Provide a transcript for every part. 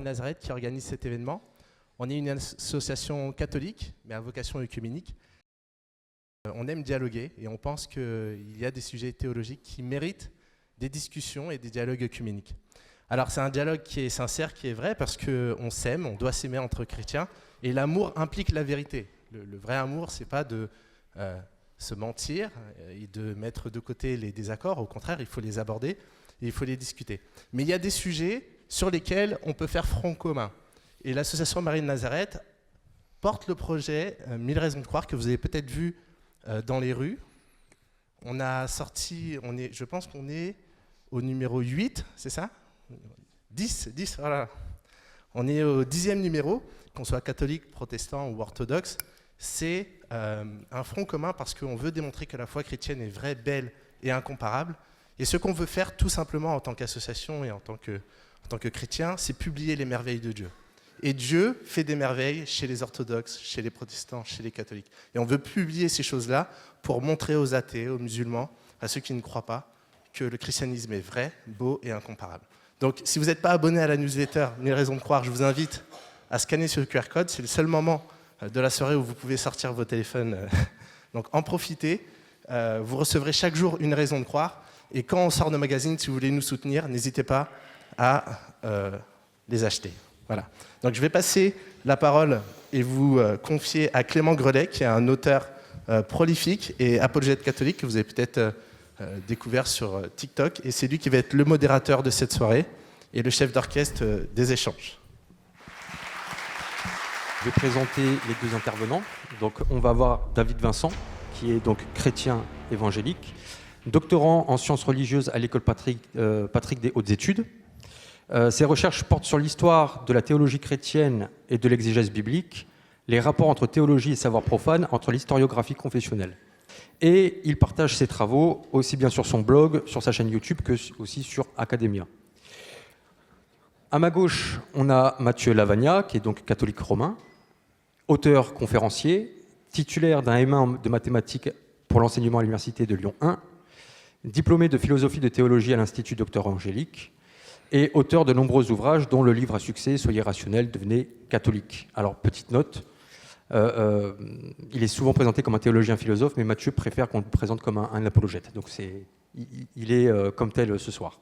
de Nazareth qui organise cet événement. On est une association catholique, mais à vocation œcuménique. On aime dialoguer et on pense qu'il y a des sujets théologiques qui méritent des discussions et des dialogues œcuméniques. Alors c'est un dialogue qui est sincère, qui est vrai, parce qu'on s'aime, on doit s'aimer entre chrétiens, et l'amour implique la vérité. Le vrai amour, c'est pas de se mentir et de mettre de côté les désaccords, au contraire, il faut les aborder et il faut les discuter. Mais il y a des sujets sur lesquels on peut faire front commun. Et l'association Marie de Nazareth porte le projet 1000 raisons de croire, que vous avez peut-être vu dans les rues. On a sorti, je pense qu'on est au numéro 8, c'est ça ? 10, voilà. On est au 10e numéro, qu'on soit catholique, protestant ou orthodoxe. C'est un front commun parce qu'on veut démontrer que la foi chrétienne est vraie, belle et incomparable. Et ce qu'on veut faire tout simplement en tant qu'association et en tant que chrétien, c'est publier les merveilles de Dieu. Et Dieu fait des merveilles chez les orthodoxes, chez les protestants, chez les catholiques. Et on veut publier ces choses-là pour montrer aux athées, aux musulmans, à ceux qui ne croient pas, que le christianisme est vrai, beau et incomparable. Donc si vous n'êtes pas abonné à la newsletter 1000 raisons de croire, je vous invite à scanner ce QR code. C'est le seul moment de la soirée où vous pouvez sortir vos téléphones. Donc en profitez. Vous recevrez chaque jour une raison de croire. Et quand on sort de magazine, si vous voulez nous soutenir, n'hésitez pas à les acheter. Voilà. Donc je vais passer la parole et vous confier à Clément Grelet, qui est un auteur prolifique et apologète catholique que vous avez peut-être découvert sur TikTok. Et c'est lui qui va être le modérateur de cette soirée et le chef d'orchestre des échanges. Je vais présenter les deux intervenants. Donc, on va avoir David Vincent, qui est donc chrétien évangélique, doctorant en sciences religieuses à l'école Patrick des Hautes Études. Ses recherches portent sur l'histoire de la théologie chrétienne et de l'exégèse biblique, les rapports entre théologie et savoir profane, entre l'historiographie confessionnelle. Et il partage ses travaux aussi bien sur son blog, sur sa chaîne YouTube, que aussi sur Academia. À ma gauche, on a Mathieu Lavagna, qui est donc catholique romain, auteur conférencier, titulaire d'un M1 de mathématiques pour l'enseignement à l'université de Lyon 1, diplômé de philosophie de théologie à l'Institut Docteur Angélique, et auteur de nombreux ouvrages, dont le livre à succès « Soyez rationnel, devenez catholique ». Alors, petite note, il est souvent présenté comme un théologien philosophe, mais Mathieu préfère qu'on le présente comme un apologète. Donc il est comme tel ce soir.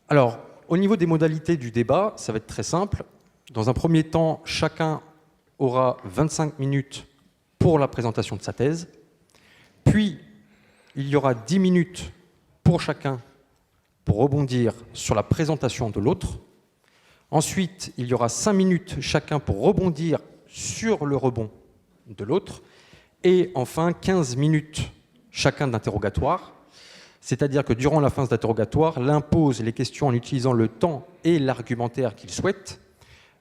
Alors, au niveau des modalités du débat, ça va être très simple. Dans un premier temps, chacun aura 25 minutes pour la présentation de sa thèse. Puis, il y aura 10 minutes pour chacun pour rebondir sur la présentation de l'autre. Ensuite, il y aura 5 minutes chacun pour rebondir sur le rebond de l'autre, et enfin 15 minutes chacun d'interrogatoire, c'est-à-dire que durant la phase d'interrogatoire, l'un pose les questions en utilisant le temps et l'argumentaire qu'il souhaite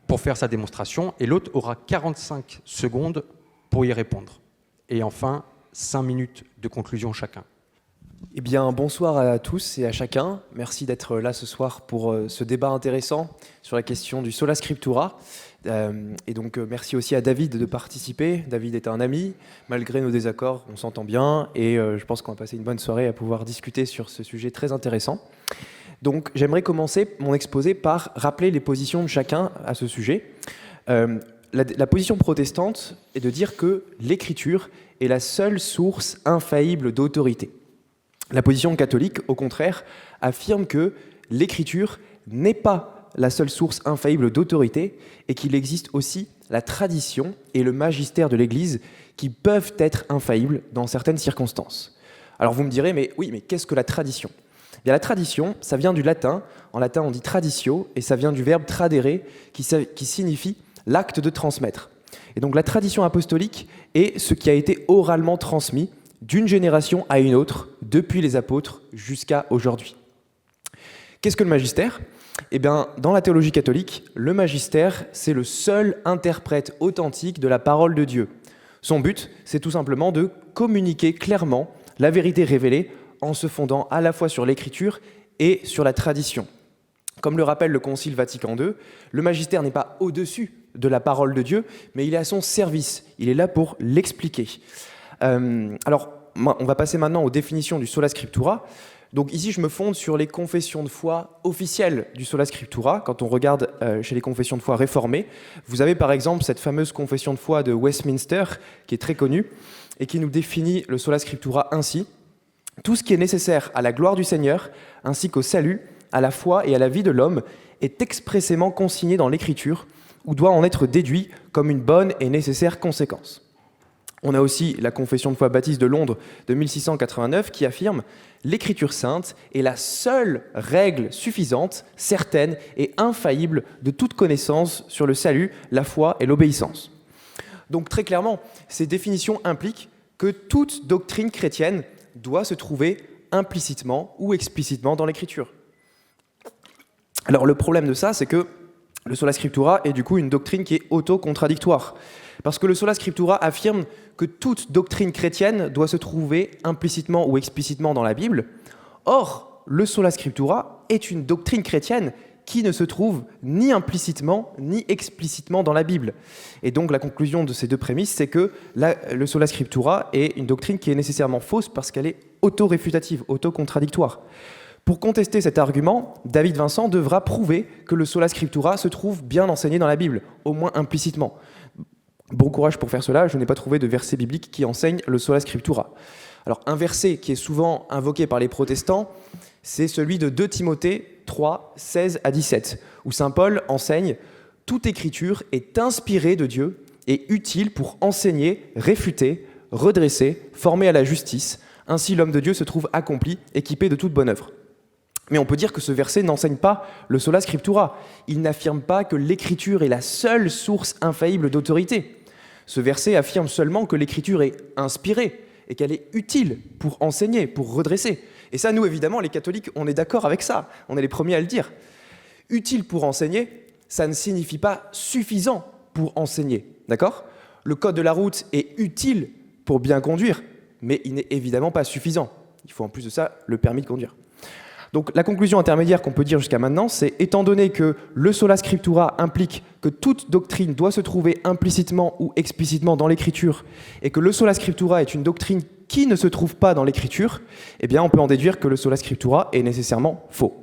pour faire sa démonstration, et l'autre aura 45 secondes pour y répondre. Et enfin, 5 minutes de conclusion chacun. Eh bien, bonsoir à tous et à chacun. Merci d'être là ce soir pour ce débat intéressant sur la question du Sola Scriptura. Et donc, merci aussi à David de participer. David est un ami. Malgré nos désaccords, on s'entend bien. Et je pense qu'on va passer une bonne soirée à pouvoir discuter sur ce sujet très intéressant. Donc, j'aimerais commencer mon exposé par rappeler les positions de chacun à ce sujet. La position protestante est de dire que l'Écriture est la seule source infaillible d'autorité. La position catholique, au contraire, affirme que l'Écriture n'est pas la seule source infaillible d'autorité et qu'il existe aussi la tradition et le magistère de l'Église qui peuvent être infaillibles dans certaines circonstances. Alors vous me direz, mais qu'est-ce que la tradition ? Eh bien, la tradition, ça vient du latin. En latin, on dit traditio, et ça vient du verbe tradere, qui signifie l'acte de transmettre. Et donc la tradition apostolique est ce qui a été oralement transmis d'une génération à une autre, depuis les apôtres jusqu'à aujourd'hui. Qu'est-ce que le magistère ? Eh bien, dans la théologie catholique, le magistère, c'est le seul interprète authentique de la parole de Dieu. Son but, c'est tout simplement de communiquer clairement la vérité révélée en se fondant à la fois sur l'Écriture et sur la tradition. Comme le rappelle le Concile Vatican II, le magistère n'est pas au-dessus de la parole de Dieu, mais il est à son service. Il est là pour l'expliquer. Alors, on va passer maintenant aux définitions du Sola Scriptura. Donc ici, je me fonde sur les confessions de foi officielles du Sola Scriptura. Quand on regarde chez les confessions de foi réformées, vous avez par exemple cette fameuse confession de foi de Westminster, qui est très connue, et qui nous définit le Sola Scriptura ainsi. Tout ce qui est nécessaire à la gloire du Seigneur, ainsi qu'au salut, à la foi et à la vie de l'homme, est expressément consigné dans l'Écriture, ou doit en être déduit comme une bonne et nécessaire conséquence. On a aussi la confession de foi baptiste de Londres de 1689 qui affirme « L'Écriture sainte est la seule règle suffisante, certaine et infaillible de toute connaissance sur le salut, la foi et l'obéissance. » Donc très clairement, ces définitions impliquent que toute doctrine chrétienne doit se trouver implicitement ou explicitement dans l'Écriture. Alors le problème de ça, c'est que le Sola Scriptura est du coup une doctrine qui est auto-contradictoire. Parce que le Sola Scriptura affirme que toute doctrine chrétienne doit se trouver implicitement ou explicitement dans la Bible. Or, le Sola Scriptura est une doctrine chrétienne qui ne se trouve ni implicitement ni explicitement dans la Bible. Et donc la conclusion de ces deux prémices, c'est que le Sola Scriptura est une doctrine qui est nécessairement fausse parce qu'elle est auto-réfutative, auto-contradictoire. Pour contester cet argument, David Vincent devra prouver que le Sola Scriptura se trouve bien enseigné dans la Bible, au moins implicitement. Bon courage pour faire cela, je n'ai pas trouvé de verset biblique qui enseigne le Sola Scriptura. Alors un verset qui est souvent invoqué par les protestants, c'est celui de 2 Timothée 3, 16 à 17, où saint Paul enseigne « Toute écriture est inspirée de Dieu et utile pour enseigner, réfuter, redresser, former à la justice. Ainsi l'homme de Dieu se trouve accompli, équipé de toute bonne œuvre. » Mais on peut dire que ce verset n'enseigne pas le Sola Scriptura. Il n'affirme pas que l'Écriture est la seule source infaillible d'autorité. Ce verset affirme seulement que l'Écriture est inspirée et qu'elle est utile pour enseigner, pour redresser. Et ça, nous, évidemment, les catholiques, on est d'accord avec ça. On est les premiers à le dire. Utile pour enseigner, ça ne signifie pas suffisant pour enseigner. D'accord ? Le code de la route est utile pour bien conduire, mais il n'est évidemment pas suffisant. Il faut en plus de ça le permis de conduire. Donc la conclusion intermédiaire qu'on peut dire jusqu'à maintenant, c'est étant donné que le Sola Scriptura implique que toute doctrine doit se trouver implicitement ou explicitement dans l'Écriture, et que le Sola Scriptura est une doctrine qui ne se trouve pas dans l'Écriture, eh bien on peut en déduire que le Sola Scriptura est nécessairement faux.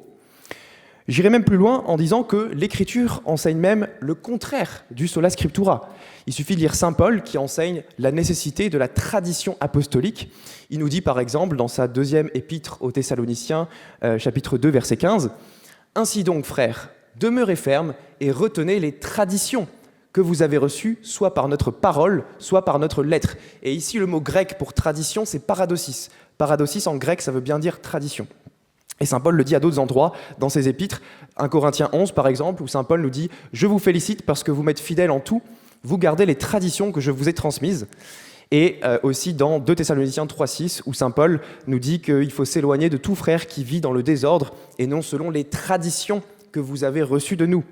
J'irai même plus loin en disant que l'Écriture enseigne même le contraire du Sola Scriptura. Il suffit de lire saint Paul qui enseigne la nécessité de la tradition apostolique. Il nous dit par exemple dans sa 2e épître aux Thessaloniciens, chapitre 2, verset 15, « Ainsi donc, frères, demeurez fermes et retenez les traditions que vous avez reçues, soit par notre parole, soit par notre lettre. » Et ici, le mot grec pour tradition, c'est paradosis. Paradosis en grec, ça veut bien dire tradition. Et saint Paul le dit à d'autres endroits dans ses épîtres, 1 Corinthiens 11 par exemple, où saint Paul nous dit « Je vous félicite parce que vous m'êtes fidèles en tout, vous gardez les traditions que je vous ai transmises. » Et aussi dans 2 Thessaloniciens 3,6, où saint Paul nous dit qu'il faut s'éloigner de tout frère qui vit dans le désordre et non selon les traditions que vous avez reçues de nous.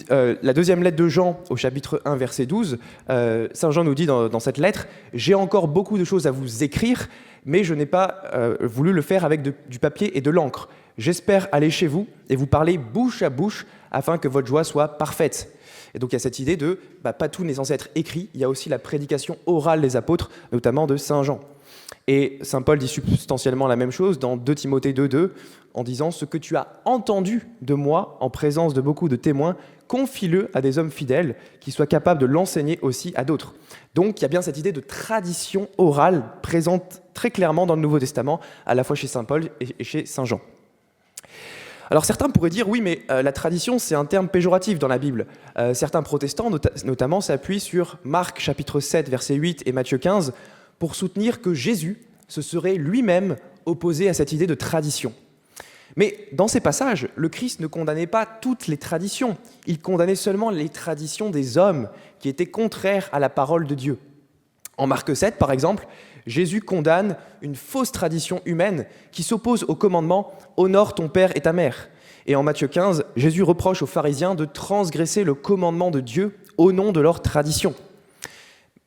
La 2e lettre de Jean, au chapitre 1, verset 12, saint Jean nous dit dans cette lettre « J'ai encore beaucoup de choses à vous écrire, mais je n'ai pas voulu le faire avec du papier et de l'encre. J'espère aller chez vous et vous parler bouche à bouche afin que votre joie soit parfaite. » Et donc il y a cette idée de pas tout n'est censé être écrit, il y a aussi la prédication orale des apôtres, notamment de saint Jean. Et saint Paul dit substantiellement la même chose dans 2 Timothée 2,2 en disant « Ce que tu as entendu de moi en présence de beaucoup de témoins, confie-le à des hommes fidèles qui soient capables de l'enseigner aussi à d'autres. » Donc il y a bien cette idée de tradition orale présente très clairement dans le Nouveau Testament, à la fois chez saint Paul et chez saint Jean. Alors certains pourraient dire, oui, mais la tradition, c'est un terme péjoratif dans la Bible. Certains protestants, notamment, s'appuient sur Marc chapitre 7, verset 8 et Matthieu 15, pour soutenir que Jésus se serait lui-même opposé à cette idée de tradition. Mais dans ces passages, le Christ ne condamnait pas toutes les traditions. Il condamnait seulement les traditions des hommes qui étaient contraires à la parole de Dieu. En Marc 7, par exemple, Jésus condamne une fausse tradition humaine qui s'oppose au commandement « Honore ton père et ta mère ». Et en Matthieu 15, Jésus reproche aux pharisiens de transgresser le commandement de Dieu au nom de leur tradition.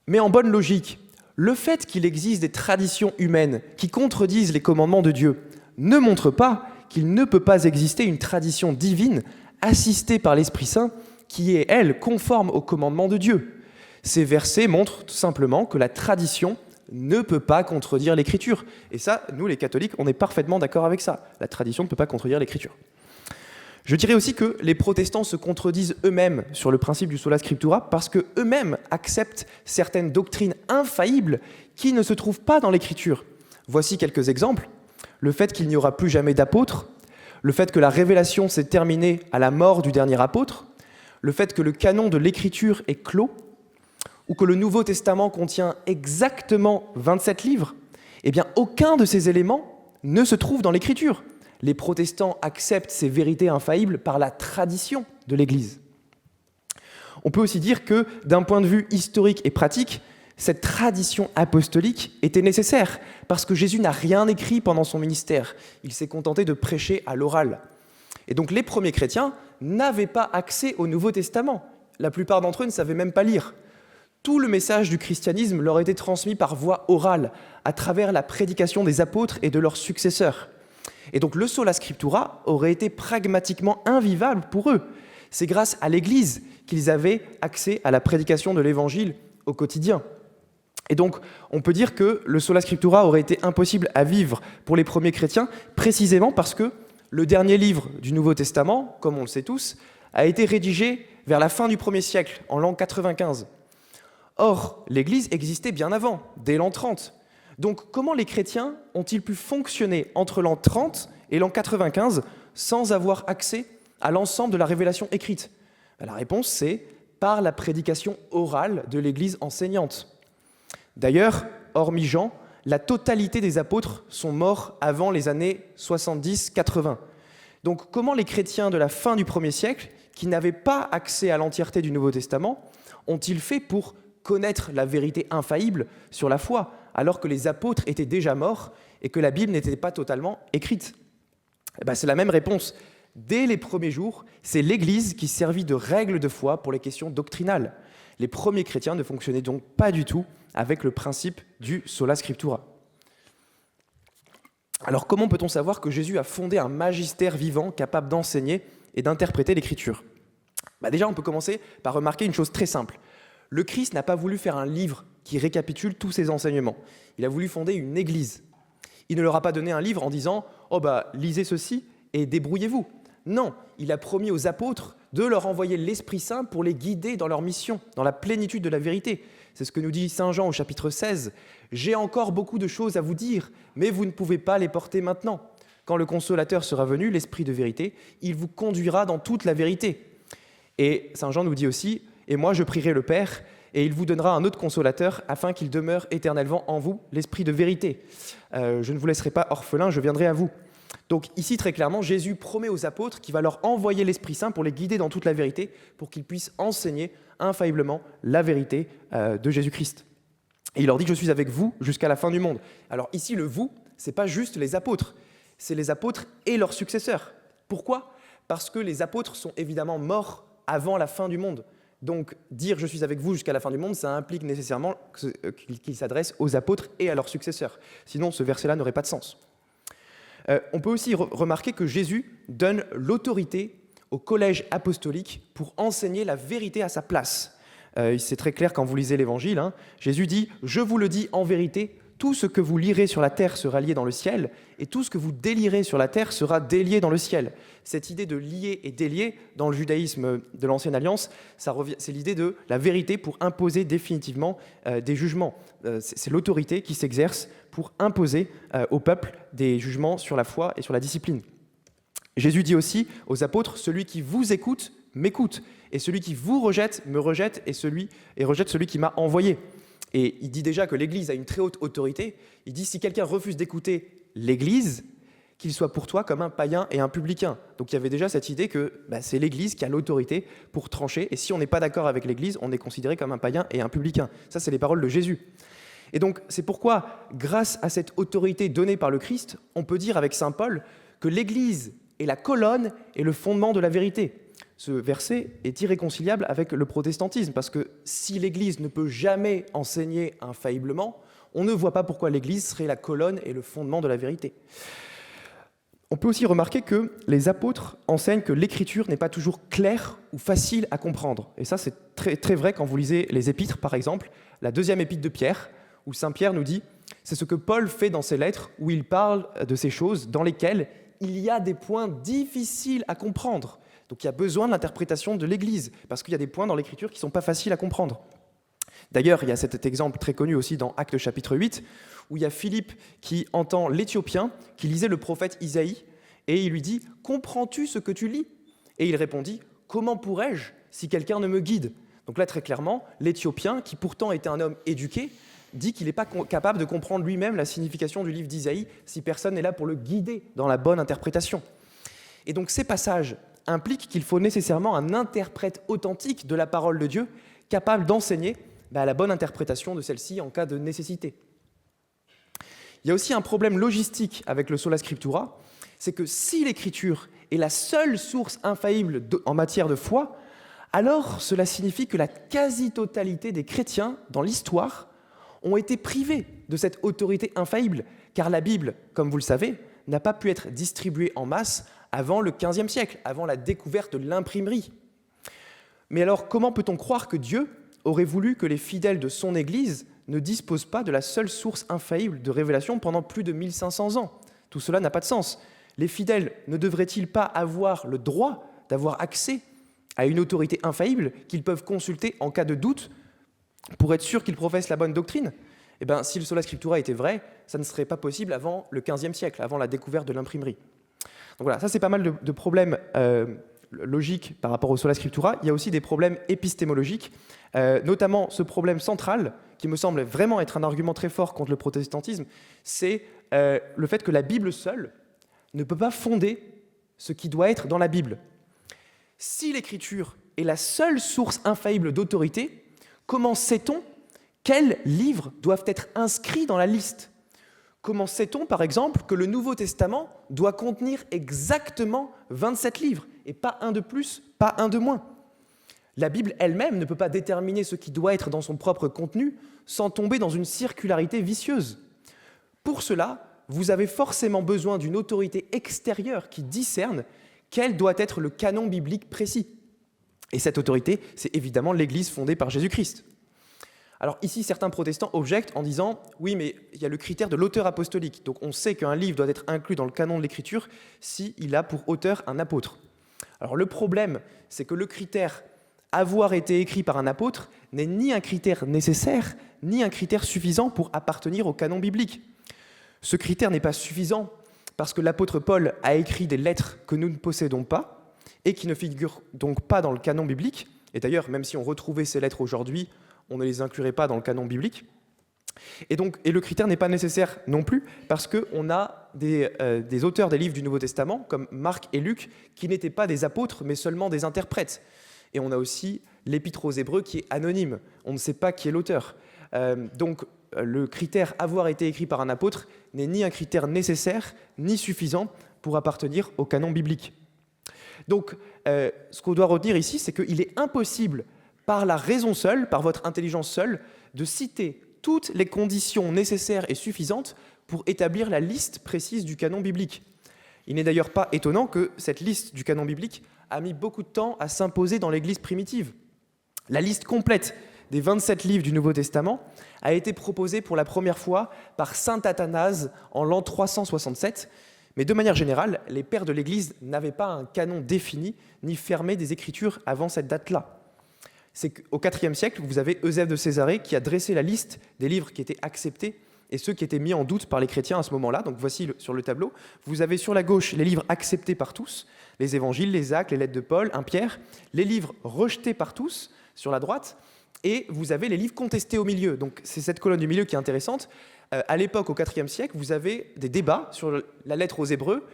Mais en bonne logique, le fait qu'il existe des traditions humaines qui contredisent les commandements de Dieu ne montre pas qu'il ne peut pas exister une tradition divine assistée par l'Esprit Saint qui est, elle, conforme au commandement de Dieu. Ces versets montrent tout simplement que la tradition ne peut pas contredire l'Écriture. Et ça, nous les catholiques, on est parfaitement d'accord avec ça. La tradition ne peut pas contredire l'Écriture. Je dirais aussi que les protestants se contredisent eux-mêmes sur le principe du sola scriptura parce qu'eux-mêmes acceptent certaines doctrines infaillibles qui ne se trouvent pas dans l'Écriture. Voici quelques exemples. Le fait qu'il n'y aura plus jamais d'apôtres, le fait que la révélation s'est terminée à la mort du dernier apôtre, le fait que le canon de l'Écriture est clos, ou que le Nouveau Testament contient exactement 27 livres, eh bien aucun de ces éléments ne se trouve dans l'Écriture. Les protestants acceptent ces vérités infaillibles par la tradition de l'Église. On peut aussi dire que, d'un point de vue historique et pratique, cette tradition apostolique était nécessaire, parce que Jésus n'a rien écrit pendant son ministère. Il s'est contenté de prêcher à l'oral. Et donc les premiers chrétiens n'avaient pas accès au Nouveau Testament. La plupart d'entre eux ne savaient même pas lire. Tout le message du christianisme leur était transmis par voie orale, à travers la prédication des apôtres et de leurs successeurs. Et donc le sola scriptura aurait été pragmatiquement invivable pour eux. C'est grâce à l'Église qu'ils avaient accès à la prédication de l'Évangile au quotidien. Et donc on peut dire que le sola scriptura aurait été impossible à vivre pour les premiers chrétiens, précisément parce que le dernier livre du Nouveau Testament, comme on le sait tous, a été rédigé vers la fin du 1er siècle, en l'an 95. Or, l'Église existait bien avant, dès l'an 30. Donc, comment les chrétiens ont-ils pu fonctionner entre l'an 30 et l'an 95 sans avoir accès à l'ensemble de la révélation écrite ? La réponse, c'est par la prédication orale de l'Église enseignante. D'ailleurs, hormis Jean, la totalité des apôtres sont morts avant les années 70-80. Donc, comment les chrétiens de la fin du 1er siècle, qui n'avaient pas accès à l'entièreté du Nouveau Testament, ont-ils fait pour connaître la vérité infaillible sur la foi, alors que les apôtres étaient déjà morts et que la Bible n'était pas totalement écrite ? C'est la même réponse. Dès les premiers jours, c'est l'Église qui servit de règle de foi pour les questions doctrinales. Les premiers chrétiens ne fonctionnaient donc pas du tout avec le principe du sola scriptura. Alors comment peut-on savoir que Jésus a fondé un magistère vivant capable d'enseigner et d'interpréter l'Écriture ? Déjà, on peut commencer par remarquer une chose très simple. Le Christ n'a pas voulu faire un livre qui récapitule tous ses enseignements. Il a voulu fonder une église. Il ne leur a pas donné un livre en disant « Oh lisez ceci et débrouillez-vous ». Non, il a promis aux apôtres de leur envoyer l'Esprit Saint pour les guider dans leur mission, dans la plénitude de la vérité. C'est ce que nous dit Saint Jean au chapitre 16. « J'ai encore beaucoup de choses à vous dire, mais vous ne pouvez pas les porter maintenant. Quand le Consolateur sera venu, l'Esprit de vérité, il vous conduira dans toute la vérité. » Et Saint Jean nous dit aussi « Et moi, je prierai le Père, et il vous donnera un autre consolateur, afin qu'il demeure éternellement en vous, l'Esprit de vérité. Je ne vous laisserai pas orphelins, je viendrai à vous. » Donc ici, très clairement, Jésus promet aux apôtres qu'il va leur envoyer l'Esprit Saint pour les guider dans toute la vérité, pour qu'ils puissent enseigner infailliblement la vérité de Jésus-Christ. Et il leur dit que je suis avec vous jusqu'à la fin du monde. Alors ici, le « vous », ce n'est pas juste les apôtres, c'est les apôtres et leurs successeurs. Pourquoi ? Parce que les apôtres sont évidemment morts avant la fin du monde. Donc, dire « je suis avec vous jusqu'à la fin du monde », ça implique nécessairement qu'il s'adresse aux apôtres et à leurs successeurs. Sinon, ce verset-là n'aurait pas de sens. On peut aussi remarquer que Jésus donne l'autorité au collège apostolique pour enseigner la vérité à sa place. C'est très clair quand vous lisez l'Évangile. Jésus dit « Je vous le dis en vérité, tout ce que vous lirez sur la terre sera lié dans le ciel, et tout ce que vous délierez sur la terre sera délié dans le ciel. » Cette idée de lier et délier, dans le judaïsme de l'Ancienne Alliance, c'est l'idée de la vérité pour imposer définitivement des jugements. C'est l'autorité qui s'exerce pour imposer au peuple des jugements sur la foi et sur la discipline. Jésus dit aussi aux apôtres « Celui qui vous écoute, m'écoute, et celui qui vous rejette, me rejette, et rejette celui qui m'a envoyé. » Et il dit déjà que l'Église a une très haute autorité. Il dit « Si quelqu'un refuse d'écouter l'Église, qu'il soit pour toi comme un païen et un publicain. » Donc il y avait déjà cette idée que c'est l'Église qui a l'autorité pour trancher, et si on n'est pas d'accord avec l'Église, on est considéré comme un païen et un publicain. Ça, c'est les paroles de Jésus. Et donc c'est pourquoi, grâce à cette autorité donnée par le Christ, on peut dire avec saint Paul que l'Église est la colonne et le fondement de la vérité. Ce verset est irréconciliable avec le protestantisme, parce que si l'Église ne peut jamais enseigner infailliblement, on ne voit pas pourquoi l'Église serait la colonne et le fondement de la vérité. On peut aussi remarquer que les apôtres enseignent que l'Écriture n'est pas toujours claire ou facile à comprendre. Et ça, c'est très, très vrai quand vous lisez les épîtres, par exemple. La deuxième épître de Pierre, où Saint Pierre nous dit « C'est ce que Paul fait dans ses lettres, où il parle de ces choses dans lesquelles il y a des points difficiles à comprendre. » Donc il y a besoin de l'interprétation de l'Église, parce qu'il y a des points dans l'Écriture qui ne sont pas faciles à comprendre. D'ailleurs, il y a cet exemple très connu aussi dans Actes chapitre 8, où il y a Philippe qui entend l'Éthiopien, qui lisait le prophète Isaïe, et il lui dit « Comprends-tu ce que tu lis ?» Et il répondit « Comment pourrais-je si quelqu'un ne me guide ?» Donc là, très clairement, l'Éthiopien, qui pourtant était un homme éduqué, dit qu'il n'est pas capable de comprendre lui-même la signification du livre d'Isaïe si personne n'est là pour le guider dans la bonne interprétation. Et donc ces passages impliquent qu'il faut nécessairement un interprète authentique de la parole de Dieu, capable d'enseigner la bonne interprétation de celle-ci en cas de nécessité. Il y a aussi un problème logistique avec le Sola Scriptura, c'est que si l'Écriture est la seule source infaillible en matière de foi, alors cela signifie que la quasi-totalité des chrétiens dans l'histoire ont été privés de cette autorité infaillible, car la Bible, comme vous le savez, n'a pas pu être distribuée en masse avant le XVe siècle, avant la découverte de l'imprimerie. Mais alors, comment peut-on croire que Dieu aurait voulu que les fidèles de son Église ne disposent pas de la seule source infaillible de révélation pendant plus de 1500 ans? Tout cela n'a pas de sens. Les fidèles ne devraient-ils pas avoir le droit d'avoir accès à une autorité infaillible qu'ils peuvent consulter en cas de doute pour être sûr qu'ils professent la bonne doctrine? Eh bien, si le Sola Scriptura était vrai, ça ne serait pas possible avant le XVe siècle, avant la découverte de l'imprimerie. Donc voilà, ça c'est pas mal de problèmes logiques par rapport au Sola Scriptura. Il y a aussi des problèmes épistémologiques, notamment ce problème central, qui me semble vraiment être un argument très fort contre le protestantisme, c'est le fait que la Bible seule ne peut pas fonder ce qui doit être dans la Bible. Si l'Écriture est la seule source infaillible d'autorité, comment sait-on quels livres doivent être inscrits dans la liste? Comment sait-on, par exemple, que le Nouveau Testament doit contenir exactement 27 livres, et pas un de plus, pas un de moins? La Bible elle-même ne peut pas déterminer ce qui doit être dans son propre contenu sans tomber dans une circularité vicieuse. Pour cela, vous avez forcément besoin d'une autorité extérieure qui discerne quel doit être le canon biblique précis. Et cette autorité, c'est évidemment l'Église fondée par Jésus-Christ. Alors ici, certains protestants objectent en disant « Oui, mais il y a le critère de l'auteur apostolique. Donc on sait qu'un livre doit être inclus dans le canon de l'Écriture s'il a pour auteur un apôtre. » Alors le problème, c'est que le critère « avoir été écrit par un apôtre » n'est ni un critère nécessaire, ni un critère suffisant pour appartenir au canon biblique. Ce critère n'est pas suffisant parce que l'apôtre Paul a écrit des lettres que nous ne possédons pas et qui ne figurent donc pas dans le canon biblique. Et d'ailleurs, même si on retrouvait ces lettres aujourd'hui, on ne les inclurait pas dans le canon biblique. Et le critère n'est pas nécessaire non plus parce qu'on a des auteurs des livres du Nouveau Testament, comme Marc et Luc, qui n'étaient pas des apôtres, mais seulement des interprètes. Et on a aussi l'Épître aux Hébreux qui est anonyme. On ne sait pas qui est l'auteur. Donc, le critère « avoir été écrit par un apôtre » n'est ni un critère nécessaire, ni suffisant pour appartenir au canon biblique. Donc, ce qu'on doit retenir ici, c'est qu'il est impossible, par la raison seule, par votre intelligence seule, de citer toutes les conditions nécessaires et suffisantes pour établir la liste précise du canon biblique. Il n'est d'ailleurs pas étonnant que cette liste du canon biblique a mis beaucoup de temps à s'imposer dans l'Église primitive. La liste complète des 27 livres du Nouveau Testament a été proposée pour la première fois par saint Athanase en l'an 367, mais de manière générale, les pères de l'Église n'avaient pas un canon défini ni fermé des Écritures avant cette date-là. C'est qu'au IVe siècle, vous avez Eusèbe de Césarée qui a dressé la liste des livres qui étaient acceptés et ceux qui étaient mis en doute par les chrétiens à ce moment-là. Donc voici sur le tableau. Vous avez sur la gauche les livres acceptés par tous, les évangiles, les actes, les lettres de Paul, 1 Pierre, les livres rejetés par tous sur la droite, et vous avez les livres contestés au milieu. Donc c'est cette colonne du milieu qui est intéressante. À l'époque, au IVe siècle, vous avez des débats sur la lettre aux Hébreux,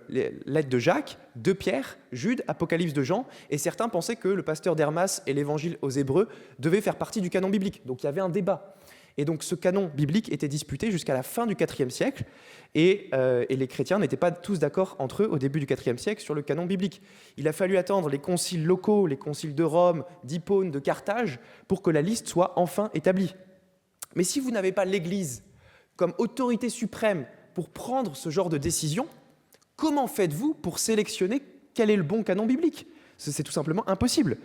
les lettres de Jacques, de Pierre, Jude, Apocalypse de Jean, et certains pensaient que le pasteur d'Hermas et l'évangile aux Hébreux devaient faire partie du canon biblique. Donc il y avait un débat. Et donc ce canon biblique était disputé jusqu'à la fin du IVe siècle, et les chrétiens n'étaient pas tous d'accord entre eux au début du IVe siècle sur le canon biblique. Il a fallu attendre les conciles locaux, les conciles de Rome, d'Hippone, de Carthage, pour que la liste soit enfin établie. Mais si vous n'avez pas l'Église comme autorité suprême pour prendre ce genre de décision, comment faites-vous pour sélectionner quel est le bon canon biblique? C'est tout simplement impossible.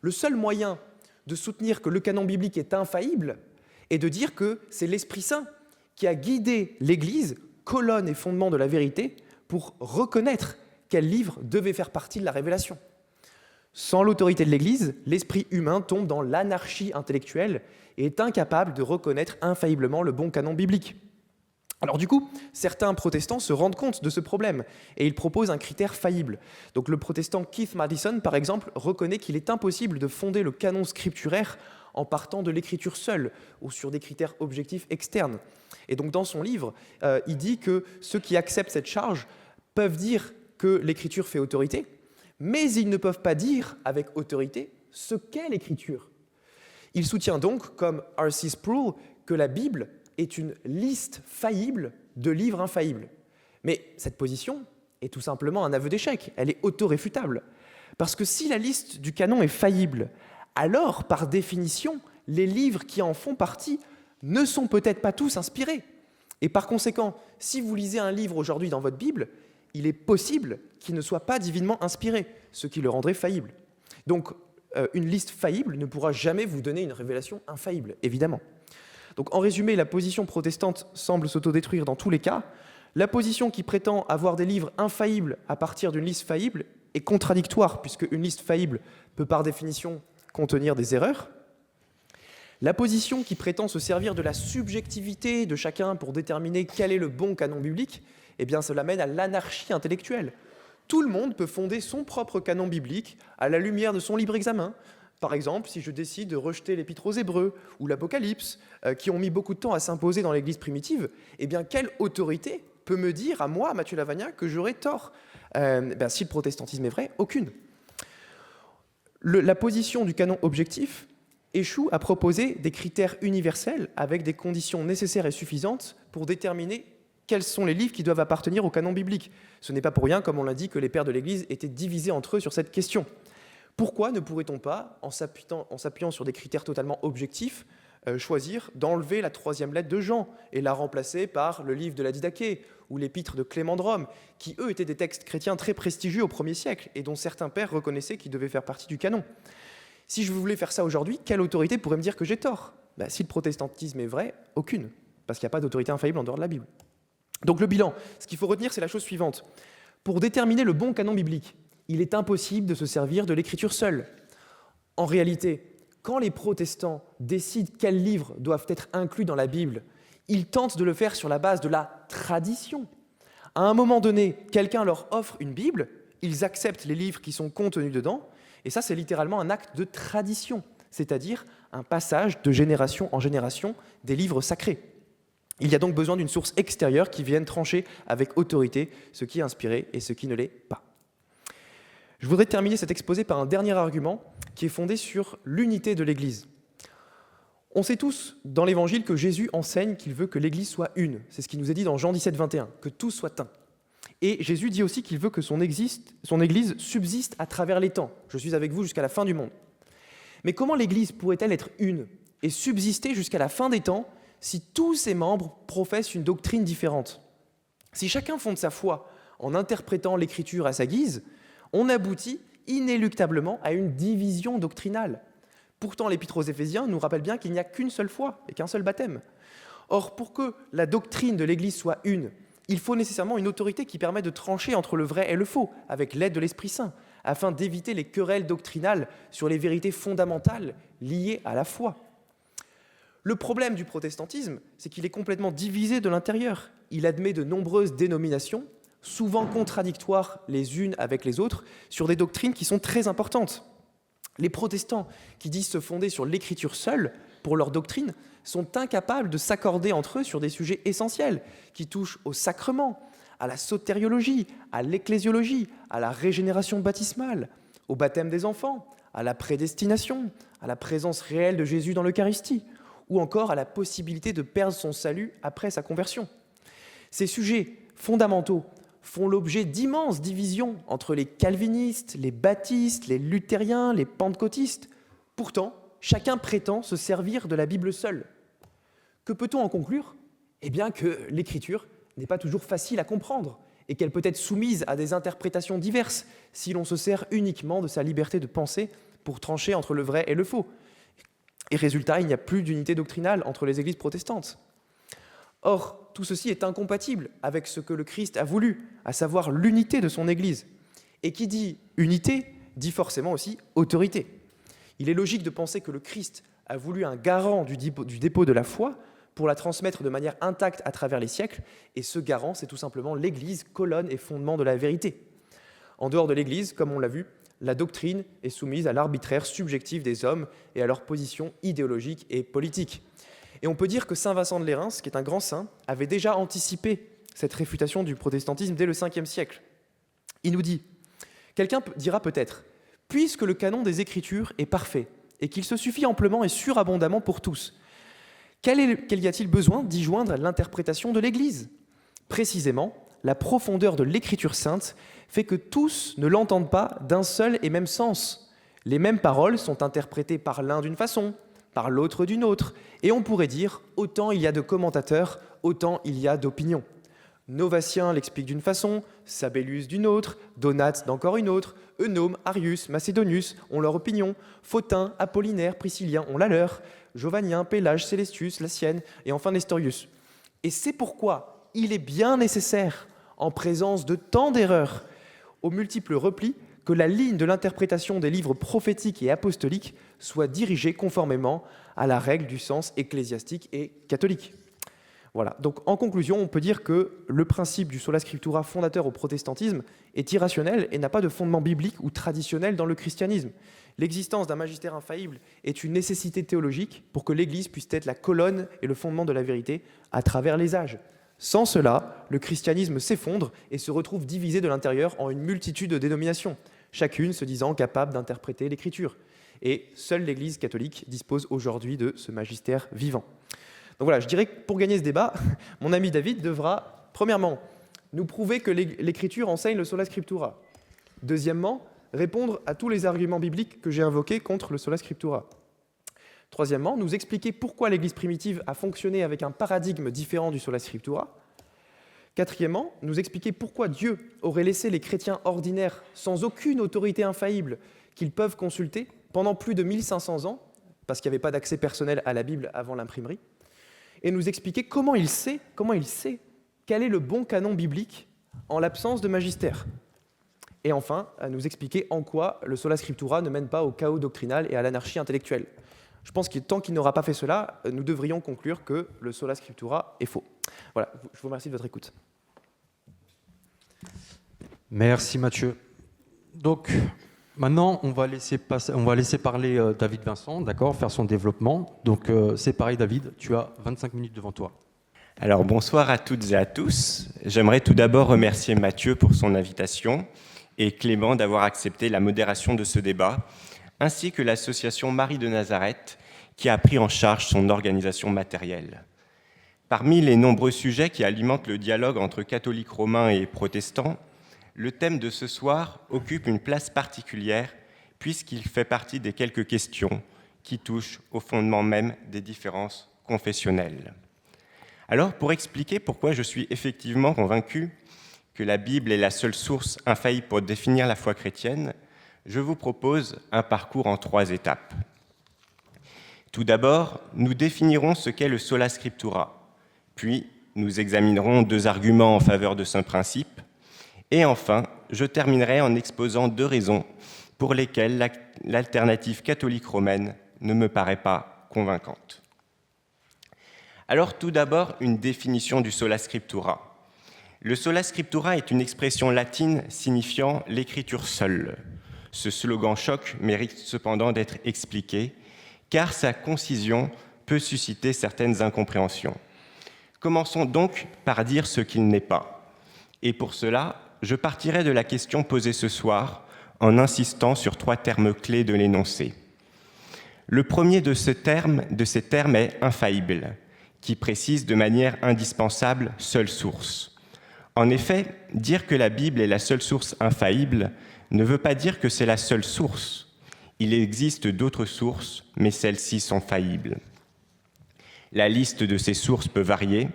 Le seul moyen de soutenir que le canon biblique est infaillible et de dire que c'est l'Esprit Saint qui a guidé l'Église, colonne et fondement de la vérité, pour reconnaître quel livre devait faire partie de la révélation. Sans l'autorité de l'Église, l'esprit humain tombe dans l'anarchie intellectuelle et est incapable de reconnaître infailliblement le bon canon biblique. Alors du coup, certains protestants se rendent compte de ce problème et ils proposent un critère faillible. Donc le protestant Keith Madison, par exemple, reconnaît qu'il est impossible de fonder le canon scripturaire en partant de l'écriture seule ou sur des critères objectifs externes. Et donc dans son livre, il dit que ceux qui acceptent cette charge peuvent dire que l'écriture fait autorité, mais ils ne peuvent pas dire avec autorité ce qu'est l'écriture. Il soutient donc, comme R.C. Sproul, que la Bible est une liste faillible de livres infaillibles. Mais cette position est tout simplement un aveu d'échec, elle est autoréfutable. Parce que si la liste du canon est faillible, alors, par définition, les livres qui en font partie ne sont peut-être pas tous inspirés. Et par conséquent, si vous lisez un livre aujourd'hui dans votre Bible, il est possible qu'il ne soit pas divinement inspiré, ce qui le rendrait faillible. Donc, une liste faillible ne pourra jamais vous donner une révélation infaillible, évidemment. Donc, en résumé, la position protestante semble s'autodétruire dans tous les cas. La position qui prétend avoir des livres infaillibles à partir d'une liste faillible est contradictoire, puisque une liste faillible peut par définition contenir des erreurs. La position qui prétend se servir de la subjectivité de chacun pour déterminer quel est le bon canon biblique, eh bien, cela mène à l'anarchie intellectuelle. Tout le monde peut fonder son propre canon biblique à la lumière de son libre examen. Par exemple, si je décide de rejeter l'Épître aux Hébreux ou l'Apocalypse, qui ont mis beaucoup de temps à s'imposer dans l'Église primitive, eh bien, quelle autorité peut me dire à moi, Mathieu Lavagna, que j'aurais tort ? Si le protestantisme est vrai, aucune. La position du canon objectif échoue à proposer des critères universels avec des conditions nécessaires et suffisantes pour déterminer quels sont les livres qui doivent appartenir au canon biblique. Ce n'est pas pour rien, comme on l'a dit, que les pères de l'Église étaient divisés entre eux sur cette question. Pourquoi ne pourrait-on pas, en s'appuyant sur des critères totalement objectifs, choisir d'enlever la 3e lettre de Jean et la remplacer par le livre de la Didaché ou l'épître de Clément de Rome, qui eux étaient des textes chrétiens très prestigieux au 1er siècle et dont certains pères reconnaissaient qu'ils devaient faire partie du canon. Si je voulais faire ça aujourd'hui, quelle autorité pourrait me dire que j'ai tort ? Si le protestantisme est vrai, aucune, parce qu'il n'y a pas d'autorité infaillible en dehors de la Bible. Donc le bilan, ce qu'il faut retenir, c'est la chose suivante. Pour déterminer le bon canon biblique, il est impossible de se servir de l'écriture seule. En réalité, quand les protestants décident quels livres doivent être inclus dans la Bible, ils tentent de le faire sur la base de la tradition. À un moment donné, quelqu'un leur offre une Bible, ils acceptent les livres qui sont contenus dedans, et ça, c'est littéralement un acte de tradition, c'est-à-dire un passage de génération en génération des livres sacrés. Il y a donc besoin d'une source extérieure qui vienne trancher avec autorité ce qui est inspiré et ce qui ne l'est pas. Je voudrais terminer cet exposé par un dernier argument qui est fondé sur l'unité de l'Église. On sait tous dans l'Évangile que Jésus enseigne qu'il veut que l'Église soit une. C'est ce qu'il nous est dit dans Jean 17, 21, que tout soit un. Et Jésus dit aussi qu'il veut que son Église subsiste à travers les temps. Je suis avec vous jusqu'à la fin du monde. Mais comment l'Église pourrait-elle être une et subsister jusqu'à la fin des temps si tous ses membres professent une doctrine différente ? Si chacun fonde sa foi en interprétant l'Écriture à sa guise, on aboutit inéluctablement à une division doctrinale. Pourtant, l'Épître aux Éphésiens nous rappelle bien qu'il n'y a qu'une seule foi et qu'un seul baptême. Or, pour que la doctrine de l'Église soit une, il faut nécessairement une autorité qui permet de trancher entre le vrai et le faux, avec l'aide de l'Esprit Saint, afin d'éviter les querelles doctrinales sur les vérités fondamentales liées à la foi. Le problème du protestantisme, c'est qu'il est complètement divisé de l'intérieur. Il admet de nombreuses dénominations, souvent contradictoires les unes avec les autres, sur des doctrines qui sont très importantes. Les protestants qui disent se fonder sur l'écriture seule pour leur doctrine sont incapables de s'accorder entre eux sur des sujets essentiels qui touchent au sacrement, à la sotériologie, à l'ecclésiologie, à la régénération baptismale, au baptême des enfants, à la prédestination, à la présence réelle de Jésus dans l'Eucharistie, ou encore à la possibilité de perdre son salut après sa conversion. Ces sujets fondamentaux font l'objet d'immenses divisions entre les calvinistes, les baptistes, les luthériens, les pentecôtistes. Pourtant, chacun prétend se servir de la Bible seule. Que peut-on en conclure ? Eh bien que l'Écriture n'est pas toujours facile à comprendre et qu'elle peut être soumise à des interprétations diverses si l'on se sert uniquement de sa liberté de penser pour trancher entre le vrai et le faux. Et résultat, il n'y a plus d'unité doctrinale entre les églises protestantes. Or, tout ceci est incompatible avec ce que le Christ a voulu, à savoir l'unité de son Église. Et qui dit unité, dit forcément aussi autorité. Il est logique de penser que le Christ a voulu un garant du dépôt de la foi pour la transmettre de manière intacte à travers les siècles, et ce garant, c'est tout simplement l'Église, colonne et fondement de la vérité. En dehors de l'Église, comme on l'a vu, la doctrine est soumise à l'arbitraire subjectif des hommes et à leur position idéologique et politique. Et on peut dire que saint Vincent de Lérins, qui est un grand saint, avait déjà anticipé cette réfutation du protestantisme dès le 5e siècle. Il nous dit, quelqu'un dira peut-être, puisque le canon des Écritures est parfait et qu'il se suffit amplement et surabondamment pour tous, quel y a-t-il besoin d'y joindre à l'interprétation de l'Église? Précisément, la profondeur de l'Écriture sainte fait que tous ne l'entendent pas d'un seul et même sens. Les mêmes paroles sont interprétées par l'un d'une façon, par l'autre d'une autre, et on pourrait dire, autant il y a de commentateurs, autant il y a d'opinions. Novatien l'explique d'une façon, Sabellius d'une autre, Donat d'encore une autre, Eunome, Arius, Macédonius ont leur opinion, Photin, Apollinaire, Priscillien ont la leur, Jovanien, Pélage, Célestius, la sienne, et enfin Nestorius. Et c'est pourquoi il est bien nécessaire, en présence de tant d'erreurs, aux multiples replis, que la ligne de l'interprétation des livres prophétiques et apostoliques soit dirigée conformément à la règle du sens ecclésiastique et catholique. Voilà. Donc, en conclusion, on peut dire que le principe du sola scriptura fondateur au protestantisme est irrationnel et n'a pas de fondement biblique ou traditionnel dans le christianisme. L'existence d'un magistère infaillible est une nécessité théologique pour que l'Église puisse être la colonne et le fondement de la vérité à travers les âges. Sans cela, le christianisme s'effondre et se retrouve divisé de l'intérieur en une multitude de dénominations, chacune se disant capable d'interpréter l'Écriture. Et seule l'Église catholique dispose aujourd'hui de ce magistère vivant. Donc voilà, je dirais que pour gagner ce débat, mon ami David devra, premièrement, nous prouver que l'Écriture enseigne le sola scriptura. Deuxièmement, répondre à tous les arguments bibliques que j'ai invoqués contre le sola scriptura. Troisièmement, nous expliquer pourquoi l'Église primitive a fonctionné avec un paradigme différent du sola scriptura. Quatrièmement, nous expliquer pourquoi Dieu aurait laissé les chrétiens ordinaires sans aucune autorité infaillible qu'ils peuvent consulter pendant plus de 1500 ans, parce qu'il n'y avait pas d'accès personnel à la Bible avant l'imprimerie, et nous expliquer comment il sait quel est le bon canon biblique en l'absence de magistère. Et enfin, à nous expliquer en quoi le sola scriptura ne mène pas au chaos doctrinal et à l'anarchie intellectuelle. Je pense que tant qu'il n'aura pas fait cela, nous devrions conclure que le sola scriptura est faux. Voilà, je vous remercie de votre écoute. Merci Mathieu. Donc maintenant, on va laisser parler David Vincent, d'accord, faire son développement. Donc c'est pareil David, tu as 25 minutes devant toi. Alors bonsoir à toutes et à tous. J'aimerais tout d'abord remercier Mathieu pour son invitation et Clément d'avoir accepté la modération de ce débat, ainsi que l'association Marie de Nazareth qui a pris en charge son organisation matérielle. Parmi les nombreux sujets qui alimentent le dialogue entre catholiques romains et protestants, le thème de ce soir occupe une place particulière puisqu'il fait partie des quelques questions qui touchent au fondement même des différences confessionnelles. Alors, pour expliquer pourquoi je suis effectivement convaincu que la Bible est la seule source infaillible pour définir la foi chrétienne, je vous propose un parcours en 3 étapes. Tout d'abord, nous définirons ce qu'est le sola scriptura, puis nous examinerons 2 arguments en faveur de ce principe, et enfin, je terminerai en exposant 2 raisons pour lesquelles l'alternative catholique romaine ne me paraît pas convaincante. Alors tout d'abord, une définition du sola scriptura. Le sola scriptura est une expression latine signifiant « l'écriture seule ». Ce slogan choc mérite cependant d'être expliqué, car sa concision peut susciter certaines incompréhensions. Commençons donc par dire ce qu'il n'est pas. Et pour cela, je partirai de la question posée ce soir en insistant sur 3 termes clés de l'énoncé. Le premier de ces termes est « infaillible », qui précise de manière indispensable « seule source ». En effet, dire que la Bible est la seule source infaillible ne veut pas dire que c'est la seule source. Il existe d'autres sources, mais celles-ci sont faillibles. La liste de ces sources peut varier.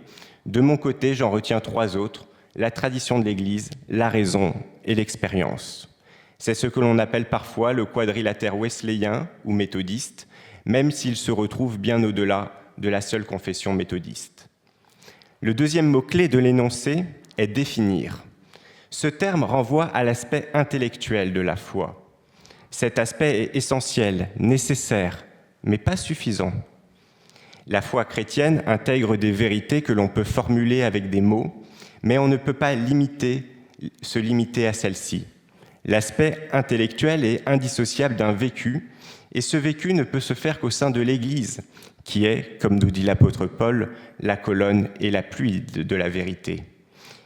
De mon côté, j'en retiens 3 autres, la tradition de l'Église, la raison et l'expérience. C'est ce que l'on appelle parfois le quadrilatère wesleyen ou méthodiste, même s'il se retrouve bien au-delà de la seule confession méthodiste. Le deuxième mot-clé de l'énoncé est « définir ». Ce terme renvoie à l'aspect intellectuel de la foi. Cet aspect est essentiel, nécessaire, mais pas suffisant. La foi chrétienne intègre des vérités que l'on peut formuler avec des mots, mais on ne peut pas se limiter à celles-ci. L'aspect intellectuel est indissociable d'un vécu, et ce vécu ne peut se faire qu'au sein de l'Église, qui est, comme nous dit l'apôtre Paul, la colonne et l'appui de la vérité.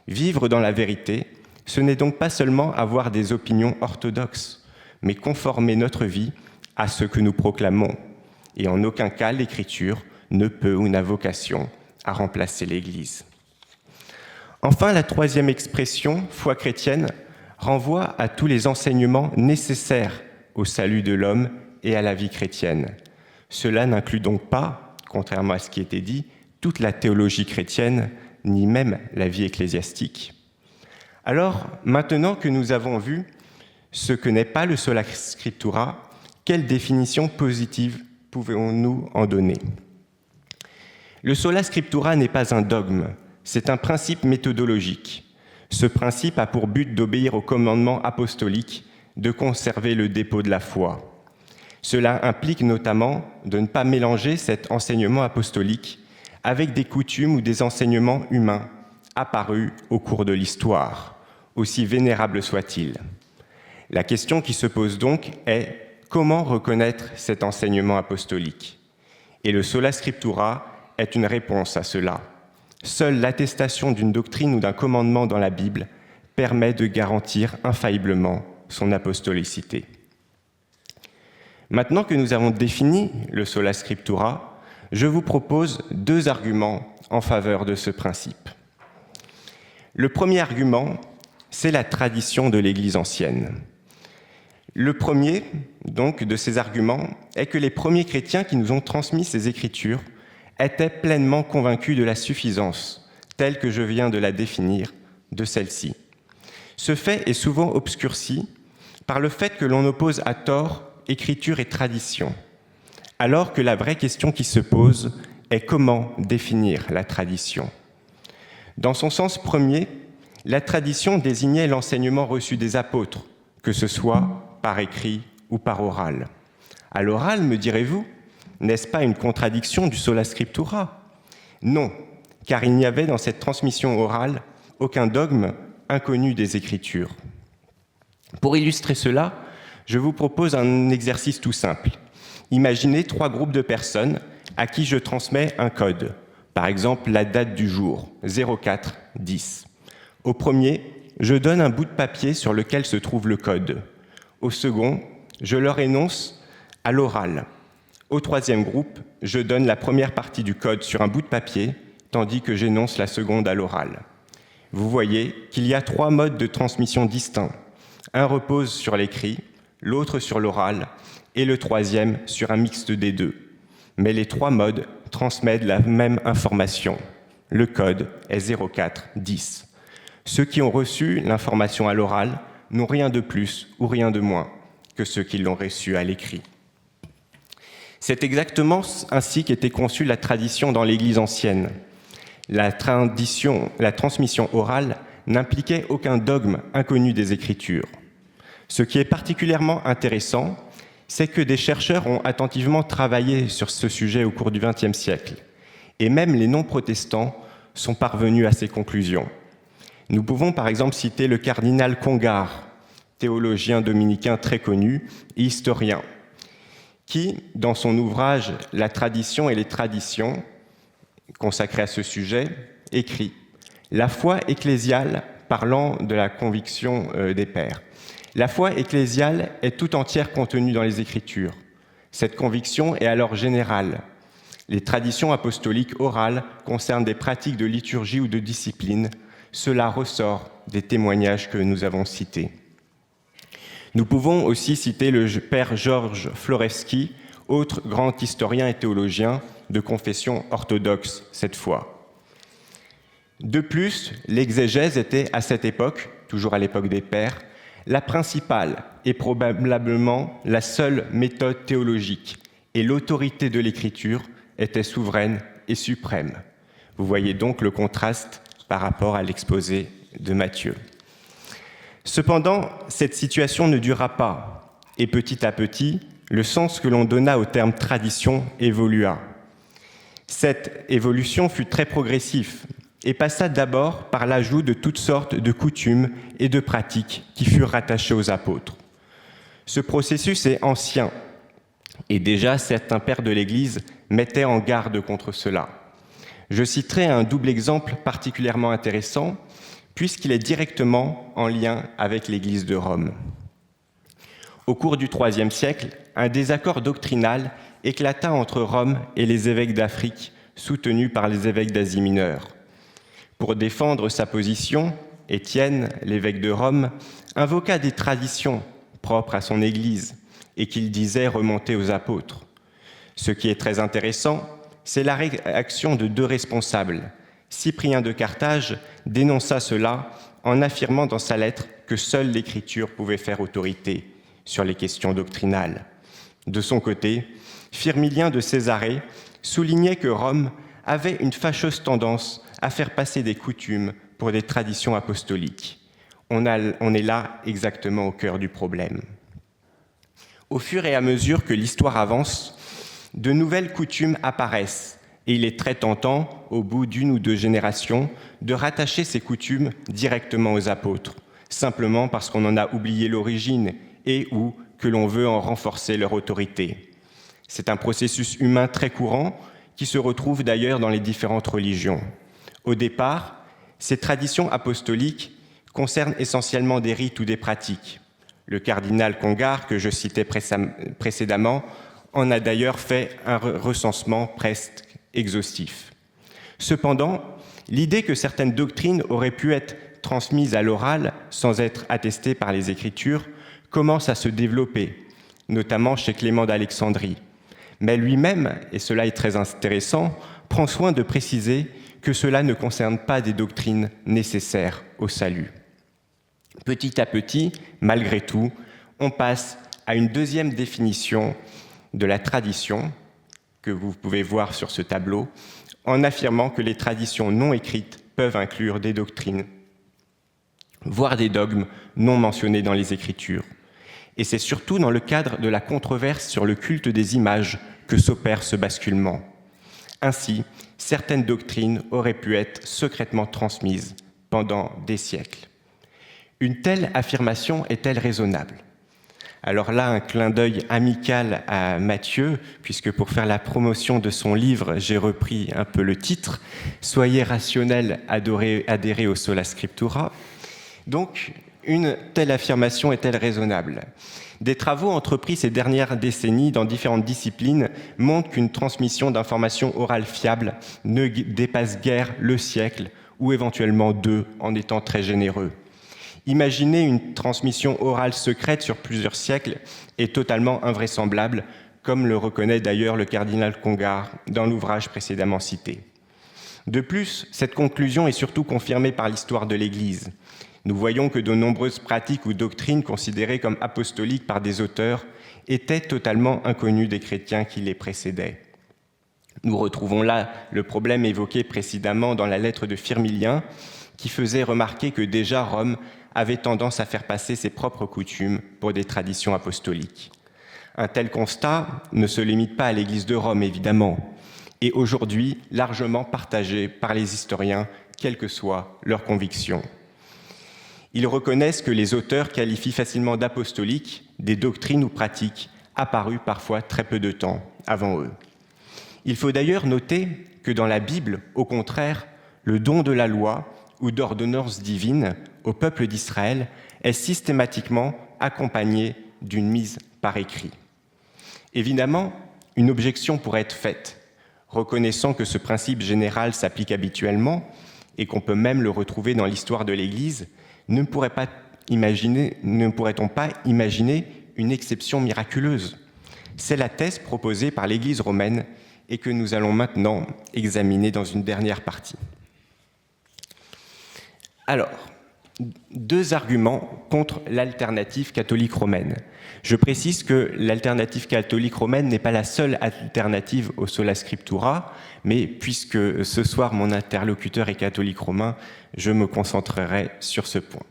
Vivre dans la vérité, ce n'est donc pas seulement avoir des opinions orthodoxes, mais conformer notre vie à ce que nous proclamons. Et en aucun cas, l'Écriture ne peut ou n'a vocation à remplacer l'Église. Enfin, la troisième expression, foi chrétienne, renvoie à tous les enseignements nécessaires au salut de l'homme et à la vie chrétienne. Cela n'inclut donc pas, contrairement à ce qui était dit, toute la théologie chrétienne, ni même la vie ecclésiastique. Alors, maintenant que nous avons vu ce que n'est pas le sola scriptura, quelle définition positive pouvons-nous en donner ? Le sola scriptura n'est pas un dogme, c'est un principe méthodologique. Ce principe a pour but d'obéir au commandement apostolique de conserver le dépôt de la foi. Cela implique notamment de ne pas mélanger cet enseignement apostolique avec des coutumes ou des enseignements humains apparus au cours de l'histoire, aussi vénérables soient-ils. La question qui se pose donc est comment reconnaître cet enseignement apostolique ? Et le sola scriptura est une réponse à cela. Seule l'attestation d'une doctrine ou d'un commandement dans la Bible permet de garantir infailliblement son apostolicité. Maintenant que nous avons défini le sola scriptura, je vous propose 2 arguments en faveur de ce principe. Le premier argument, c'est la tradition de l'Église ancienne. Le premier, donc, de ces arguments est que les premiers chrétiens qui nous ont transmis ces Écritures étaient pleinement convaincus de la suffisance, telle que je viens de la définir, de celle-ci. Ce fait est souvent obscurci par le fait que l'on oppose à tort Écriture et tradition, alors que la vraie question qui se pose est comment définir la tradition. Dans son sens premier, la tradition désignait l'enseignement reçu des apôtres, que ce soit par écrit ou par oral. À l'oral, me direz-vous, n'est-ce pas une contradiction du sola scriptura ? Non, car il n'y avait dans cette transmission orale aucun dogme inconnu des Écritures. Pour illustrer cela, je vous propose un exercice tout simple. Imaginez 3 groupes de personnes à qui je transmets un code, par exemple la date du jour, 04-10. Au premier, je donne un bout de papier sur lequel se trouve le code. Au second, je leur énonce à l'oral. Au troisième groupe, je donne la première partie du code sur un bout de papier, tandis que j'énonce la seconde à l'oral. Vous voyez qu'il y a 3 modes de transmission distincts. Un repose sur l'écrit, l'autre sur l'oral, et le troisième sur un mixte des deux. Mais les 3 modes transmettent la même information. Le code est 04-10. Ceux qui ont reçu l'information à l'oral n'ont rien de plus ou rien de moins que ceux qui l'ont reçue à l'écrit. C'est exactement ainsi qu'était conçue la tradition dans l'Église ancienne. La transmission orale n'impliquait aucun dogme inconnu des Écritures. Ce qui est particulièrement intéressant, c'est que des chercheurs ont attentivement travaillé sur ce sujet au cours du XXe siècle, et même les non-protestants sont parvenus à ces conclusions. Nous pouvons par exemple citer le cardinal Congar, théologien dominicain très connu et historien, qui, dans son ouvrage « La tradition et les traditions », consacré à ce sujet, écrit « La foi ecclésiale parlant de la conviction des pères. La foi ecclésiale est tout entière contenue dans les Écritures. Cette conviction est alors générale. Les traditions apostoliques orales concernent des pratiques de liturgie ou de discipline. Cela ressort des témoignages que nous avons cités. » Nous pouvons aussi citer le père Georges Florewski, autre grand historien et théologien de confession orthodoxe cette fois. De plus, l'exégèse était à cette époque, toujours à l'époque des pères, la principale et probablement la seule méthode théologique, et l'autorité de l'écriture était souveraine et suprême. Vous voyez donc le contraste par rapport à l'exposé de Matthieu. Cependant, cette situation ne dura pas, et petit à petit, le sens que l'on donna au terme tradition évolua. Cette évolution fut très progressive et passa d'abord par l'ajout de toutes sortes de coutumes et de pratiques qui furent rattachées aux apôtres. Ce processus est ancien, et déjà certains pères de l'Église mettaient en garde contre cela. Je citerai un double exemple particulièrement intéressant, puisqu'il est directement en lien avec l'Église de Rome. Au cours du IIIe siècle, un désaccord doctrinal éclata entre Rome et les évêques d'Afrique, soutenus par les évêques d'Asie mineure. Pour défendre sa position, Étienne, l'évêque de Rome, invoqua des traditions propres à son Église et qu'il disait remonter aux apôtres. Ce qui est très intéressant, c'est la réaction de deux responsables. Cyprien de Carthage dénonça cela en affirmant dans sa lettre que seule l'Écriture pouvait faire autorité sur les questions doctrinales. De son côté, Firmilien de Césarée soulignait que Rome avait une fâcheuse tendance à faire passer des coutumes pour des traditions apostoliques. On est là exactement au cœur du problème. Au fur et à mesure que l'histoire avance, de nouvelles coutumes apparaissent et il est très tentant, au bout d'une ou deux générations, de rattacher ces coutumes directement aux apôtres, simplement parce qu'on en a oublié l'origine et ou que l'on veut en renforcer leur autorité. C'est un processus humain très courant qui se retrouve d'ailleurs dans les différentes religions. Au départ, ces traditions apostoliques concernent essentiellement des rites ou des pratiques. Le cardinal Congar, que je citais précédemment, en a d'ailleurs fait un recensement presque exhaustif. Cependant, l'idée que certaines doctrines auraient pu être transmises à l'oral sans être attestées par les Écritures commence à se développer, notamment chez Clément d'Alexandrie. Mais lui-même, et cela est très intéressant, prend soin de préciser que cela ne concerne pas des doctrines nécessaires au salut. Petit à petit, malgré tout, on passe à une deuxième définition de la tradition, que vous pouvez voir sur ce tableau, en affirmant que les traditions non écrites peuvent inclure des doctrines, voire des dogmes non mentionnés dans les Écritures. Et c'est surtout dans le cadre de la controverse sur le culte des images que s'opère ce basculement. Ainsi, certaines doctrines auraient pu être secrètement transmises pendant des siècles. Une telle affirmation est-elle raisonnable ? Alors là, un clin d'œil amical à Matthieu, puisque pour faire la promotion de son livre, j'ai repris un peu le titre « Soyez rationnels, adhérez au sola scriptura ». Donc, une telle affirmation est-elle raisonnable ? Des travaux entrepris ces dernières décennies dans différentes disciplines montrent qu'une transmission d'informations orales fiables ne dépasse guère le siècle, ou éventuellement deux, en étant très généreux. Imaginer une transmission orale secrète sur plusieurs siècles est totalement invraisemblable, comme le reconnaît d'ailleurs le cardinal Congar dans l'ouvrage précédemment cité. De plus, cette conclusion est surtout confirmée par l'histoire de l'Église. Nous voyons que de nombreuses pratiques ou doctrines considérées comme apostoliques par des auteurs étaient totalement inconnues des chrétiens qui les précédaient. Nous retrouvons là le problème évoqué précédemment dans la lettre de Firmilien, qui faisait remarquer que déjà Rome avait tendance à faire passer ses propres coutumes pour des traditions apostoliques. Un tel constat ne se limite pas à l'Église de Rome, évidemment, et aujourd'hui largement partagé par les historiens, quelles que soient leurs convictions. Ils reconnaissent que les auteurs qualifient facilement d'apostoliques des doctrines ou pratiques apparues parfois très peu de temps avant eux. Il faut d'ailleurs noter que dans la Bible, au contraire, le don de la loi ou d'ordonnances divines au peuple d'Israël est systématiquement accompagné d'une mise par écrit. Évidemment, une objection pourrait être faite, reconnaissant que ce principe général s'applique habituellement et qu'on peut même le retrouver dans l'histoire de l'Église. Ne pourrait-on pas imaginer une exception miraculeuse ? C'est la thèse proposée par l'Église romaine et que nous allons maintenant examiner dans une dernière partie. Alors, 2 arguments contre l'alternative catholique romaine. Je précise que l'alternative catholique romaine n'est pas la seule alternative au sola scriptura, mais puisque ce soir mon interlocuteur est catholique romain, je me concentrerai sur ce point.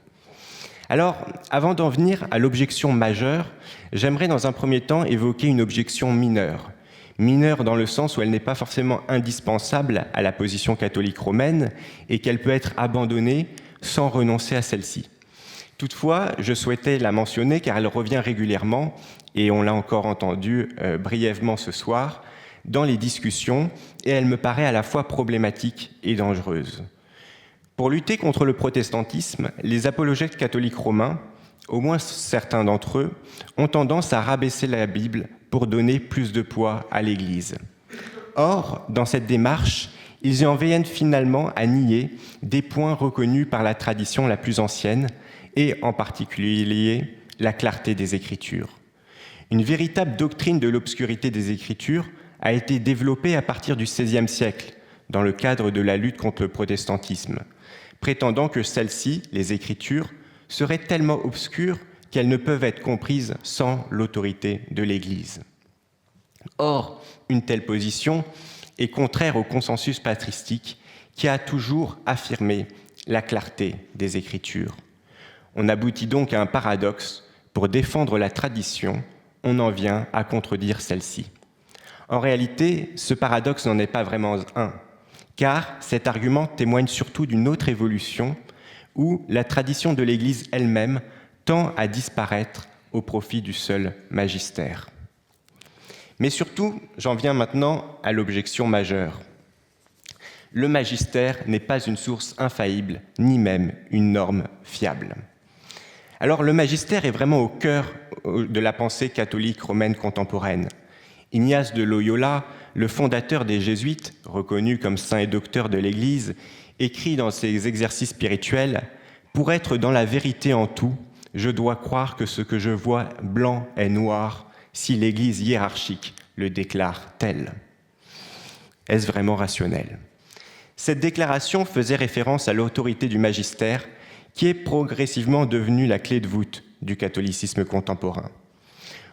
Alors, avant d'en venir à l'objection majeure, j'aimerais dans un premier temps évoquer une objection mineure. Mineure dans le sens où elle n'est pas forcément indispensable à la position catholique romaine et qu'elle peut être abandonnée sans renoncer à celle-ci. Toutefois, je souhaitais la mentionner car elle revient régulièrement, et on l'a encore entendu brièvement ce soir, dans les discussions, et elle me paraît à la fois problématique et dangereuse. Pour lutter contre le protestantisme, les apologètes catholiques romains, au moins certains d'entre eux, ont tendance à rabaisser la Bible pour donner plus de poids à l'Église. Or, dans cette démarche, ils en viennent finalement à nier des points reconnus par la tradition la plus ancienne, et en particulier la clarté des Écritures. Une véritable doctrine de l'obscurité des Écritures a été développée à partir du XVIe siècle, dans le cadre de la lutte contre le protestantisme, prétendant que celles-ci, les Écritures, seraient tellement obscures qu'elles ne peuvent être comprises sans l'autorité de l'Église. Or, une telle position est contraire au consensus patristique qui a toujours affirmé la clarté des Écritures. On aboutit donc à un paradoxe. Pour défendre la tradition, on en vient à contredire celle-ci. En réalité, ce paradoxe n'en est pas vraiment un, car cet argument témoigne surtout d'une autre évolution où la tradition de l'Église elle-même tend à disparaître au profit du seul magistère. Mais surtout, j'en viens maintenant à l'objection majeure. Le magistère n'est pas une source infaillible, ni même une norme fiable. Alors le magistère est vraiment au cœur de la pensée catholique romaine contemporaine. Ignace de Loyola, le fondateur des Jésuites, reconnu comme saint et docteur de l'Église, écrit dans ses exercices spirituels « Pour être dans la vérité en tout, je dois croire que ce que je vois blanc est noir, si l'Église hiérarchique le déclare tel. » Est-ce vraiment rationnel ? Cette déclaration faisait référence à l'autorité du magistère, qui est progressivement devenue la clé de voûte du catholicisme contemporain.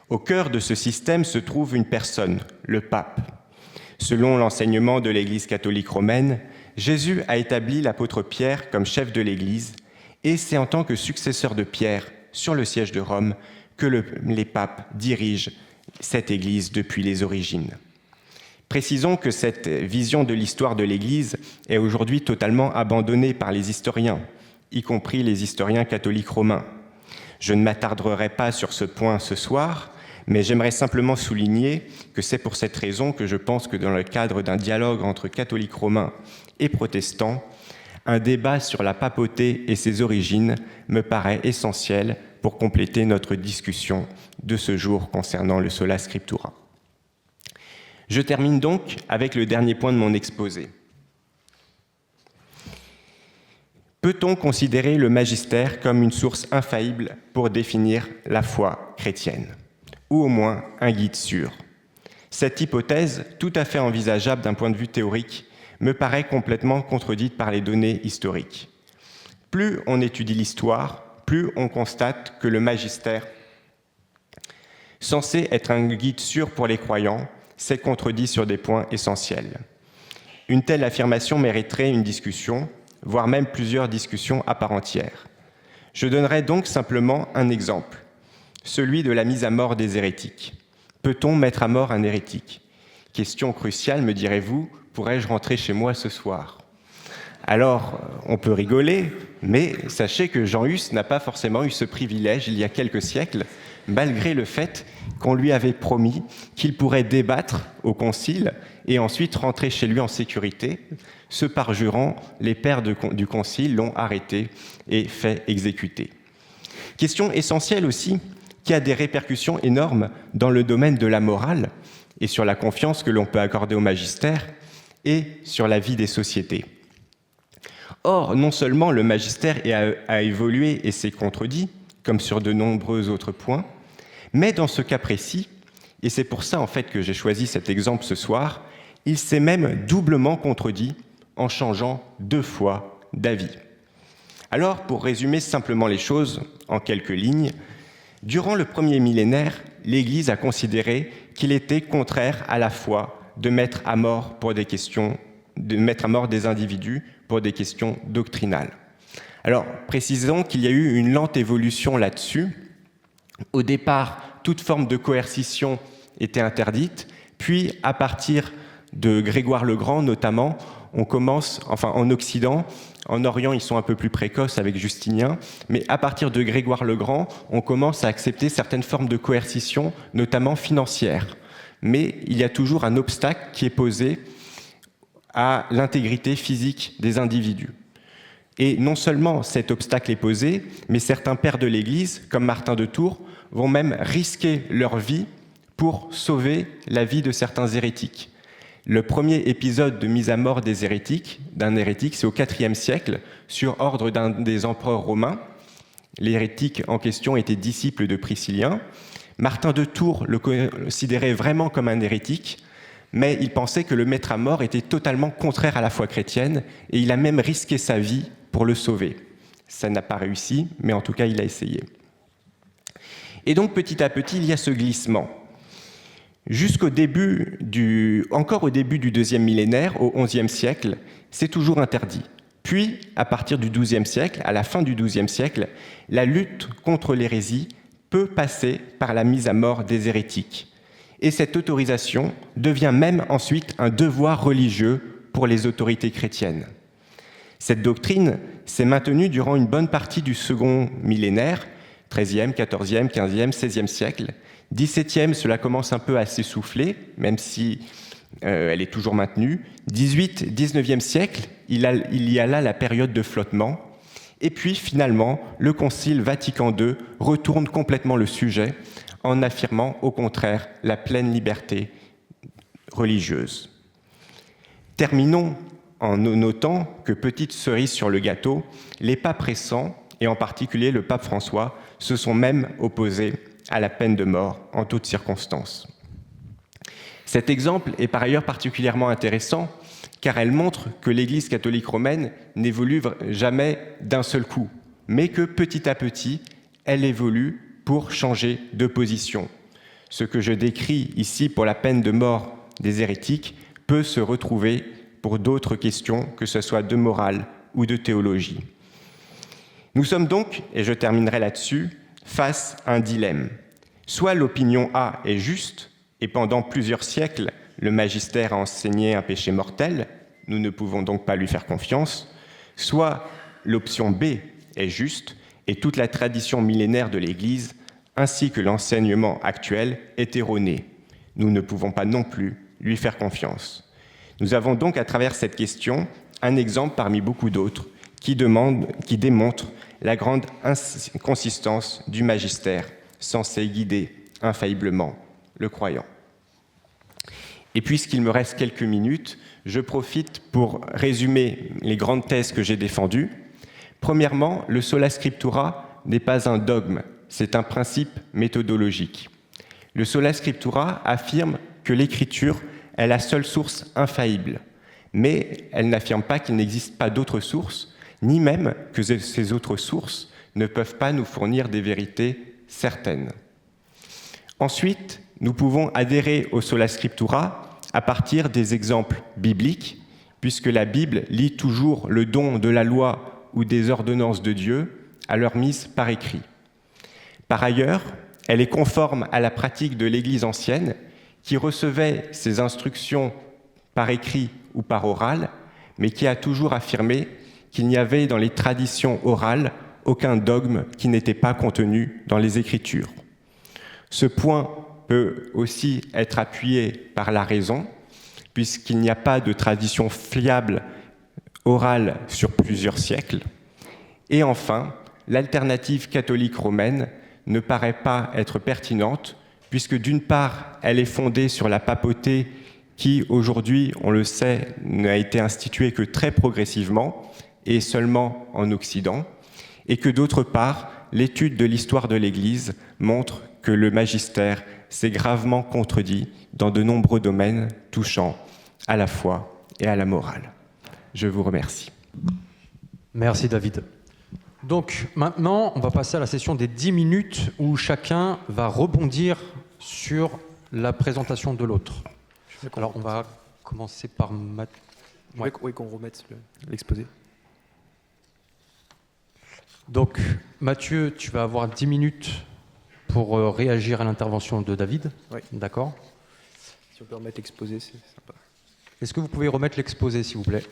Au cœur de ce système se trouve une personne, le pape. Selon l'enseignement de l'Église catholique romaine, Jésus a établi l'apôtre Pierre comme chef de l'Église, et c'est en tant que successeur de Pierre sur le siège de Rome que les papes dirigent cette Église depuis les origines. Précisons que cette vision de l'histoire de l'Église est aujourd'hui totalement abandonnée par les historiens, y compris les historiens catholiques romains. Je ne m'attarderai pas sur ce point ce soir, mais j'aimerais simplement souligner que c'est pour cette raison que je pense que dans le cadre d'un dialogue entre catholiques romains et protestants, un débat sur la papauté et ses origines me paraît essentiel pour compléter notre discussion de ce jour concernant le sola scriptura. Je termine donc avec le dernier point de mon exposé. Peut-on considérer le magistère comme une source infaillible pour définir la foi chrétienne, ou au moins un guide sûr ? Cette hypothèse, tout à fait envisageable d'un point de vue théorique, me paraît complètement contredite par les données historiques. Plus on étudie l'histoire, plus on constate que le magistère, censé être un guide sûr pour les croyants, s'est contredit sur des points essentiels. Une telle affirmation mériterait une discussion, voire même plusieurs discussions à part entière. Je donnerai donc simplement un exemple, celui de la mise à mort des hérétiques. Peut-on mettre à mort un hérétique ? Question cruciale, me direz-vous, pourrais-je rentrer chez moi ce soir ? Alors, on peut rigoler, mais sachez que Jean Hus n'a pas forcément eu ce privilège il y a quelques siècles, malgré le fait qu'on lui avait promis qu'il pourrait débattre au concile et ensuite rentrer chez lui en sécurité. Ce parjurant, les pères du concile l'ont arrêté et fait exécuter. Question essentielle aussi, qui a des répercussions énormes dans le domaine de la morale et sur la confiance que l'on peut accorder au magistère et sur la vie des sociétés. Or, non seulement le magistère a évolué et s'est contredit, comme sur de nombreux autres points, mais dans ce cas précis, et c'est pour ça en fait que j'ai choisi cet exemple ce soir, il s'est même doublement contredit en changeant 2 fois d'avis. Alors, pour résumer simplement les choses en quelques lignes, durant le premier millénaire, l'Église a considéré qu'il était contraire à la foi de mettre à mort des individus pour des questions doctrinales. Alors, précisons qu'il y a eu une lente évolution là-dessus. Au départ, toute forme de coercition était interdite, puis à partir de Grégoire le Grand notamment, on commence, enfin en Occident, en Orient ils sont un peu plus précoces avec Justinien, mais à partir de Grégoire le Grand, on commence à accepter certaines formes de coercition, notamment financières. Mais il y a toujours un obstacle qui est posé à l'intégrité physique des individus. Et non seulement cet obstacle est posé, mais certains pères de l'Église, comme Martin de Tours, vont même risquer leur vie pour sauver la vie de certains hérétiques. Le premier épisode de mise à mort d'un hérétique, c'est au IVe siècle, sur ordre d'un des empereurs romains. L'hérétique en question était disciple de Priscillien. Martin de Tours le considérait vraiment comme un hérétique, mais il pensait que le mettre à mort était totalement contraire à la foi chrétienne, et il a même risqué sa vie pour le sauver. Ça n'a pas réussi, mais en tout cas, il a essayé. Et donc, petit à petit, il y a ce glissement. Encore au début du deuxième millénaire, au XIe siècle, c'est toujours interdit. Puis, à partir du XIIe siècle, à la fin du XIIe siècle, la lutte contre l'hérésie peut passer par la mise à mort des hérétiques. Et cette autorisation devient même ensuite un devoir religieux pour les autorités chrétiennes. Cette doctrine s'est maintenue durant une bonne partie du second millénaire, XIIIe, XIVe, XVe, XVIe siècle. XVIIe, cela commence un peu à s'essouffler, même si elle est toujours maintenue. XVIIIe, XIXe siècle, il y a là la période de flottement. Et puis finalement, le Concile Vatican II retourne complètement le sujet en affirmant au contraire la pleine liberté religieuse. Terminons en notant que, petite cerise sur le gâteau, les papes récents, et en particulier le pape François, se sont même opposés à la peine de mort en toutes circonstances. Cet exemple est par ailleurs particulièrement intéressant car elle montre que l'Église catholique romaine n'évolue jamais d'un seul coup, mais que petit à petit, elle évolue pour changer de position. Ce que je décris ici pour la peine de mort des hérétiques peut se retrouver pour d'autres questions, que ce soit de morale ou de théologie. Nous sommes donc, et je terminerai là-dessus, face à un dilemme. Soit l'opinion A est juste, et pendant plusieurs siècles, le magistère a enseigné un péché mortel, nous ne pouvons donc pas lui faire confiance, soit l'option B est juste, et toute la tradition millénaire de l'Église, ainsi que l'enseignement actuel, est erroné. Nous ne pouvons pas non plus lui faire confiance. Nous avons donc à travers cette question un exemple parmi beaucoup d'autres qui démontre la grande inconsistance du magistère, censé guider infailliblement le croyant. Et puisqu'il me reste quelques minutes, je profite pour résumer les grandes thèses que j'ai défendues. Premièrement, le sola scriptura n'est pas un dogme, c'est un principe méthodologique. Le sola scriptura affirme que l'écriture est la seule source infaillible, mais elle n'affirme pas qu'il n'existe pas d'autres sources, ni même que ces autres sources ne peuvent pas nous fournir des vérités certaines. Ensuite, nous pouvons adhérer au sola scriptura à partir des exemples bibliques, puisque la Bible lie toujours le don de la loi ou des ordonnances de Dieu à leur mise par écrit. Par ailleurs, elle est conforme à la pratique de l'Église ancienne, qui recevait ses instructions par écrit ou par oral, mais qui a toujours affirmé qu'il n'y avait dans les traditions orales aucun dogme qui n'était pas contenu dans les Écritures. Ce point peut aussi être appuyé par la raison, puisqu'il n'y a pas de tradition fiable orale sur plusieurs siècles. Et enfin, l'alternative catholique romaine ne paraît pas être pertinente, puisque d'une part, elle est fondée sur la papauté qui, aujourd'hui, on le sait, n'a été instituée que très progressivement et seulement en Occident, et que d'autre part, l'étude de l'histoire de l'Église montre que le magistère s'est gravement contredit dans de nombreux domaines touchant à la foi et à la morale. Je vous remercie. Merci David. Donc maintenant, on va passer à la session des 10 minutes où chacun va rebondir sur la présentation de l'autre. Alors on va commencer par Mathieu. Oui, qu'on remette l'exposé. Donc Mathieu, tu vas avoir 10 minutes pour réagir à l'intervention de David. Oui. D'accord. Si on peut remettre l'exposé, c'est sympa. Est-ce que vous pouvez remettre l'exposé, s'il vous plaît?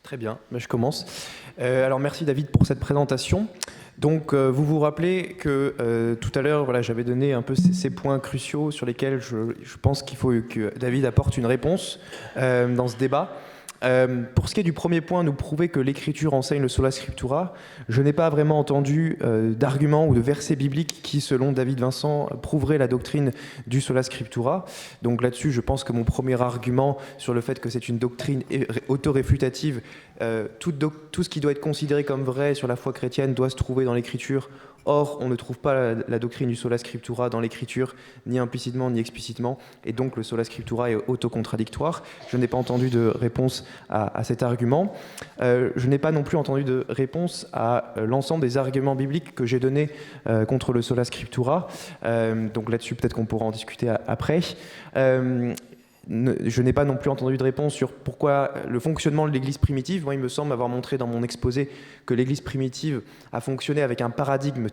Très bien, je commence. Alors merci David pour cette présentation. Donc vous vous rappelez que tout à l'heure, voilà, j'avais donné un peu ces points cruciaux sur lesquels je pense qu'il faut que David apporte une réponse dans ce débat. Pour ce qui est du premier point, nous prouver que l'écriture enseigne le sola scriptura, je n'ai pas vraiment entendu d'arguments ou de versets bibliques qui, selon David Vincent, prouveraient la doctrine du sola scriptura. Donc là-dessus, je pense que mon premier argument sur le fait que c'est une doctrine autoréfutative, tout ce qui doit être considéré comme vrai sur la foi chrétienne doit se trouver dans l'écriture. Or, on ne trouve pas la doctrine du sola scriptura dans l'écriture, ni implicitement ni explicitement, et donc le sola scriptura est autocontradictoire. Je n'ai pas entendu de réponse à cet argument. Je n'ai pas non plus entendu de réponse à l'ensemble des arguments bibliques que j'ai donnés contre le sola scriptura. Donc là-dessus, peut-être qu'on pourra en discuter après. Je n'ai pas non plus entendu de réponse sur pourquoi le fonctionnement de l'Église primitive. Moi, il me semble avoir montré dans mon exposé que l'Église primitive a fonctionné avec un paradigme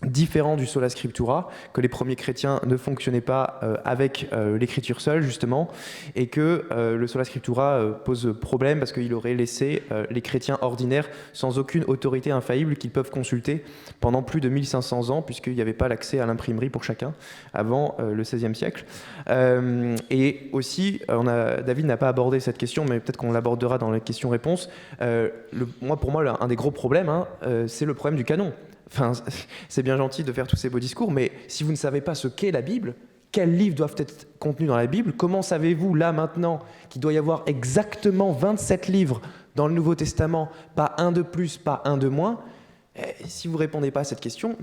différent du sola scriptura, que les premiers chrétiens ne fonctionnaient pas avec l'écriture seule, justement, et que le sola scriptura pose problème parce qu'il aurait laissé les chrétiens ordinaires sans aucune autorité infaillible qu'ils peuvent consulter pendant plus de 1500 ans, puisqu'il n'y avait pas l'accès à l'imprimerie pour chacun avant le XVIe siècle. Et aussi, David n'a pas abordé cette question, mais peut-être qu'on l'abordera dans les questions-réponses. Pour moi, un des gros problèmes, c'est le problème du canon. Enfin, c'est bien gentil de faire tous ces beaux discours, mais si vous ne savez pas ce qu'est la Bible, quels livres doivent être contenus dans la Bible, comment savez-vous, là, maintenant, qu'il doit y avoir exactement 27 livres dans le Nouveau Testament, pas un de plus, pas un de moins? Si vous ne répondez pas à cette question,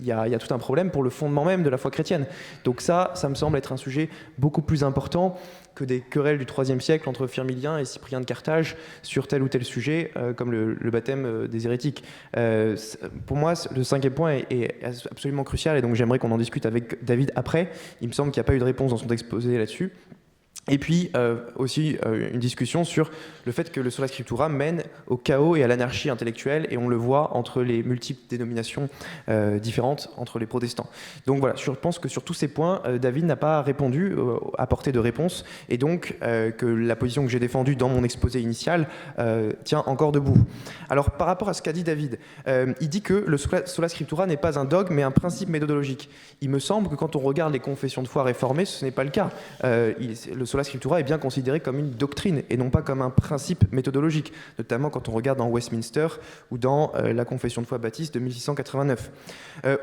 y a tout un problème pour le fondement même de la foi chrétienne. Donc ça me semble être un sujet beaucoup plus important que des querelles du IIIe siècle entre Firmilien et Cyprien de Carthage sur tel ou tel sujet, comme le baptême des hérétiques. Pour moi, le cinquième point est absolument crucial, et donc j'aimerais qu'on en discute avec David après. Il me semble qu'il n'y a pas eu de réponse dans son exposé là-dessus. Et puis aussi une discussion sur le fait que le sola scriptura mène au chaos et à l'anarchie intellectuelle, et on le voit entre les multiples dénominations différentes entre les protestants. Donc voilà, je pense que sur tous ces points, David n'a pas répondu, apporté de réponse, et donc que la position que j'ai défendue dans mon exposé initial tient encore debout. Alors par rapport à ce qu'a dit David, il dit que le sola scriptura n'est pas un dogme mais un principe méthodologique. Il me semble que quand on regarde les confessions de foi réformées, ce n'est pas le cas. Le sola scriptura est bien considéré comme une doctrine et non pas comme un principe méthodologique, notamment quand on regarde dans Westminster ou dans la confession de foi baptiste de 1689.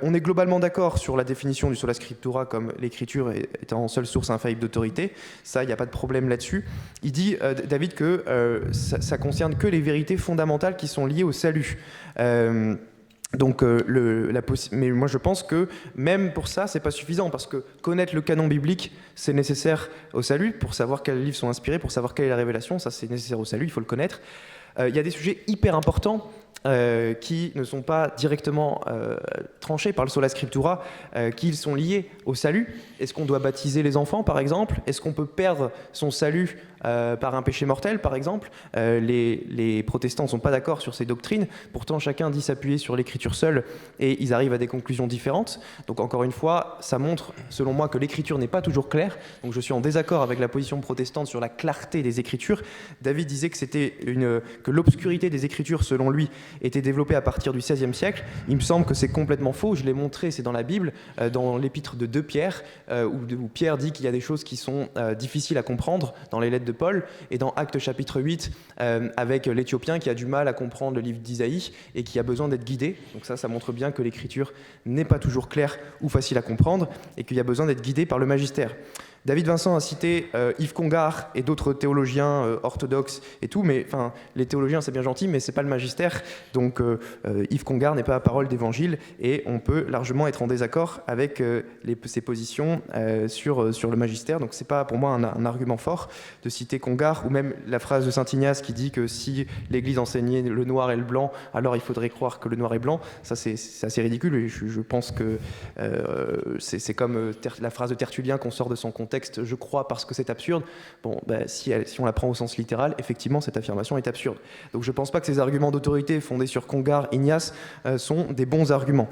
On est globalement d'accord sur la définition du sola scriptura comme l'écriture étant seule source infaillible d'autorité. Ça, il n'y a pas de problème là-dessus. Il dit, David, que ça concerne que les vérités fondamentales qui sont liées au salut. Mais moi je pense que même pour ça, c'est pas suffisant, parce que connaître le canon biblique, c'est nécessaire au salut, pour savoir quels livres sont inspirés, pour savoir quelle est la révélation, ça c'est nécessaire au salut, il faut le connaître. Il y a des sujets hyper importants qui ne sont pas directement tranchés par le sola scriptura, qui sont liés au salut. Est-ce qu'on doit baptiser les enfants, par exemple? Est-ce qu'on peut perdre son salut par un péché mortel, par exemple? Les protestants ne sont pas d'accord sur ces doctrines, pourtant chacun dit s'appuyer sur l'écriture seule, et ils arrivent à des conclusions différentes. Donc encore une fois, ça montre, selon moi, que l'écriture n'est pas toujours claire. Donc je suis en désaccord avec la position protestante sur la clarté des écritures. David disait que l'obscurité des écritures, selon lui, était développée à partir du XVIe siècle. Il me semble que c'est complètement faux. Je l'ai montré, c'est dans la Bible, dans l'épître de 2 Pierre, où Pierre dit qu'il y a des choses qui sont difficiles à comprendre dans les lettres de Paul, et dans Actes chapitre 8, avec l'Éthiopien qui a du mal à comprendre le livre d'Isaïe et qui a besoin d'être guidé. Donc ça montre bien que l'écriture n'est pas toujours claire ou facile à comprendre, et qu'il y a besoin d'être guidé par le magistère. David Vincent a cité Yves Congar et d'autres théologiens orthodoxes et tout, mais enfin, les théologiens c'est bien gentil, mais c'est pas le magistère. Donc Yves Congar n'est pas la parole d'évangile et on peut largement être en désaccord avec ses positions sur le magistère. Donc c'est pas pour moi un argument fort de citer Congar, ou même la phrase de Saint Ignace qui dit que si l'Église enseignait le noir et le blanc, alors il faudrait croire que le noir est blanc. Ça c'est assez ridicule et je pense que c'est comme la phrase de Tertullien qu'on sort de son contexte. Je crois parce que c'est absurde. Bon, si on la prend au sens littéral, effectivement, cette affirmation est absurde. Donc je ne pense pas que ces arguments d'autorité fondés sur Congar, Ignace, sont des bons arguments.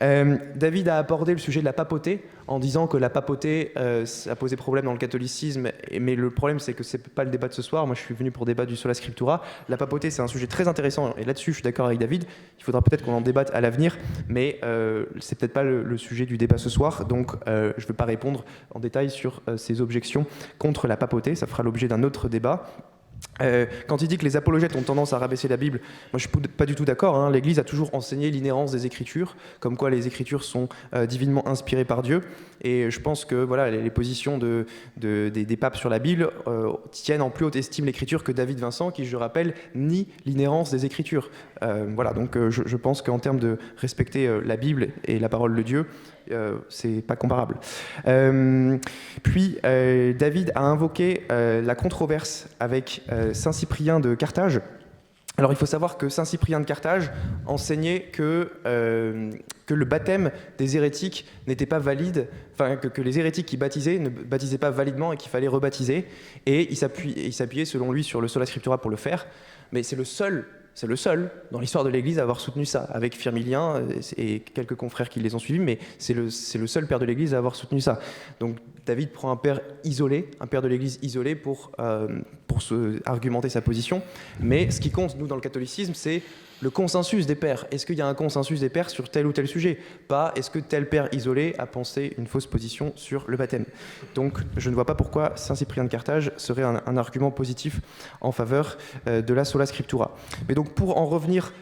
David a abordé le sujet de la papauté en disant que la papauté a posé problème dans le catholicisme, mais le problème c'est que ce n'est pas le débat de ce soir. Moi je suis venu pour débattre du Sola Scriptura. La papauté c'est un sujet très intéressant et là-dessus je suis d'accord avec David. Il faudra peut-être qu'on en débatte à l'avenir, mais c'est peut-être pas le sujet du débat ce soir, donc je ne vais pas répondre en détail sur ces objections contre la papauté. Ça fera l'objet d'un autre débat. Quand il dit que les apologètes ont tendance à rabaisser la Bible, moi je suis pas du tout d'accord, hein. L'Église a toujours enseigné l'inhérence des Écritures, comme quoi les Écritures sont divinement inspirées par Dieu, et je pense que voilà, les positions des papes sur la Bible tiennent en plus haute estime l'Écriture que David Vincent, qui je rappelle nie l'inhérence des Écritures. Voilà, donc je pense qu'en termes de respecter la Bible et la parole de Dieu, c'est pas comparable. Puis David a invoqué la controverse avec Saint Cyprien de Carthage. Alors il faut savoir que Saint Cyprien de Carthage enseignait que le baptême des hérétiques n'était pas valide, enfin que les hérétiques qui baptisaient ne baptisaient pas validement et qu'il fallait rebaptiser, et il s'appuyait selon lui sur le Sola Scriptura pour le faire, mais c'est le seul dans l'histoire de l'Église à avoir soutenu ça, avec Firmilien et quelques confrères qui les ont suivis, mais c'est le seul père de l'Église à avoir soutenu ça. Donc David prend un père de l'Église isolé pour argumenter sa position, mais ce qui compte, nous, dans le catholicisme, c'est le consensus des pères. Est-ce qu'il y a un consensus des pères sur tel ou tel sujet ? Pas est-ce que tel père isolé a pensé une fausse position sur le baptême. Donc je ne vois pas pourquoi Saint Cyprien de Carthage serait un argument positif en faveur de la Sola Scriptura. Mais donc pour en revenir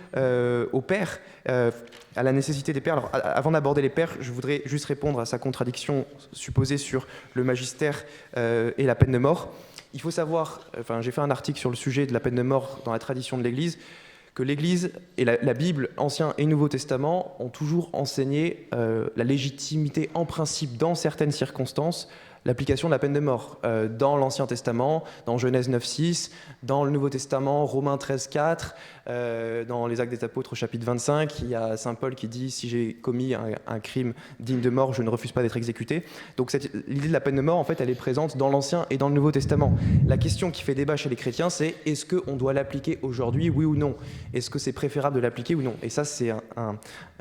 aux pères, à la nécessité des pères, alors avant d'aborder les pères, je voudrais juste répondre à sa contradiction supposée sur le magistère et la peine de mort. Il faut savoir, j'ai fait un article sur le sujet de la peine de mort dans la tradition de l'Église, que l'Église et la Bible, Ancien et Nouveau Testament, ont toujours enseigné la légitimité en principe, dans certaines circonstances, l'application de la peine de mort. Dans l'Ancien Testament, dans Genèse 9,6, dans le Nouveau Testament, Romains 13,4, dans les Actes des Apôtres, chapitre 25, il y a Saint Paul qui dit « Si j'ai commis un crime digne de mort, je ne refuse pas d'être exécuté ». Donc l'idée de la peine de mort, en fait, elle est présente dans l'Ancien et dans le Nouveau Testament. La question qui fait débat chez les chrétiens, c'est est-ce qu'on doit l'appliquer aujourd'hui, oui ou non ? Est-ce que c'est préférable de l'appliquer ou non ? Et ça, c'est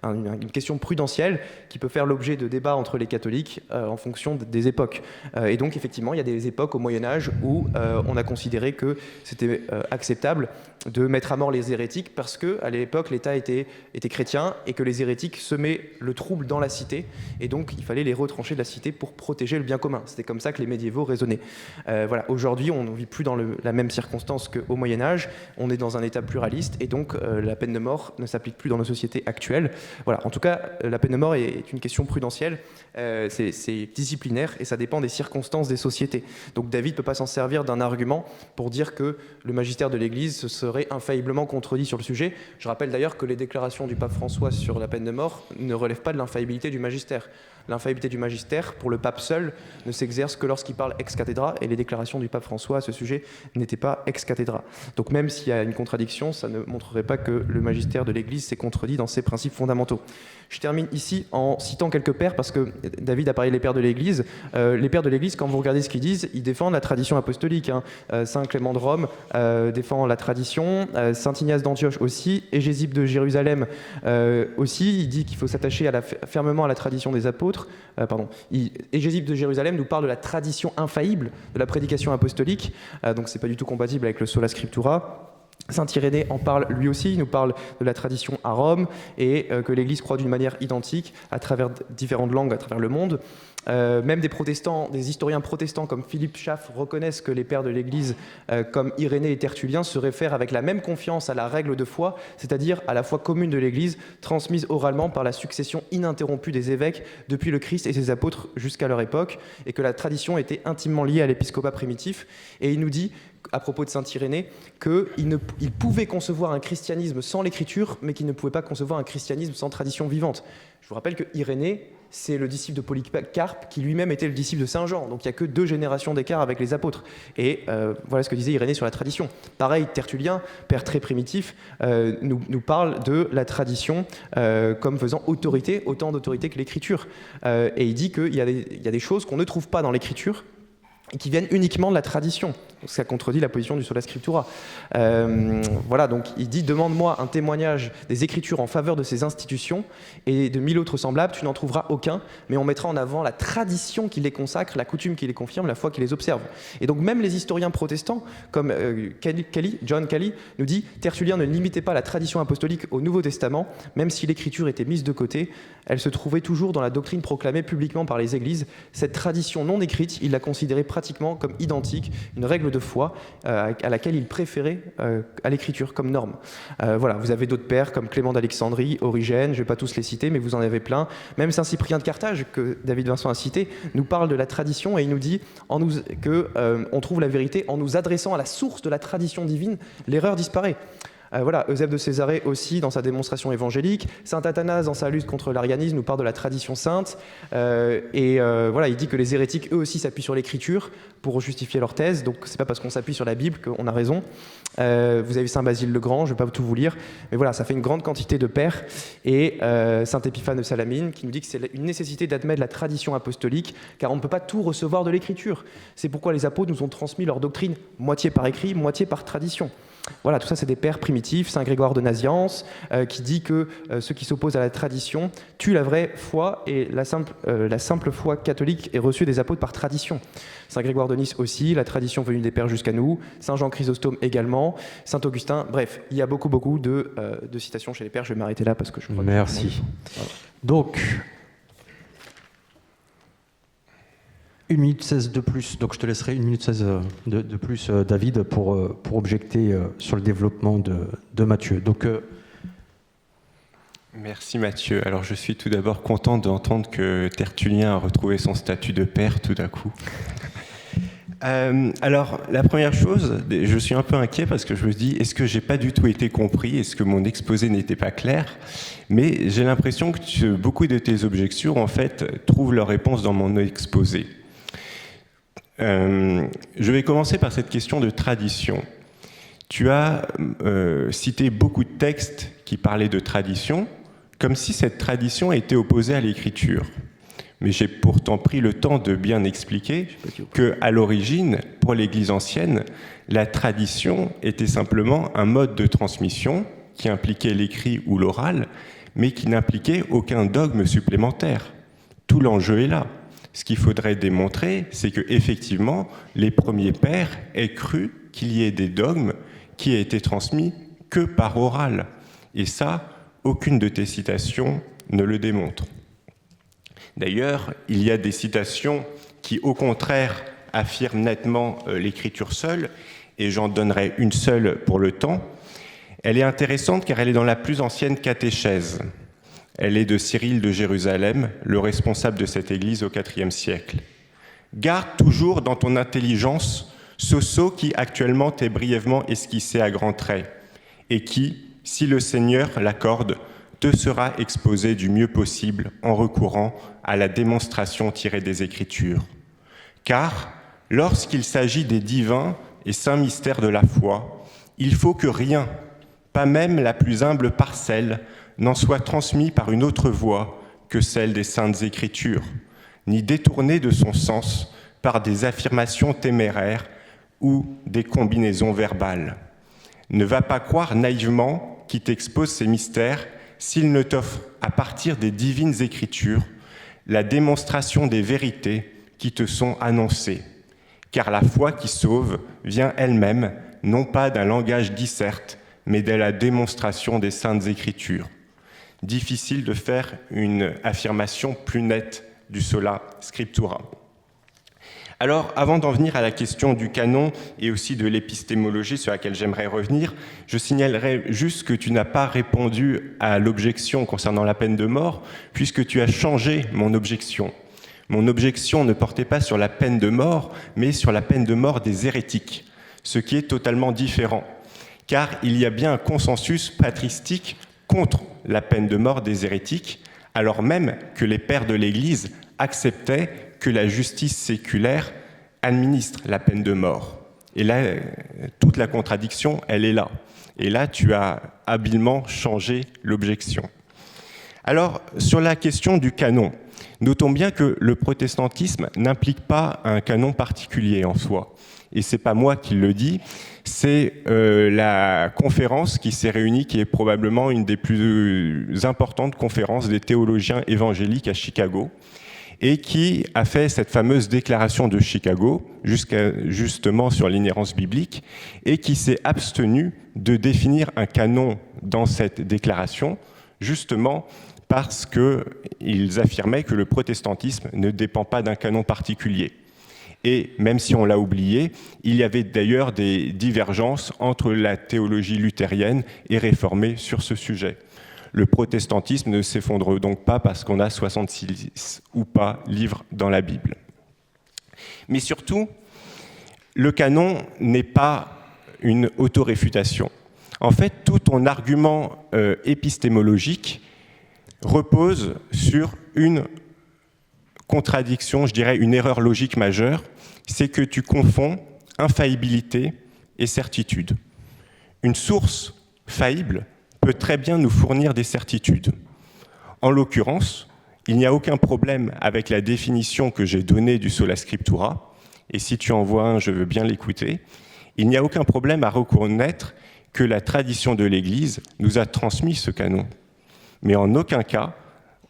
une question prudentielle qui peut faire l'objet de débats entre les catholiques en fonction des époques. Et donc, effectivement, il y a des époques au Moyen-Âge où on a considéré que c'était acceptable de mettre à mort les hérétiques parce qu'à l'époque, l'État était chrétien et que les hérétiques semaient le trouble dans la cité. Et donc, il fallait les retrancher de la cité pour protéger le bien commun. C'était comme ça que les médiévaux raisonnaient. Voilà. Aujourd'hui, on ne vit plus dans la même circonstance qu'au Moyen-Âge. On est dans un État pluraliste et donc la peine de mort ne s'applique plus dans nos sociétés actuelles. Voilà. En tout cas, la peine de mort est une question prudentielle. C'est disciplinaire et ça dépend des circonstances des sociétés. Donc David ne peut pas s'en servir d'un argument pour dire que le magistère de l'Église se serait infailliblement contredit sur le sujet. Je rappelle d'ailleurs que les déclarations du pape François sur la peine de mort ne relèvent pas de l'infaillibilité du magistère. L'infaillibilité du magistère, pour le pape seul, ne s'exerce que lorsqu'il parle ex cathedra, et les déclarations du pape François à ce sujet n'étaient pas ex cathedra. Donc même s'il y a une contradiction, ça ne montrerait pas que le magistère de l'Église s'est contredit dans ses principes fondamentaux. Je termine ici en citant quelques pères, parce que David a parlé des pères de l'Église. Les pères de l'Église, quand vous regardez ce qu'ils disent, ils défendent la tradition apostolique. Saint Clément de Rome défend la tradition, Saint Ignace d'Antioche aussi, Égésipe de Jérusalem aussi, il dit qu'il faut s'attacher fermement à la tradition des apôtres. Égésipe de Jérusalem nous parle de la tradition infaillible de la prédication apostolique, donc c'est pas du tout compatible avec le Sola Scriptura. Saint Irénée en parle lui aussi, il nous parle de la tradition à Rome et que l'Église croit d'une manière identique à travers différentes langues à travers le monde. Même des protestants, des historiens protestants comme Philippe Schaff reconnaissent que les pères de l'Église, comme Irénée et Tertullien, se réfèrent avec la même confiance à la règle de foi, c'est-à-dire à la foi commune de l'Église, transmise oralement par la succession ininterrompue des évêques depuis le Christ et ses apôtres jusqu'à leur époque, et que la tradition était intimement liée à l'épiscopat primitif. Et il nous dit, à propos de saint Irénée, qu'il pouvait concevoir un christianisme sans l'écriture, mais qu'il ne pouvait pas concevoir un christianisme sans tradition vivante. Je vous rappelle que Irénée, c'est le disciple de Polycarpe, qui lui-même était le disciple de Saint Jean. Donc il n'y a que 2 générations d'écart avec les apôtres. Et voilà ce que disait Irénée sur la tradition. Pareil, Tertullien, père très primitif, nous parle de la tradition comme faisant autorité, autant d'autorité que l'écriture. Et il dit qu'il y a des choses qu'on ne trouve pas dans l'écriture, et qui viennent uniquement de la tradition. Donc ça contredit la position du sola scriptura. Voilà, donc il dit « Demande-moi un témoignage des Écritures en faveur de ces institutions, et de 1000 autres semblables, tu n'en trouveras aucun, mais on mettra en avant la tradition qui les consacre, la coutume qui les confirme, la foi qui les observe. » Et donc même les historiens protestants, comme John Kelly, nous dit « Tertullien ne limitait pas la tradition apostolique au Nouveau Testament, même si l'Écriture était mise de côté, elle se trouvait toujours dans la doctrine proclamée publiquement par les églises. Cette tradition non écrite, il la considérait pratiquement comme identique, une règle de foi à laquelle il préférait à l'écriture comme norme. » Voilà, vous avez d'autres pères comme Clément d'Alexandrie, Origène, je ne vais pas tous les citer, mais vous en avez plein. Même Saint Cyprien de Carthage, que David Vincent a cité, nous parle de la tradition et il nous dit qu'on trouve la vérité en nous adressant à la source de la tradition divine, l'erreur disparaît. Voilà, Eusèbe de Césarée aussi dans sa démonstration évangélique, saint Athanase dans sa lutte contre l'arianisme nous parle de la tradition sainte, voilà, il dit que les hérétiques eux aussi s'appuient sur l'écriture pour justifier leur thèse, donc c'est pas parce qu'on s'appuie sur la Bible qu'on a raison. Vous avez saint Basile le Grand, je vais pas tout vous lire, mais voilà, ça fait une grande quantité de pères, et saint Épiphane de Salamine qui nous dit que c'est une nécessité d'admettre la tradition apostolique, car on ne peut pas tout recevoir de l'écriture. C'est pourquoi les apôtres nous ont transmis leur doctrine moitié par écrit, moitié par tradition. Voilà, tout ça c'est des pères primitifs. Saint Grégoire de Nazianze qui dit que ceux qui s'opposent à la tradition tuent la vraie foi et la simple foi catholique est reçue des apôtres par tradition. Saint Grégoire de Nice aussi, la tradition venue des pères jusqu'à nous. Saint Jean Chrysostome également. Saint Augustin, bref, il y a beaucoup de citations chez les pères. Je vais m'arrêter là parce que je crois Merci. Voilà. Donc, 1 minute 16 de plus, donc je te laisserai 1 minute 16 de plus, David, pour objecter sur le développement de Matthieu. Donc, Merci Mathieu. Alors je suis tout d'abord content d'entendre que Tertullien a retrouvé son statut de père tout d'un coup. Alors la première chose, je suis un peu inquiet parce que je me dis, est-ce que j'ai pas du tout été compris? Est-ce que mon exposé n'était pas clair? Mais j'ai l'impression que beaucoup de tes objections, en fait, trouvent leur réponse dans mon exposé. Je vais commencer par cette question de tradition. Tu as cité beaucoup de textes qui parlaient de tradition, comme si cette tradition était opposée à l'écriture. Mais j'ai pourtant pris le temps de bien expliquer qu'à l'origine, pour l'Église ancienne, la tradition était simplement un mode de transmission qui impliquait l'écrit ou l'oral, mais qui n'impliquait aucun dogme supplémentaire. Tout l'enjeu est là. Ce qu'il faudrait démontrer, c'est qu'effectivement, les premiers pères aient cru qu'il y ait des dogmes qui aient été transmis que par oral. Et ça, aucune de tes citations ne le démontre. D'ailleurs, il y a des citations qui, au contraire, affirment nettement l'écriture seule, et j'en donnerai une seule pour le temps. Elle est intéressante car elle est dans la plus ancienne catéchèse. Elle est de Cyril de Jérusalem, le responsable de cette église au IVe siècle. « Garde toujours dans ton intelligence ce sceau qui actuellement t'est brièvement esquissé à grands traits, et qui, si le Seigneur l'accorde, te sera exposé du mieux possible en recourant à la démonstration tirée des Écritures. Car, lorsqu'il s'agit des divins et saints mystères de la foi, il faut que rien, pas même la plus humble parcelle, n'en soit transmis par une autre voie que celle des saintes Écritures, ni détourné de son sens par des affirmations téméraires ou des combinaisons verbales. Ne va pas croire naïvement qui t'expose ces mystères s'il ne t'offre à partir des divines Écritures la démonstration des vérités qui te sont annoncées, car la foi qui sauve vient elle-même non pas d'un langage disserte, mais de la démonstration des Saintes Écritures. Difficile de faire une affirmation plus nette du sola scriptura. Alors, avant d'en venir à la question du canon et aussi de l'épistémologie sur laquelle j'aimerais revenir, je signalerai juste que tu n'as pas répondu à l'objection concernant la peine de mort, puisque tu as changé mon objection. Mon objection ne portait pas sur la peine de mort, mais sur la peine de mort des hérétiques, ce qui est totalement différent, car il y a bien un consensus patristique contre la peine de mort des hérétiques, alors même que les pères de l'Église acceptaient que la justice séculaire administre la peine de mort. Et là, toute la contradiction, elle est là. Et là, tu as habilement changé l'objection. Alors, sur la question du canon, notons bien que le protestantisme n'implique pas un canon particulier en soi. Et ce n'est pas moi qui le dis, c'est la conférence qui s'est réunie, qui est probablement une des plus importantes conférences des théologiens évangéliques à Chicago, et qui a fait cette fameuse déclaration de Chicago, justement sur l'inhérence biblique, et qui s'est abstenu de définir un canon dans cette déclaration, justement parce qu'ils affirmaient que le protestantisme ne dépend pas d'un canon particulier. Et même si on l'a oublié, il y avait d'ailleurs des divergences entre la théologie luthérienne et réformée sur ce sujet. Le protestantisme ne s'effondre donc pas parce qu'on a 66 ou pas livres dans la Bible. Mais surtout, le canon n'est pas une autoréfutation. En fait, tout ton argument épistémologique repose sur une contradiction, je dirais une erreur logique majeure, c'est que tu confonds infaillibilité et certitude. Une source faillible peut très bien nous fournir des certitudes. En l'occurrence, il n'y a aucun problème avec la définition que j'ai donnée du sola scriptura, et si tu en vois un, je veux bien l'écouter. Il n'y a aucun problème à reconnaître que la tradition de l'Église nous a transmis ce canon. Mais en aucun cas,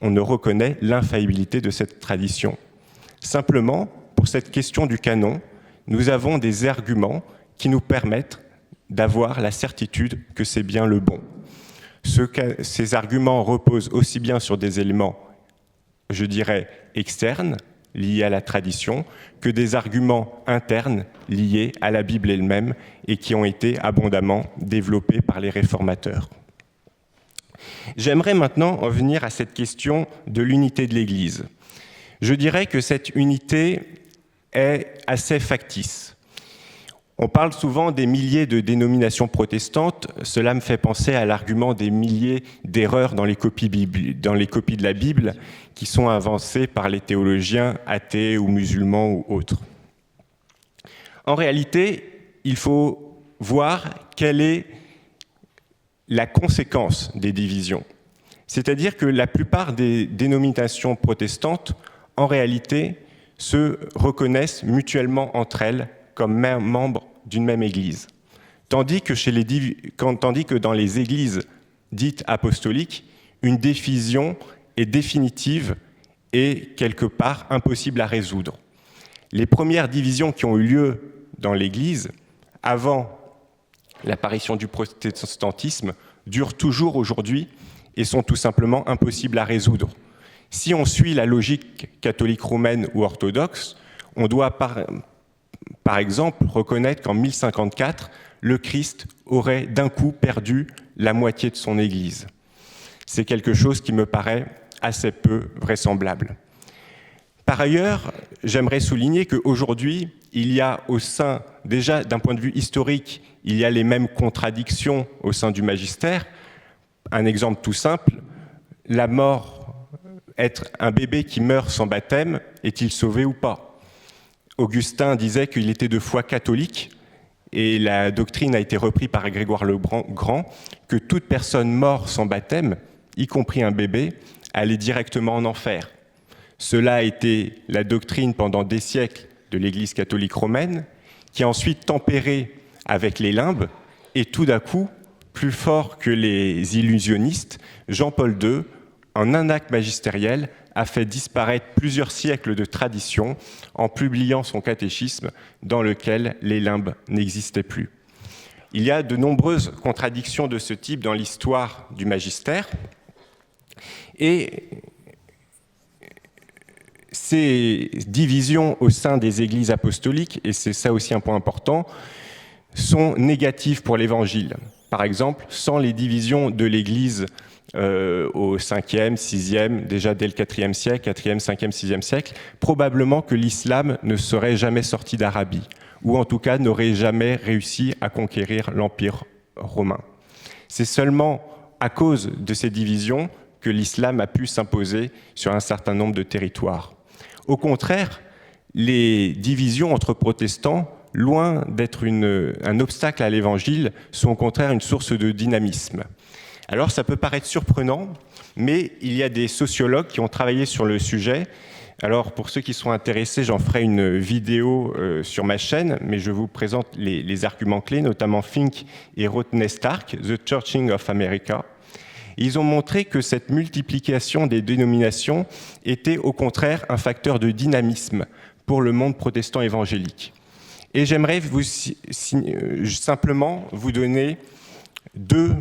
on ne reconnaît l'infaillibilité de cette tradition. Simplement, pour cette question du canon, nous avons des arguments qui nous permettent d'avoir la certitude que c'est bien le bon. Ces arguments reposent aussi bien sur des éléments, je dirais, externes, liés à la tradition, que des arguments internes liés à la Bible elle-même et qui ont été abondamment développés par les réformateurs. J'aimerais maintenant en venir à cette question de l'unité de l'Église. Je dirais que cette unité est assez factice. On parle souvent des milliers de dénominations protestantes. Cela me fait penser à l'argument des milliers d'erreurs dans les copies de la Bible qui sont avancées par les théologiens athées ou musulmans ou autres. En réalité, il faut voir quelle est la conséquence des divisions. C'est-à-dire que la plupart des dénominations protestantes, en réalité, se reconnaissent mutuellement entre elles comme membres d'une même Église. Tandis que dans les Églises dites apostoliques, une division est définitive et quelque part impossible à résoudre. Les premières divisions qui ont eu lieu dans l'Église, avant l'apparition du protestantisme, durent toujours aujourd'hui et sont tout simplement impossibles à résoudre. Si on suit la logique catholique romaine ou orthodoxe, on doit par exemple reconnaître qu'en 1054, le Christ aurait d'un coup perdu la moitié de son Église. C'est quelque chose qui me paraît assez peu vraisemblable. Par ailleurs, j'aimerais souligner qu'aujourd'hui, il y a au sein, déjà d'un point de vue historique, il y a les mêmes contradictions au sein du magistère. Un exemple tout simple, la mort, être un bébé qui meurt sans baptême, est-il sauvé ou pas ? Augustin disait qu'il était de foi catholique, et la doctrine a été reprise par Grégoire le Grand, que toute personne morte sans baptême, y compris un bébé, allait directement en enfer. Cela a été la doctrine pendant des siècles de l'Église catholique romaine, qui a ensuite tempéré avec les limbes, et tout d'un coup, plus fort que les illusionnistes, Jean-Paul II, en un acte magistériel, a fait disparaître plusieurs siècles de tradition en publiant son catéchisme dans lequel les limbes n'existaient plus. Il y a de nombreuses contradictions de ce type dans l'histoire du magistère, et ces divisions au sein des églises apostoliques, et c'est ça aussi un point important, sont négatives pour l'Évangile. Par exemple, sans les divisions de l'Église au 5e, 6e, déjà dès le 4e siècle, 4e, 5e, 6e siècle, probablement que l'islam ne serait jamais sorti d'Arabie, ou en tout cas n'aurait jamais réussi à conquérir l'Empire romain. C'est seulement à cause de ces divisions que l'islam a pu s'imposer sur un certain nombre de territoires. Au contraire, les divisions entre protestants, loin d'être un obstacle à l'Évangile, sont au contraire une source de dynamisme. Alors ça peut paraître surprenant, mais il y a des sociologues qui ont travaillé sur le sujet. Alors pour ceux qui sont intéressés, j'en ferai une vidéo sur ma chaîne, mais je vous présente les arguments clés, notamment Fink et Rottnest-Stark, The Churching of America. Ils ont montré que cette multiplication des dénominations était au contraire un facteur de dynamisme pour le monde protestant évangélique. Et j'aimerais simplement vous donner deux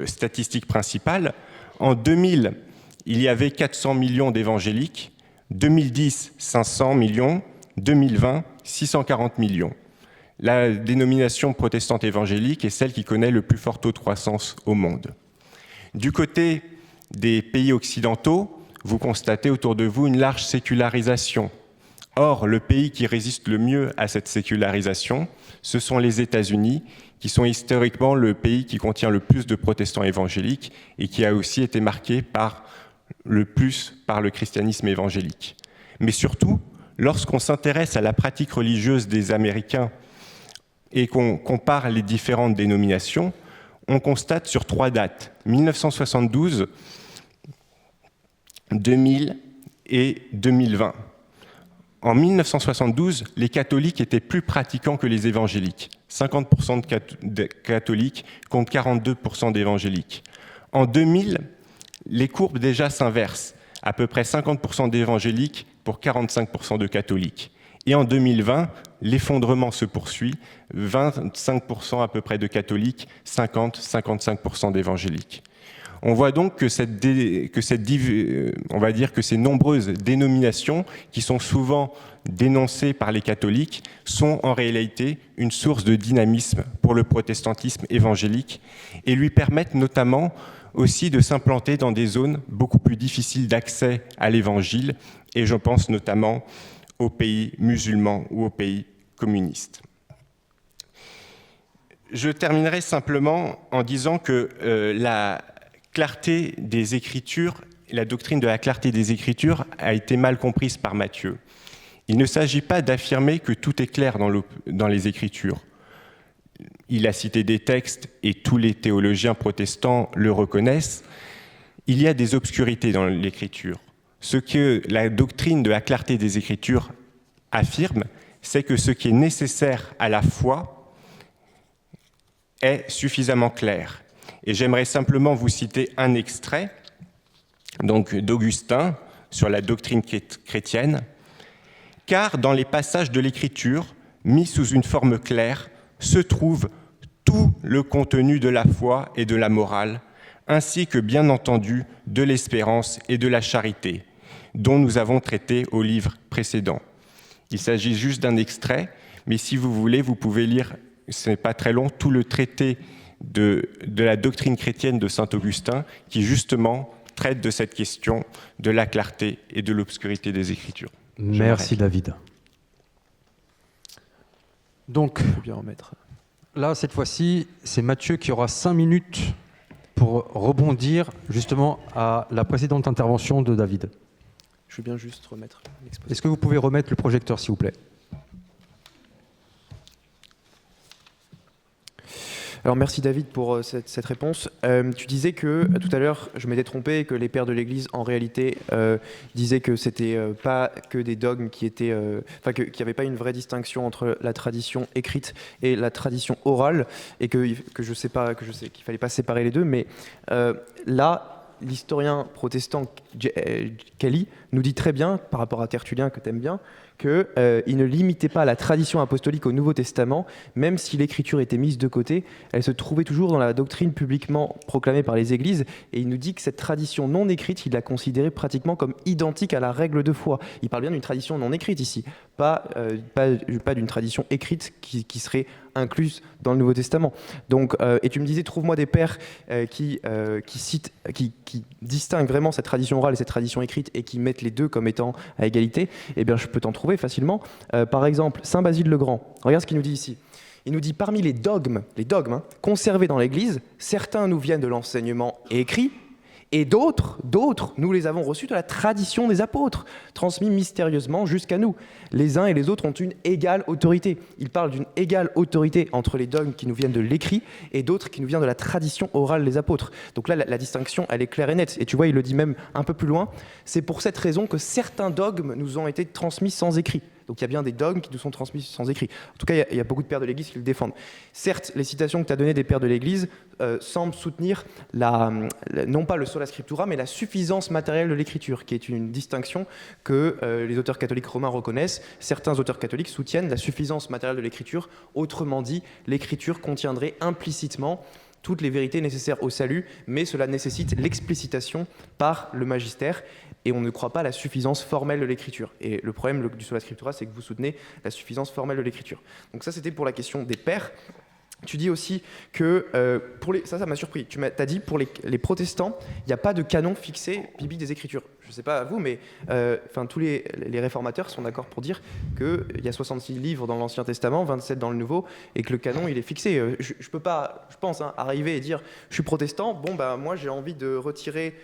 statistiques principales. En 2000, il y avait 400 millions d'évangéliques, 2010, 500 millions, 2020, 640 millions. La dénomination protestante évangélique est celle qui connaît le plus fort taux de croissance au monde. Du côté des pays occidentaux, vous constatez autour de vous une large sécularisation. Or, le pays qui résiste le mieux à cette sécularisation, ce sont les États-Unis, qui sont historiquement le pays qui contient le plus de protestants évangéliques et qui a aussi été marqué le plus par le christianisme évangélique. Mais surtout, lorsqu'on s'intéresse à la pratique religieuse des Américains et qu'on compare les différentes dénominations, on constate sur 3 dates, 1972, 2000 et 2020. En 1972, les catholiques étaient plus pratiquants que les évangéliques. 50% de catholiques contre 42% d'évangéliques. En 2000, les courbes déjà s'inversent. À peu près 50% d'évangéliques pour 45% de catholiques. Et en 2020, l'effondrement se poursuit. 25% à peu près de catholiques, 50-55% d'évangéliques. On voit donc que ces nombreuses dénominations qui sont souvent dénoncées par les catholiques sont en réalité une source de dynamisme pour le protestantisme évangélique et lui permettent notamment aussi de s'implanter dans des zones beaucoup plus difficiles d'accès à l'évangile, et je pense notamment aux pays musulmans ou aux pays communistes. Je terminerai simplement en disant que la clarté des Écritures, la doctrine de la clarté des Écritures a été mal comprise par Matthieu. Il ne s'agit pas d'affirmer que tout est clair dans les Écritures. Il a cité des textes et tous les théologiens protestants le reconnaissent. Il y a des obscurités dans l'Écriture. Ce que la doctrine de la clarté des Écritures affirme, c'est que ce qui est nécessaire à la foi est suffisamment clair. Et j'aimerais simplement vous citer un extrait d'Augustin sur la doctrine chrétienne. « Car dans les passages de l'Écriture, mis sous une forme claire, se trouve tout le contenu de la foi et de la morale, ainsi que, bien entendu, de l'espérance et de la charité, dont nous avons traité au livre précédent. » Il s'agit juste d'un extrait, mais si vous voulez, vous pouvez lire, ce n'est pas très long, tout le traité de la doctrine chrétienne de saint Augustin, qui justement traite de cette question de la clarté et de l'obscurité des Écritures. Merci David. Donc, bien remettre. Là, cette fois-ci, c'est Mathieu qui aura 5 minutes pour rebondir justement à la précédente intervention de David. Je veux bien juste remettre l'exposé. Est-ce que vous pouvez remettre le projecteur, s'il vous plaît ? Alors merci David pour cette réponse. Tu disais que tout à l'heure, je m'étais trompé, que les pères de l'Église en réalité disaient que c'était pas que des dogmes qui étaient, qu'il n'y avait pas une vraie distinction entre la tradition écrite et la tradition orale, et que je sais qu'il fallait pas séparer les deux, mais là, l'historien protestant Kelly nous dit très bien, par rapport à Tertullien que tu aimes bien, qu'il ne limitait pas la tradition apostolique au Nouveau Testament, même si l'écriture était mise de côté, elle se trouvait toujours dans la doctrine publiquement proclamée par les églises, et il nous dit que cette tradition non écrite, il l'a considérée pratiquement comme identique à la règle de foi. Il parle bien d'une tradition non écrite ici, pas d'une tradition écrite qui serait incluse dans le Nouveau Testament. Donc, et tu me disais, trouve-moi des pères qui distinguent vraiment cette tradition orale et cette tradition écrite et qui mettent les deux comme étant à égalité. Eh bien, je peux t'en trouver facilement. Par exemple, Saint Basile le Grand. Regarde ce qu'il nous dit ici. Il nous dit, parmi les dogmes conservés dans l'Église, certains nous viennent de l'enseignement écrit, et d'autres, nous les avons reçus de la tradition des apôtres, transmis mystérieusement jusqu'à nous. Les uns et les autres ont une égale autorité. Il parle d'une égale autorité entre les dogmes qui nous viennent de l'écrit et d'autres qui nous viennent de la tradition orale des apôtres. Donc là, la distinction, elle est claire et nette. Et tu vois, il le dit même un peu plus loin. C'est pour cette raison que certains dogmes nous ont été transmis sans écrit. Donc il y a bien des dogmes qui nous sont transmis sans écrit. En tout cas, il y a beaucoup de pères de l'Église qui le défendent. Certes, les citations que tu as données des pères de l'Église semblent soutenir non pas le sola scriptura, mais la suffisance matérielle de l'Écriture, qui est une distinction que les auteurs catholiques romains reconnaissent. Certains auteurs catholiques soutiennent la suffisance matérielle de l'Écriture. Autrement dit, l'Écriture contiendrait implicitement toutes les vérités nécessaires au salut, mais cela nécessite l'explicitation par le magistère. Et on ne croit pas à la suffisance formelle de l'écriture. Et le problème du sola scriptura, c'est que vous soutenez la suffisance formelle de l'écriture. Donc ça, c'était pour la question des pères. Tu dis aussi que, ça m'a surpris, tu as dit pour les protestants, il n'y a pas de canon fixé biblique des Écritures. Je ne sais pas à vous, mais tous les réformateurs sont d'accord pour dire qu'il y a 66 livres dans l'Ancien Testament, 27 dans le Nouveau, et que le canon, il est fixé. Je ne peux pas, je pense, arriver et dire « je suis protestant, moi j'ai envie de retirer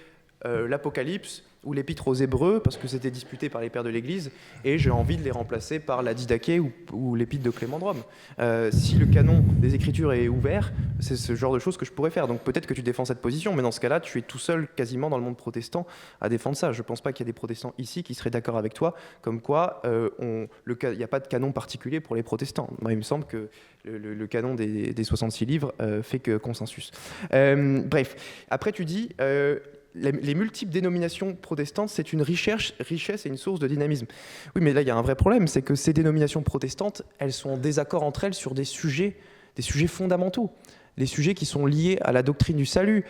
l'Apocalypse » ou l'Épître aux Hébreux, parce que c'était disputé par les pères de l'Église, et j'ai envie de les remplacer par la Didaché ou l'Épître de Clément de Rome. Si le canon des Écritures est ouvert, c'est ce genre de choses que je pourrais faire. Donc peut-être que tu défends cette position, mais dans ce cas-là, tu es tout seul quasiment dans le monde protestant à défendre ça. Je ne pense pas qu'il y a des protestants ici qui seraient d'accord avec toi, comme quoi il n'y a pas de canon particulier pour les protestants. Moi, il me semble que le canon des 66 livres fait que consensus. Bref, après tu dis... les multiples dénominations protestantes, c'est une richesse et une source de dynamisme. Oui, mais là, il y a un vrai problème, c'est que ces dénominations protestantes, elles sont en désaccord entre elles sur des sujets fondamentaux. Les sujets qui sont liés à la doctrine du salut,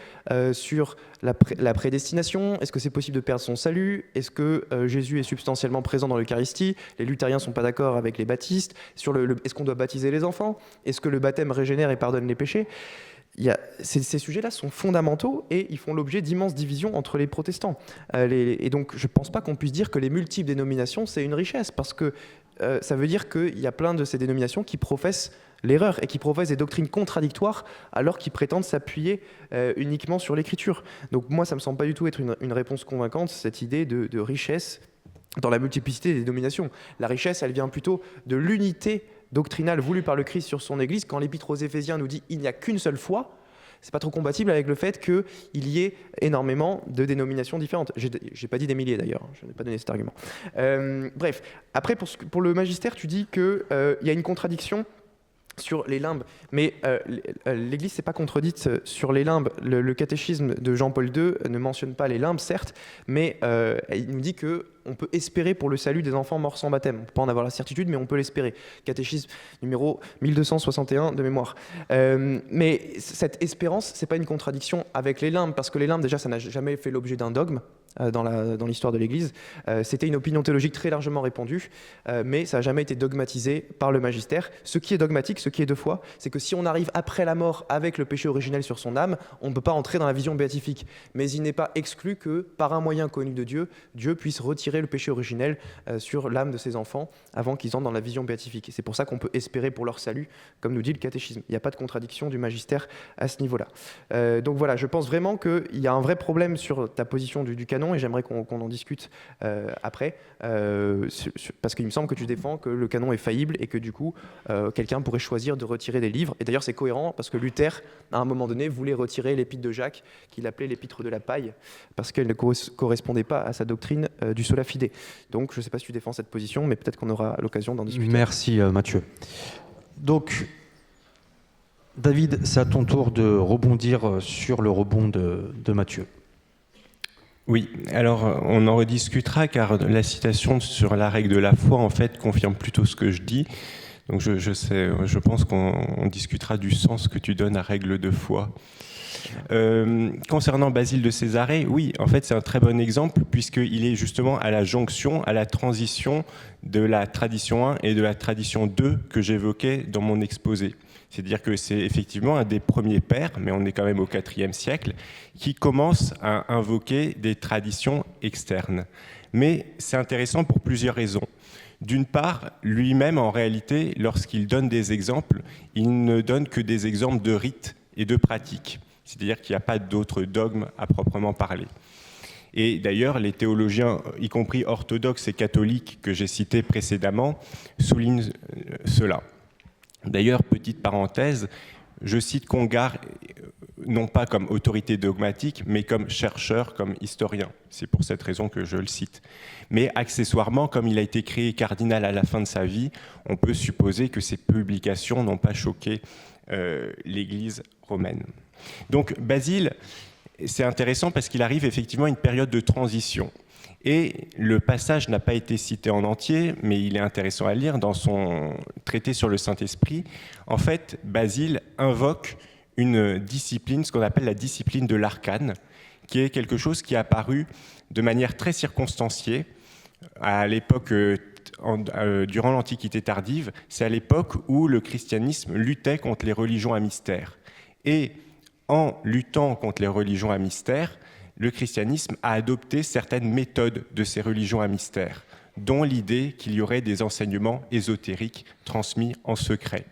sur la prédestination, est-ce que c'est possible de perdre son salut? Est-ce que Jésus est substantiellement présent dans l'Eucharistie? Les luthériens ne sont pas d'accord avec les baptistes. Est-ce qu'on doit baptiser les enfants? Est-ce que le baptême régénère et pardonne les péchés? Ces sujets-là sont fondamentaux et ils font l'objet d'immenses divisions entre les protestants. Et donc, je ne pense pas qu'on puisse dire que les multiples dénominations, c'est une richesse, parce que ça veut dire qu'il y a plein de ces dénominations qui professent l'erreur et qui professent des doctrines contradictoires alors qu'ils prétendent s'appuyer uniquement sur l'Écriture. Donc moi, ça ne me semble pas du tout être une réponse convaincante, cette idée de richesse dans la multiplicité des dénominations. La richesse, elle vient plutôt de l'unité doctrinale voulue par le Christ sur son Église. Quand l'Épître aux Éphésiens nous dit « il n'y a qu'une seule foi », c'est pas trop compatible avec le fait qu'il y ait énormément de dénominations différentes. J'ai pas dit des milliers d'ailleurs, je n'ai pas donné cet argument. Bref, après pour le magistère, tu dis qu'il y a une contradiction sur les limbes, mais l'Église s'est pas contredite sur les limbes. Le catéchisme de Jean-Paul II ne mentionne pas les limbes, certes, mais il nous dit que on peut espérer pour le salut des enfants morts sans baptême. On ne peut pas en avoir la certitude, mais on peut l'espérer. Catéchisme numéro 1261 de mémoire. Mais cette espérance, c'est pas une contradiction avec les limbes, parce que les limbes, déjà, ça n'a jamais fait l'objet d'un dogme dans l'histoire de l'Église. C'était une opinion théologique très largement répandue, mais ça n'a jamais été dogmatisé par le magistère. Ce qui est dogmatique, ce qui est de foi, c'est que si on arrive après la mort avec le péché originel sur son âme, on ne peut pas entrer dans la vision béatifique. Mais il n'est pas exclu que, par un moyen connu de Dieu, Dieu puisse retirer le péché originel sur l'âme de ses enfants avant qu'ils entrent dans la vision béatifique. Et c'est pour ça qu'on peut espérer pour leur salut, comme nous dit le catéchisme. Il n'y a pas de contradiction du magistère à ce niveau-là. Donc voilà, je pense vraiment qu'il y a un vrai problème sur ta position du canon, et j'aimerais qu'on en discute après, parce qu'il me semble que tu défends que le canon est faillible et que du coup, quelqu'un pourrait choisir de retirer des livres. Et d'ailleurs, c'est cohérent, parce que Luther, à un moment donné, voulait retirer l'épître de Jacques, qu'il appelait l'épître de la paille, parce qu'elle ne correspondait pas à sa doctrine du sola fide. Donc, je ne sais pas si tu défends cette position, mais peut-être qu'on aura l'occasion d'en discuter. Merci Mathieu. Donc, David, c'est à ton tour de rebondir sur le rebond de Mathieu. Oui, alors on en rediscutera car la citation sur la règle de la foi en fait confirme plutôt ce que je dis. Donc je pense qu'on discutera du sens que tu donnes à règle de foi. Concernant Basile de Césarée, oui, en fait c'est un très bon exemple puisqu'il est justement à la jonction, à la transition de la tradition 1 et de la tradition 2 que j'évoquais dans mon exposé. C'est-à-dire que c'est effectivement un des premiers pères, mais on est quand même au IVe siècle, qui commence à invoquer des traditions externes. Mais c'est intéressant pour plusieurs raisons. D'une part, lui-même, en réalité, lorsqu'il donne des exemples, il ne donne que des exemples de rites et de pratiques. C'est-à-dire qu'il n'y a pas d'autres dogmes à proprement parler. Et d'ailleurs, les théologiens, y compris orthodoxes et catholiques que j'ai cités précédemment, soulignent cela. D'ailleurs, petite parenthèse, je cite Congar non pas comme autorité dogmatique, mais comme chercheur, comme historien. C'est pour cette raison que je le cite. Mais accessoirement, comme il a été créé cardinal à la fin de sa vie, on peut supposer que ses publications n'ont pas choqué l'Église romaine. Donc Basile, c'est intéressant parce qu'il arrive effectivement à une période de transition. Et le passage n'a pas été cité en entier, mais il est intéressant à lire dans son traité sur le Saint-Esprit. En fait, Basile invoque une discipline, ce qu'on appelle la discipline de l'arcane, qui est quelque chose qui est apparu de manière très circonstanciée à l'époque, durant l'Antiquité tardive. C'est à l'époque où le christianisme luttait contre les religions à mystère. Et en luttant contre les religions à mystère, le christianisme a adopté certaines méthodes de ces religions à mystère, dont l'idée qu'il y aurait des enseignements ésotériques transmis en secret.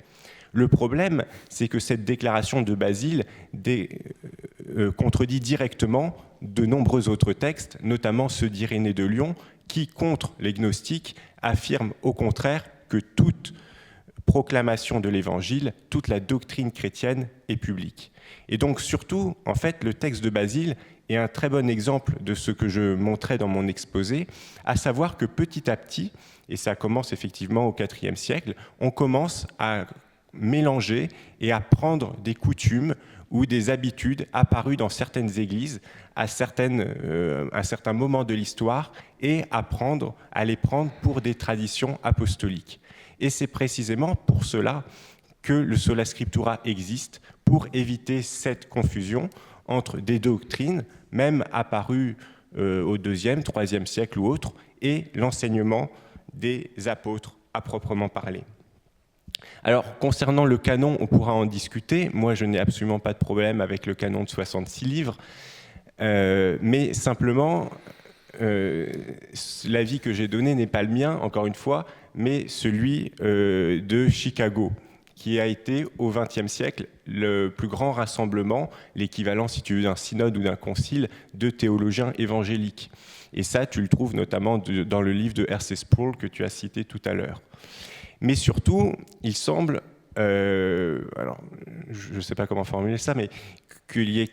Le problème, c'est que cette déclaration de Basile contredit directement de nombreux autres textes, notamment ceux d'Irénée de Lyon, qui, contre les gnostiques, affirment au contraire que toute proclamation de l'Évangile, toute la doctrine chrétienne est publique. Et donc surtout, en fait, le texte de Basile est un très bon exemple de ce que je montrais dans mon exposé, à savoir que petit à petit, et ça commence effectivement au IVe siècle, on commence à mélanger et à prendre des coutumes ou des habitudes apparues dans certaines églises à un certain moment de l'histoire et à les prendre pour des traditions apostoliques. Et c'est précisément pour cela que le sola scriptura existe, pour éviter cette confusion entre des doctrines, même apparues au IIe, IIIe siècle ou autre, et l'enseignement des apôtres à proprement parler. Alors, concernant le canon, on pourra en discuter. Moi, je n'ai absolument pas de problème avec le canon de 66 livres, mais simplement, l'avis que j'ai donné n'est pas le mien, encore une fois, mais celui de Chicago, qui a été au XXe siècle le plus grand rassemblement, l'équivalent, si tu veux, d'un synode ou d'un concile de théologiens évangéliques. Et ça, tu le trouves notamment dans le livre de R.C. Sproul que tu as cité tout à l'heure. Mais surtout, il semble, alors je ne sais pas comment formuler ça, mais qu'il y ait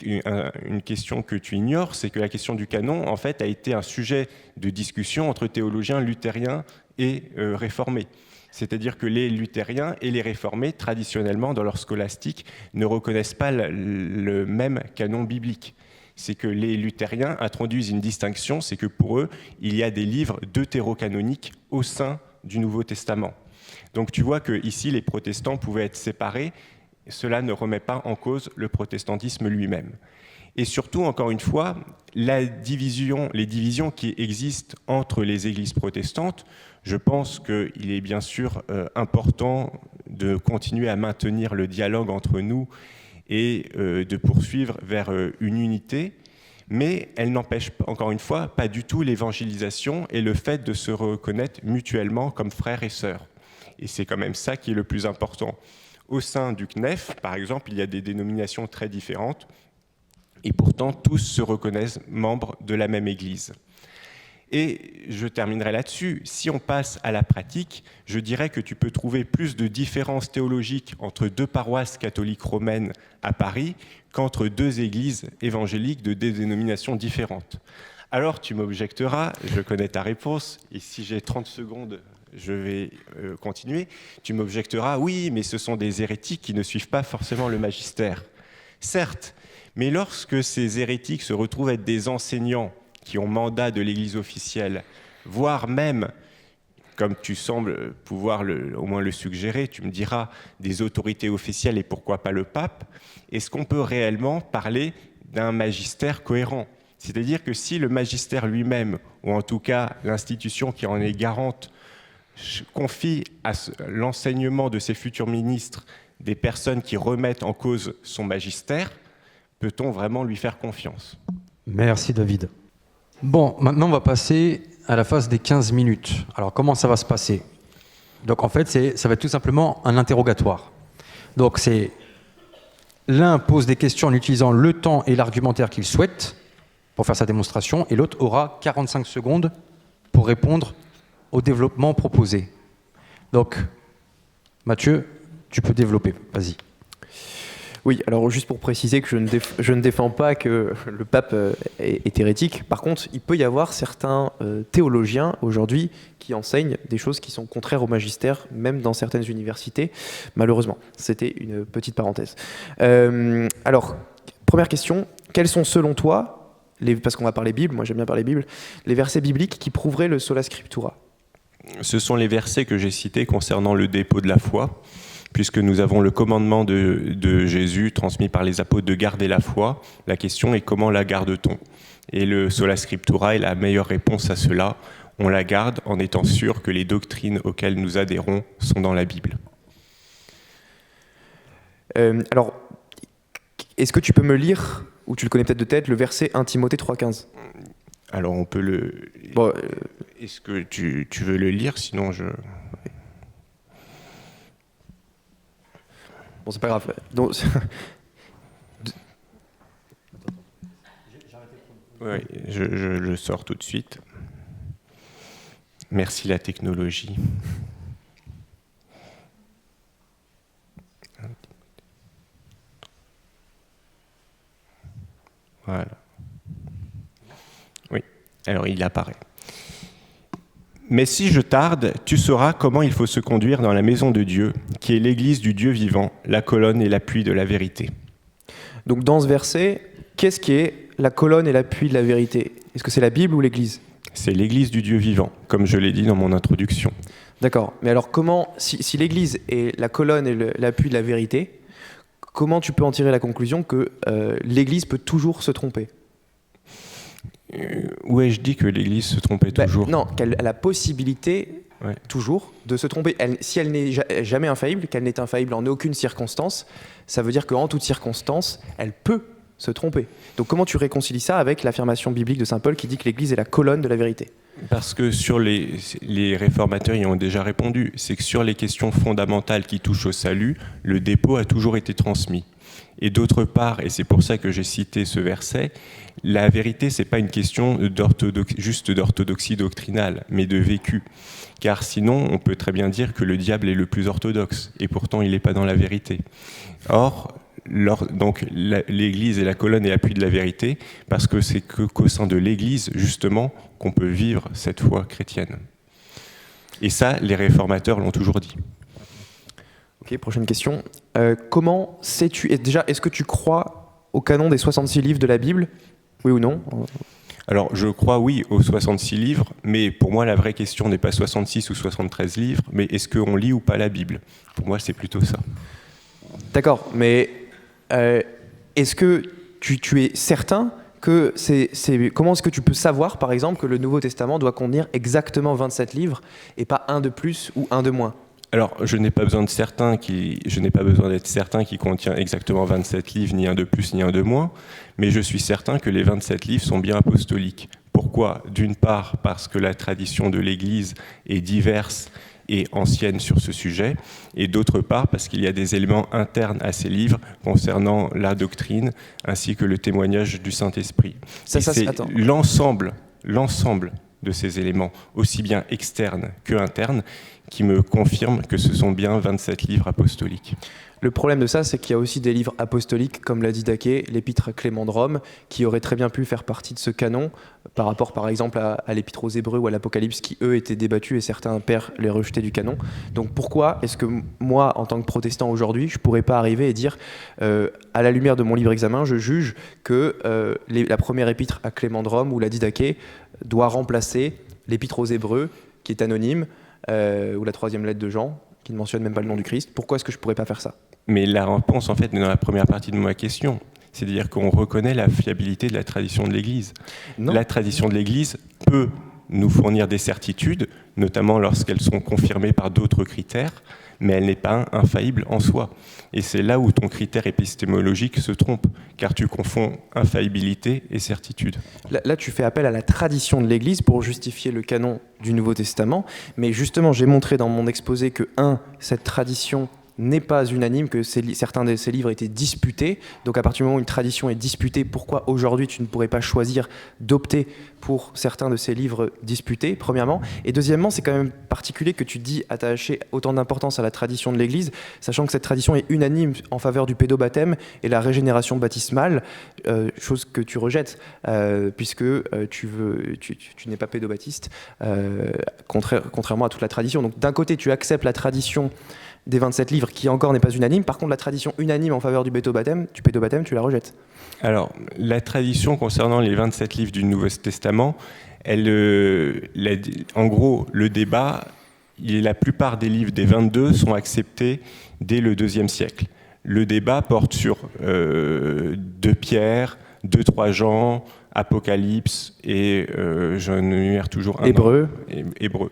une question que tu ignores, c'est que la question du canon, en fait, a été un sujet de discussion entre théologiens luthériens et réformés. C'est-à-dire que les luthériens et les réformés, traditionnellement, dans leur scolastique, ne reconnaissent pas le même canon biblique. C'est que les luthériens introduisent une distinction, c'est que pour eux, il y a des livres deutérocanoniques au sein du Nouveau Testament. Donc tu vois qu'ici, les protestants pouvaient être séparés. Cela ne remet pas en cause le protestantisme lui-même. Et surtout, encore une fois, les divisions qui existent entre les églises protestantes, je pense qu'il est bien sûr important de continuer à maintenir le dialogue entre nous et de poursuivre vers une unité, mais elle n'empêche, encore une fois, pas du tout l'évangélisation et le fait de se reconnaître mutuellement comme frères et sœurs. Et c'est quand même ça qui est le plus important. Au sein du CNEF, par exemple, il y a des dénominations très différentes, et pourtant tous se reconnaissent membres de la même Église. Et je terminerai là-dessus. Si on passe à la pratique, je dirais que tu peux trouver plus de différences théologiques entre deux paroisses catholiques romaines à Paris qu'entre deux églises évangéliques de des dénominations différentes. Alors tu m'objecteras, je connais ta réponse, et si j'ai 30 secondes, je vais continuer. Tu m'objecteras, oui, mais ce sont des hérétiques qui ne suivent pas forcément le magistère. Certes, mais lorsque ces hérétiques se retrouvent être des enseignants qui ont mandat de l'Église officielle, voire même, comme tu sembles pouvoir au moins le suggérer, tu me diras, des autorités officielles et pourquoi pas le pape, est-ce qu'on peut réellement parler d'un magistère cohérent ? C'est-à-dire que si le magistère lui-même, ou en tout cas l'institution qui en est garante, confie à l'enseignement de ses futurs ministres des personnes qui remettent en cause son magistère, peut-on vraiment lui faire confiance ? Merci David. Bon, maintenant on va passer à la phase des 15 minutes. Alors comment ça va se passer ? Donc en fait, ça va être tout simplement un interrogatoire. Donc l'un pose des questions en utilisant le temps et l'argumentaire qu'il souhaite pour faire sa démonstration, et l'autre aura 45 secondes pour répondre au développement proposé. Donc, Mathieu, tu peux développer, vas-y. Oui, alors juste pour préciser que je ne défends pas que le pape est hérétique. Par contre, il peut y avoir certains théologiens aujourd'hui qui enseignent des choses qui sont contraires au magistère, même dans certaines universités, malheureusement. C'était une petite parenthèse. Alors, première question, quels sont selon toi, parce qu'on va parler Bible, moi j'aime bien parler Bible, les versets bibliques qui prouveraient le sola scriptura ? Ce sont les versets que j'ai cités concernant le dépôt de la foi, puisque nous avons le commandement de Jésus transmis par les apôtres de garder la foi. La question est comment la garde-t-on ? Et le sola scriptura est la meilleure réponse à cela. On la garde en étant sûr que les doctrines auxquelles nous adhérons sont dans la Bible. Alors, est-ce que tu peux me lire, ou tu le connais peut-être de tête, le verset 1 Timothée 3,15 ? Alors on peut le... Bon, Est-ce que tu veux le lire ? Sinon je... Bon, c'est pas grave. Donc, oui, je le sors tout de suite. Merci la technologie. Voilà. Oui, alors il apparaît. Mais si je tarde, tu sauras comment il faut se conduire dans la maison de Dieu, qui est l'église du Dieu vivant, la colonne et l'appui de la vérité. Donc dans ce verset, qu'est-ce qui est la colonne et l'appui de la vérité ? Est-ce que c'est la Bible ou l'Église ? C'est l'église du Dieu vivant, comme je l'ai dit dans mon introduction. D'accord. Mais alors comment, si l'Église est la colonne et l'appui de la vérité, comment tu peux en tirer la conclusion que l'Église peut toujours se tromper ? Où ai-je dit que l'Église se trompait toujours ? Non, qu'elle a la possibilité, toujours, de se tromper. Si elle n'est jamais infaillible, qu'elle n'est infaillible en aucune circonstance, ça veut dire qu'en toute circonstance, elle peut se tromper. Donc comment tu réconcilies ça avec l'affirmation biblique de saint Paul qui dit que l'Église est la colonne de la vérité ? Parce que sur les réformateurs y ont déjà répondu, c'est que sur les questions fondamentales qui touchent au salut, le dépôt a toujours été transmis. Et d'autre part, et c'est pour ça que j'ai cité ce verset, la vérité, c'est pas une question juste d'orthodoxie doctrinale, mais de vécu. Car sinon, on peut très bien dire que le diable est le plus orthodoxe, et pourtant il n'est pas dans la vérité. Or, donc l'Église est la colonne et l'appui de la vérité, parce que c'est qu'au sein de l'Église, justement, qu'on peut vivre cette foi chrétienne. Et ça, les réformateurs l'ont toujours dit. Ok, prochaine question. Comment sais-tu... Déjà, est-ce que tu crois au canon des 66 livres de la Bible ? Oui ou non ? Alors, je crois, oui, aux 66 livres, mais pour moi, la vraie question n'est pas 66 ou 73 livres, mais est-ce qu'on lit ou pas la Bible ? Pour moi, c'est plutôt ça. D'accord, mais est-ce que tu es certain que comment est-ce que tu peux savoir, par exemple, que le Nouveau Testament doit contenir exactement 27 livres et pas un de plus ou un de moins ? Alors, je n'ai pas besoin d'être certain qu'il contient exactement 27 livres, ni un de plus, ni un de moins, mais je suis certain que les 27 livres sont bien apostoliques. Pourquoi ? D'une part, parce que la tradition de l'Église est diverse et ancienne sur ce sujet, et d'autre part, parce qu'il y a des éléments internes à ces livres concernant la doctrine, ainsi que le témoignage du Saint-Esprit. C'est l'ensemble de ces éléments, aussi bien externes que internes, qui me confirment que ce sont bien 27 livres apostoliques. Le problème de ça, c'est qu'il y a aussi des livres apostoliques, comme l'a dit Daquet, l'épître à Clément de Rome, qui auraient très bien pu faire partie de ce canon, par rapport par exemple à l'épître aux Hébreux ou à l'Apocalypse, qui eux étaient débattus et certains pères les rejetaient du canon. Donc pourquoi est-ce que moi, en tant que protestant aujourd'hui, je ne pourrais pas arriver et dire, à la lumière de mon livre examen, je juge que la première épître à Clément de Rome, ou l'a dit Daquet, doit remplacer l'épître aux Hébreux, qui est anonyme, ou la troisième lettre de Jean, qui ne mentionne même pas le nom du Christ. Pourquoi est-ce que je ne pourrais pas faire ça ? Mais la réponse, en fait, est dans la première partie de ma question. C'est-à-dire qu'on reconnaît la fiabilité de la tradition de l'Église. La tradition de l'Église peut nous fournir des certitudes, notamment lorsqu'elles sont confirmées par d'autres critères, mais elle n'est pas infaillible en soi. Et c'est là où ton critère épistémologique se trompe, car tu confonds infaillibilité et certitude. Là, tu fais appel à la tradition de l'Église pour justifier le canon du Nouveau Testament, mais justement, j'ai montré dans mon exposé que, cette tradition n'est pas unanime, que certains de ces livres étaient disputés. Donc à partir du moment où une tradition est disputée, pourquoi aujourd'hui tu ne pourrais pas choisir d'opter pour certains de ces livres disputés, premièrement. Et deuxièmement, c'est quand même particulier que tu dis attacher autant d'importance à la tradition de l'Église, sachant que cette tradition est unanime en faveur du pédobaptême et la régénération baptismale, chose que tu rejettes, puisque tu n'es pas pédobaptiste, contrairement à toute la tradition. Donc d'un côté, tu acceptes la tradition des 27 livres qui encore n'est pas unanime. Par contre, la tradition unanime en faveur du pédobaptême, tu la rejettes. Alors, la tradition concernant les 27 livres du Nouveau Testament, en gros, le débat, la plupart des livres des 22 sont acceptés dès le IIe siècle. Le débat porte sur 2 Pierre, 2-3 Jean, Apocalypse et j'en énumère toujours un. Hébreu. Hébreu.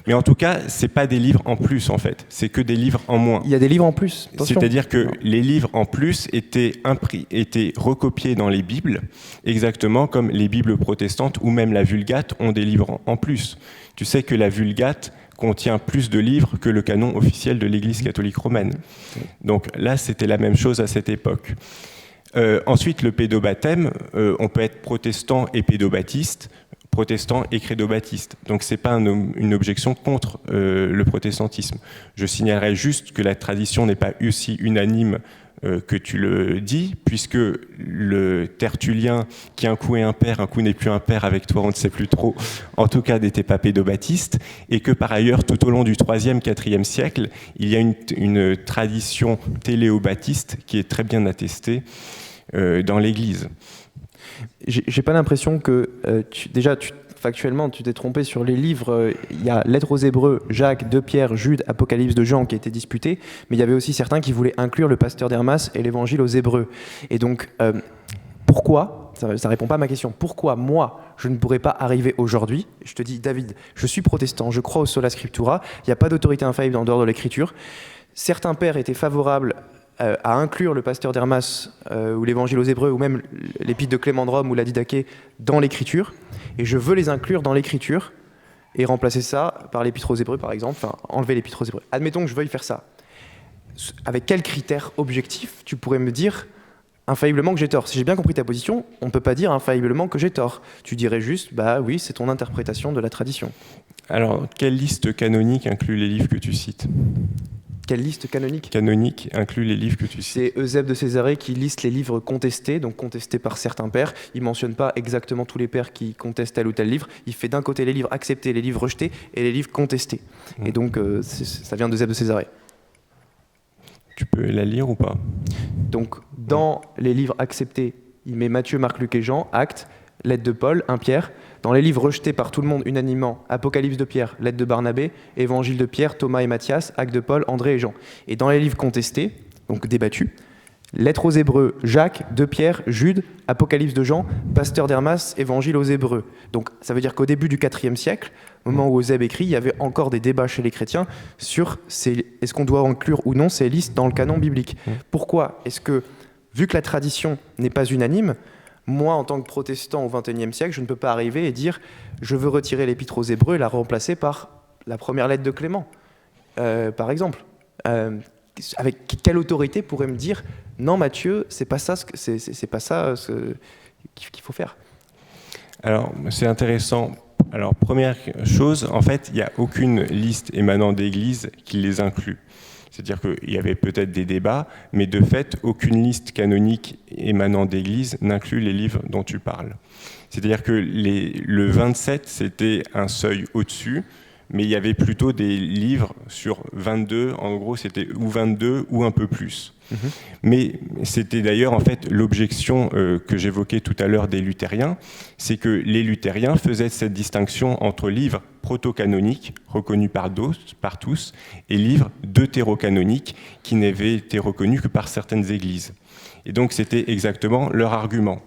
Mais en tout cas, c'est pas des livres en plus en fait, c'est que des livres en moins. Il y a des livres en plus. Attention. C'est-à-dire que les livres en plus étaient recopiés dans les Bibles, exactement comme les Bibles protestantes ou même la Vulgate ont des livres en plus. Tu sais que la Vulgate contient plus de livres que le canon officiel de l'Église catholique romaine. Donc là, c'était la même chose à cette époque. Ensuite, le pédobaptême, on peut être protestant et pédobaptiste, protestant et crédo-baptiste. Donc ce n'est pas une objection contre le protestantisme. Je signalerai juste que la tradition n'est pas aussi unanime que tu le dis, puisque le Tertullien, qui un coup est un père, un coup n'est plus un père, avec toi on ne sait plus trop, en tout cas n'était pas pédobaptiste, et que par ailleurs, tout au long du 3e, 4e siècle, il y a une tradition téléobaptiste qui est très bien attestée dans l'Église. J'ai pas l'impression que factuellement, tu t'es trompé sur les livres. Il y a Lettres aux Hébreux, Jacques, 2 Pierre, Jude, Apocalypse de Jean qui a été disputé, mais il y avait aussi certains qui voulaient inclure le Pasteur d'Hermas et l'Évangile aux Hébreux. Et donc, pourquoi, ça répond pas à ma question, pourquoi moi, je ne pourrais pas arriver aujourd'hui, je te dis, David, je suis protestant, je crois au sola scriptura, il n'y a pas d'autorité infaillible en dehors de l'Écriture. Certains pères étaient favorables à inclure le Pasteur d'Hermas ou l'Évangile aux Hébreux ou même l'Épître de Clément de Rome ou la Didaché dans l'Écriture, et je veux les inclure dans l'Écriture et remplacer ça par l'Épître aux Hébreux par exemple, enfin enlever l'Épître aux Hébreux. Admettons que je veuille faire ça. Avec quels critères objectifs tu pourrais me dire infailliblement que j'ai tort? Si j'ai bien compris ta position, on ne peut pas dire infailliblement que j'ai tort. Tu dirais juste, bah oui, c'est ton interprétation de la tradition. Alors, quelle liste canonique inclut les livres que tu cites ? Quelle liste canonique ? Canonique inclut les livres que tu cites. C'est Eusèbe de Césarée qui liste les livres contestés, donc contestés par certains pères. Il ne mentionne pas exactement tous les pères qui contestent tel ou tel livre. Il fait d'un côté les livres acceptés, les livres rejetés et les livres contestés. Et donc, ça vient d'Eusèbe de Césarée. Tu peux la lire ou pas ? Donc, dans les livres acceptés, il met Matthieu, Marc, Luc et Jean, Actes, Lettre de Paul, 1 Pierre. Dans les livres rejetés par tout le monde unanimement, Apocalypse de Pierre, Lettre de Barnabé, Évangile de Pierre, Thomas et Matthias, Actes de Paul, André et Jean. Et dans les livres contestés, donc débattus, Lettres aux Hébreux, Jacques, 2 Pierre, Jude, Apocalypse de Jean, Pasteur d'Hermas, Évangile aux Hébreux. Donc ça veut dire qu'au début du IVe siècle, au moment où Eusèbe écrit, il y avait encore des débats chez les chrétiens sur est-ce qu'on doit inclure ou non ces listes dans le canon biblique. Pourquoi est-ce que, vu que la tradition n'est pas unanime, moi, en tant que protestant au XXIe siècle, je ne peux pas arriver et dire je veux retirer l'Épître aux Hébreux et la remplacer par la première lettre de Clément, par exemple. Avec quelle autorité pourrait me dire non, Matthieu, c'est pas ça qu'il faut faire. Alors, c'est intéressant Alors, première chose, en fait, il n'y a aucune liste émanant d'Église qui les inclut. C'est-à-dire qu'il y avait peut-être des débats, mais de fait, aucune liste canonique émanant d'Église n'inclut les livres dont tu parles. C'est-à-dire que le 27, c'était un seuil au-dessus, mais il y avait plutôt des livres sur 22, en gros c'était ou 22 ou un peu plus. Mais c'était d'ailleurs en fait l'objection que j'évoquais tout à l'heure des luthériens, c'est que les luthériens faisaient cette distinction entre livres proto-canoniques, reconnus par tous, et livres deutérocanoniques, qui n'avaient été reconnus que par certaines églises. Et donc c'était exactement leur argument.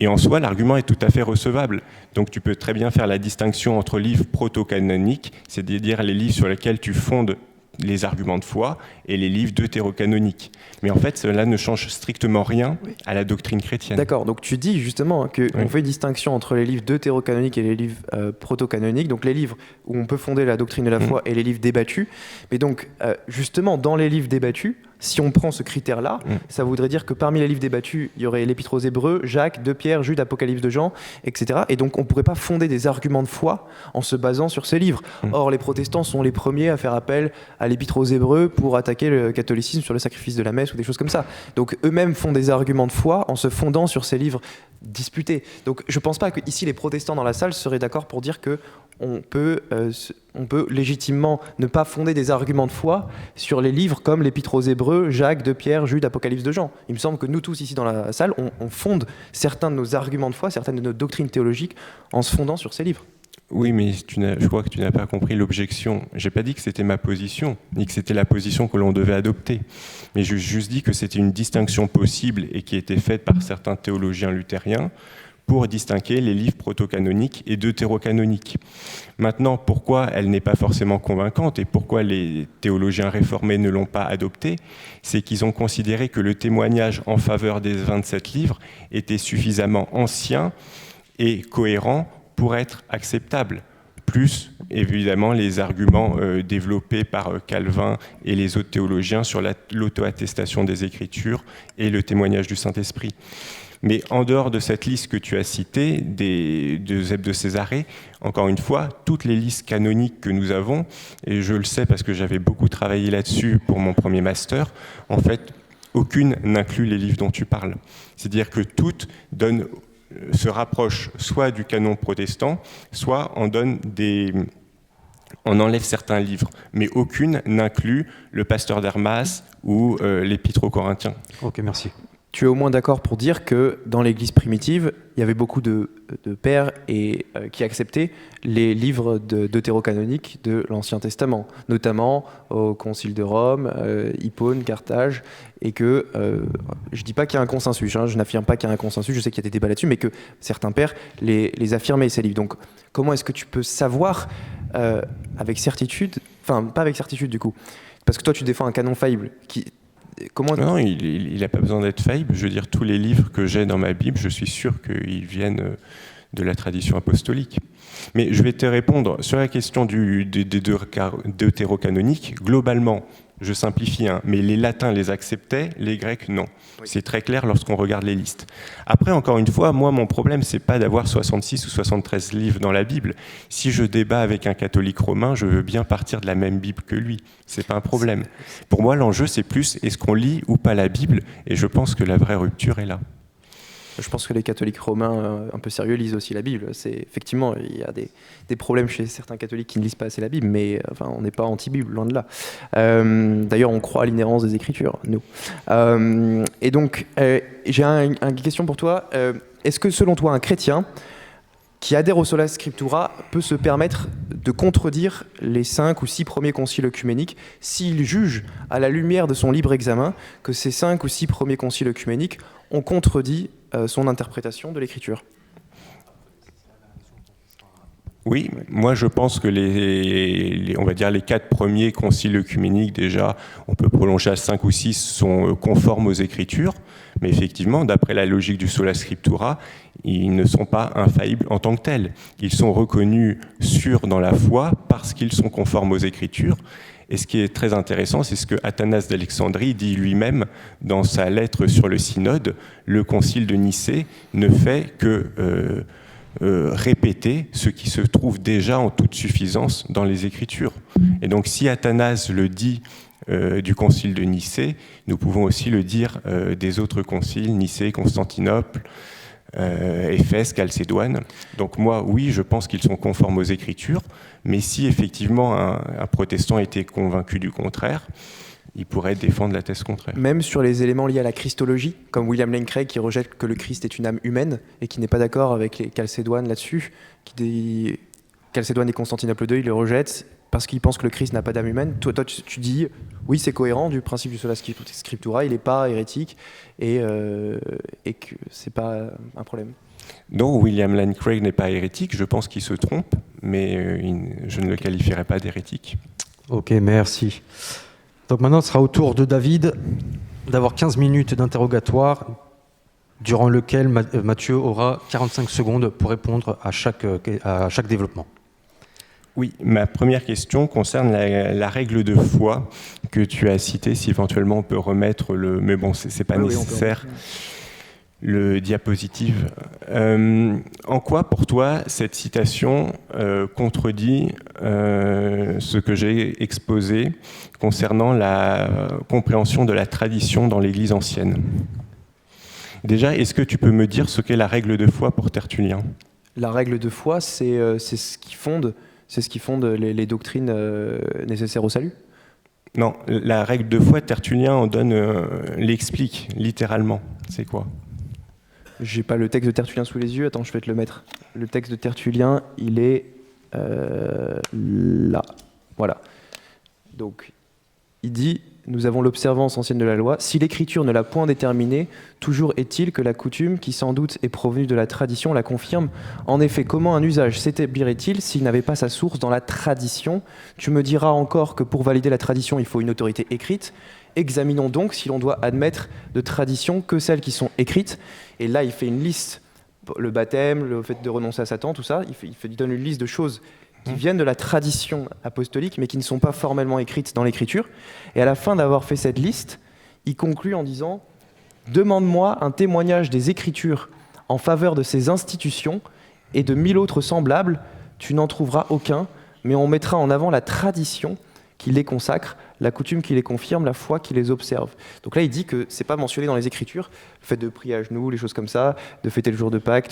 Et en soi, l'argument est tout à fait recevable. Donc tu peux très bien faire la distinction entre livres proto-canoniques, c'est-à-dire les livres sur lesquels tu fondes les arguments de foi, et les livres deutérocanoniques. Mais en fait, cela ne change strictement rien à la doctrine chrétienne. D'accord, donc tu dis justement qu'on fait une distinction entre les livres deutérocanoniques et les livres proto-canoniques, donc les livres où on peut fonder la doctrine de la foi et les livres débattus. Mais donc, justement, dans les livres débattus, si on prend ce critère-là, ça voudrait dire que parmi les livres débattus, il y aurait l'Épître aux Hébreux, Jacques, 2 Pierre, Jude, Apocalypse de Jean, etc. Et donc on ne pourrait pas fonder des arguments de foi en se basant sur ces livres. Or, les protestants sont les premiers à faire appel à l'Épître aux Hébreux pour attaquer le catholicisme sur le sacrifice de la messe ou des choses comme ça. Donc eux-mêmes font des arguments de foi en se fondant sur ces livres disputés. Donc je ne pense pas que ici les protestants dans la salle seraient d'accord pour dire que on peut légitimement ne pas fonder des arguments de foi sur les livres comme l'Épître aux Hébreux, Jacques, 2 Pierre, Jude, Apocalypse de Jean. Il me semble que nous tous ici dans la salle, on fonde certains de nos arguments de foi, certaines de nos doctrines théologiques en se fondant sur ces livres. Oui, mais je crois que tu n'as pas compris l'objection. Je n'ai pas dit que c'était ma position, ni que c'était la position que l'on devait adopter. Mais j'ai juste dit que c'était une distinction possible et qui était faite par certains théologiens luthériens pour distinguer les livres proto-canoniques et deutérocanoniques. Maintenant, pourquoi elle n'est pas forcément convaincante et pourquoi les théologiens réformés ne l'ont pas adoptée, c'est qu'ils ont considéré que le témoignage en faveur des 27 livres était suffisamment ancien et cohérent pour être acceptable. Plus, évidemment, les arguments développés par Calvin et les autres théologiens sur l'auto-attestation des Écritures et le témoignage du Saint-Esprit. Mais en dehors de cette liste que tu as citée, d'Eusèbe de Césarée, encore une fois, toutes les listes canoniques que nous avons, et je le sais parce que j'avais beaucoup travaillé là-dessus pour mon premier master, en fait, aucune n'inclut les livres dont tu parles. C'est-à-dire que toutes se rapprochent soit du canon protestant, soit on enlève certains livres, mais aucune n'inclut le Pasteur d'Hermas ou l'Épître aux Corinthiens. Ok, merci. Tu es au moins d'accord pour dire que dans l'Église primitive, il y avait beaucoup de pères qui acceptaient les livres deutérocanoniques de l'Ancien Testament, notamment au Concile de Rome, Hippone, Carthage, et que, je ne dis pas qu'il y a un consensus, je n'affirme pas qu'il y a un consensus, je sais qu'il y a des débats là-dessus, mais que certains pères les affirmaient, ces livres. Donc comment est-ce que tu peux savoir avec certitude, enfin pas avec certitude du coup, parce que toi tu défends un canon faillible qui... Non, il n'a pas besoin d'être faillible. Je veux dire, tous les livres que j'ai dans ma Bible, je suis sûr qu'ils viennent de la tradition apostolique. Mais je vais te répondre sur la question des deutérocanoniques. Globalement, je simplifie, mais les latins les acceptaient, les grecs non. Oui. C'est très clair lorsqu'on regarde les listes. Après, encore une fois, moi, mon problème, c'est pas d'avoir 66 ou 73 livres dans la Bible. Si je débat avec un catholique romain, je veux bien partir de la même Bible que lui. C'est pas un problème. Pour moi, l'enjeu, c'est plus est-ce qu'on lit ou pas la Bible, et je pense que la vraie rupture est là. Je pense que les catholiques romains un peu sérieux lisent aussi la Bible. Effectivement, il y a des problèmes chez certains catholiques qui ne lisent pas assez la Bible, mais enfin, on n'est pas anti-Bible, loin de là. D'ailleurs, on croit à l'inhérence des Écritures, nous. Et donc, j'ai une question pour toi. Est-ce que, selon toi, un chrétien qui adhère au Sola Scriptura peut se permettre de contredire les 5 ou 6 premiers conciles œcuméniques s'il juge, à la lumière de son libre examen, que ces 5 ou 6 premiers conciles œcuméniques ont contredit son interprétation de l'Écriture? Oui, moi je pense que on va dire les 4 premiers conciles œcuméniques, déjà, on peut prolonger à 5 ou 6, sont conformes aux Écritures, mais effectivement, d'après la logique du Sola Scriptura, ils ne sont pas infaillibles en tant que tels. Ils sont reconnus sûrs dans la foi parce qu'ils sont conformes aux Écritures. Et ce qui est très intéressant, c'est ce que Athanas d'Alexandrie dit lui-même dans sa lettre sur le synode. Le concile de Nicée ne fait que répéter ce qui se trouve déjà en toute suffisance dans les Écritures. Et donc si Athanase le dit du concile de Nicée, nous pouvons aussi le dire des autres conciles, Nicée, Constantinople, Éphèse, Chalcédoine. Donc moi, oui, je pense qu'ils sont conformes aux Écritures, mais si effectivement un protestant était convaincu du contraire, il pourrait défendre la thèse contraire. Même sur les éléments liés à la christologie, comme William Lane Craig qui rejette que le Christ est une âme humaine et qui n'est pas d'accord avec les Chalcédoines là-dessus, Chalcédoine et Constantinople II, il le rejette parce qu'il pense que le Christ n'a pas d'âme humaine. Toi tu dis, oui, c'est cohérent du principe du sola scriptura, il n'est pas hérétique et que c'est pas un problème. Non, William Lane Craig n'est pas hérétique, je pense qu'il se trompe, mais je ne le qualifierais pas d'hérétique. Ok, merci. Donc maintenant, ce sera au tour de David d'avoir 15 minutes d'interrogatoire, durant lequel Mathieu aura 45 secondes pour répondre à chaque développement. Oui, ma première question concerne la règle de foi que tu as citée, si éventuellement on peut remettre le... Mais bon, c'est pas nécessaire. Le diapositive. En quoi, pour toi, cette citation contredit ce que j'ai exposé concernant la compréhension de la tradition dans l'Église ancienne? Déjà, est-ce que tu peux me dire ce qu'est la règle de foi pour Tertullien? La règle de foi, c'est ce qui fonde les doctrines nécessaires au salut. Non, la règle de foi, Tertullien l'explique littéralement. C'est quoi? J'ai pas le texte de Tertullien sous les yeux. Attends, je vais te le mettre. Le texte de Tertullien, il est là. Voilà. Donc, il dit, nous avons l'observance ancienne de la loi. Si l'Écriture ne l'a point déterminée, toujours est-il que la coutume, qui sans doute est provenue de la tradition, la confirme. En effet, comment un usage s'établirait-il s'il n'avait pas sa source dans la tradition? Tu me diras encore que pour valider la tradition, il faut une autorité écrite. Examinons donc si l'on doit admettre de traditions que celles qui sont écrites. Et là, il fait une liste, le baptême, le fait de renoncer à Satan, tout ça, il donne une liste de choses qui viennent de la tradition apostolique, mais qui ne sont pas formellement écrites dans l'Écriture. Et à la fin d'avoir fait cette liste, il conclut en disant « Demande-moi un témoignage des Écritures en faveur de ces institutions, et de 1000 autres semblables, tu n'en trouveras aucun, mais on mettra en avant la tradition qui les consacre, la coutume qui les confirme, la foi qui les observe. » Donc là, il dit que c'est pas mentionné dans les Écritures, le fait de prier à genoux, les choses comme ça, de fêter le jour de Pâques,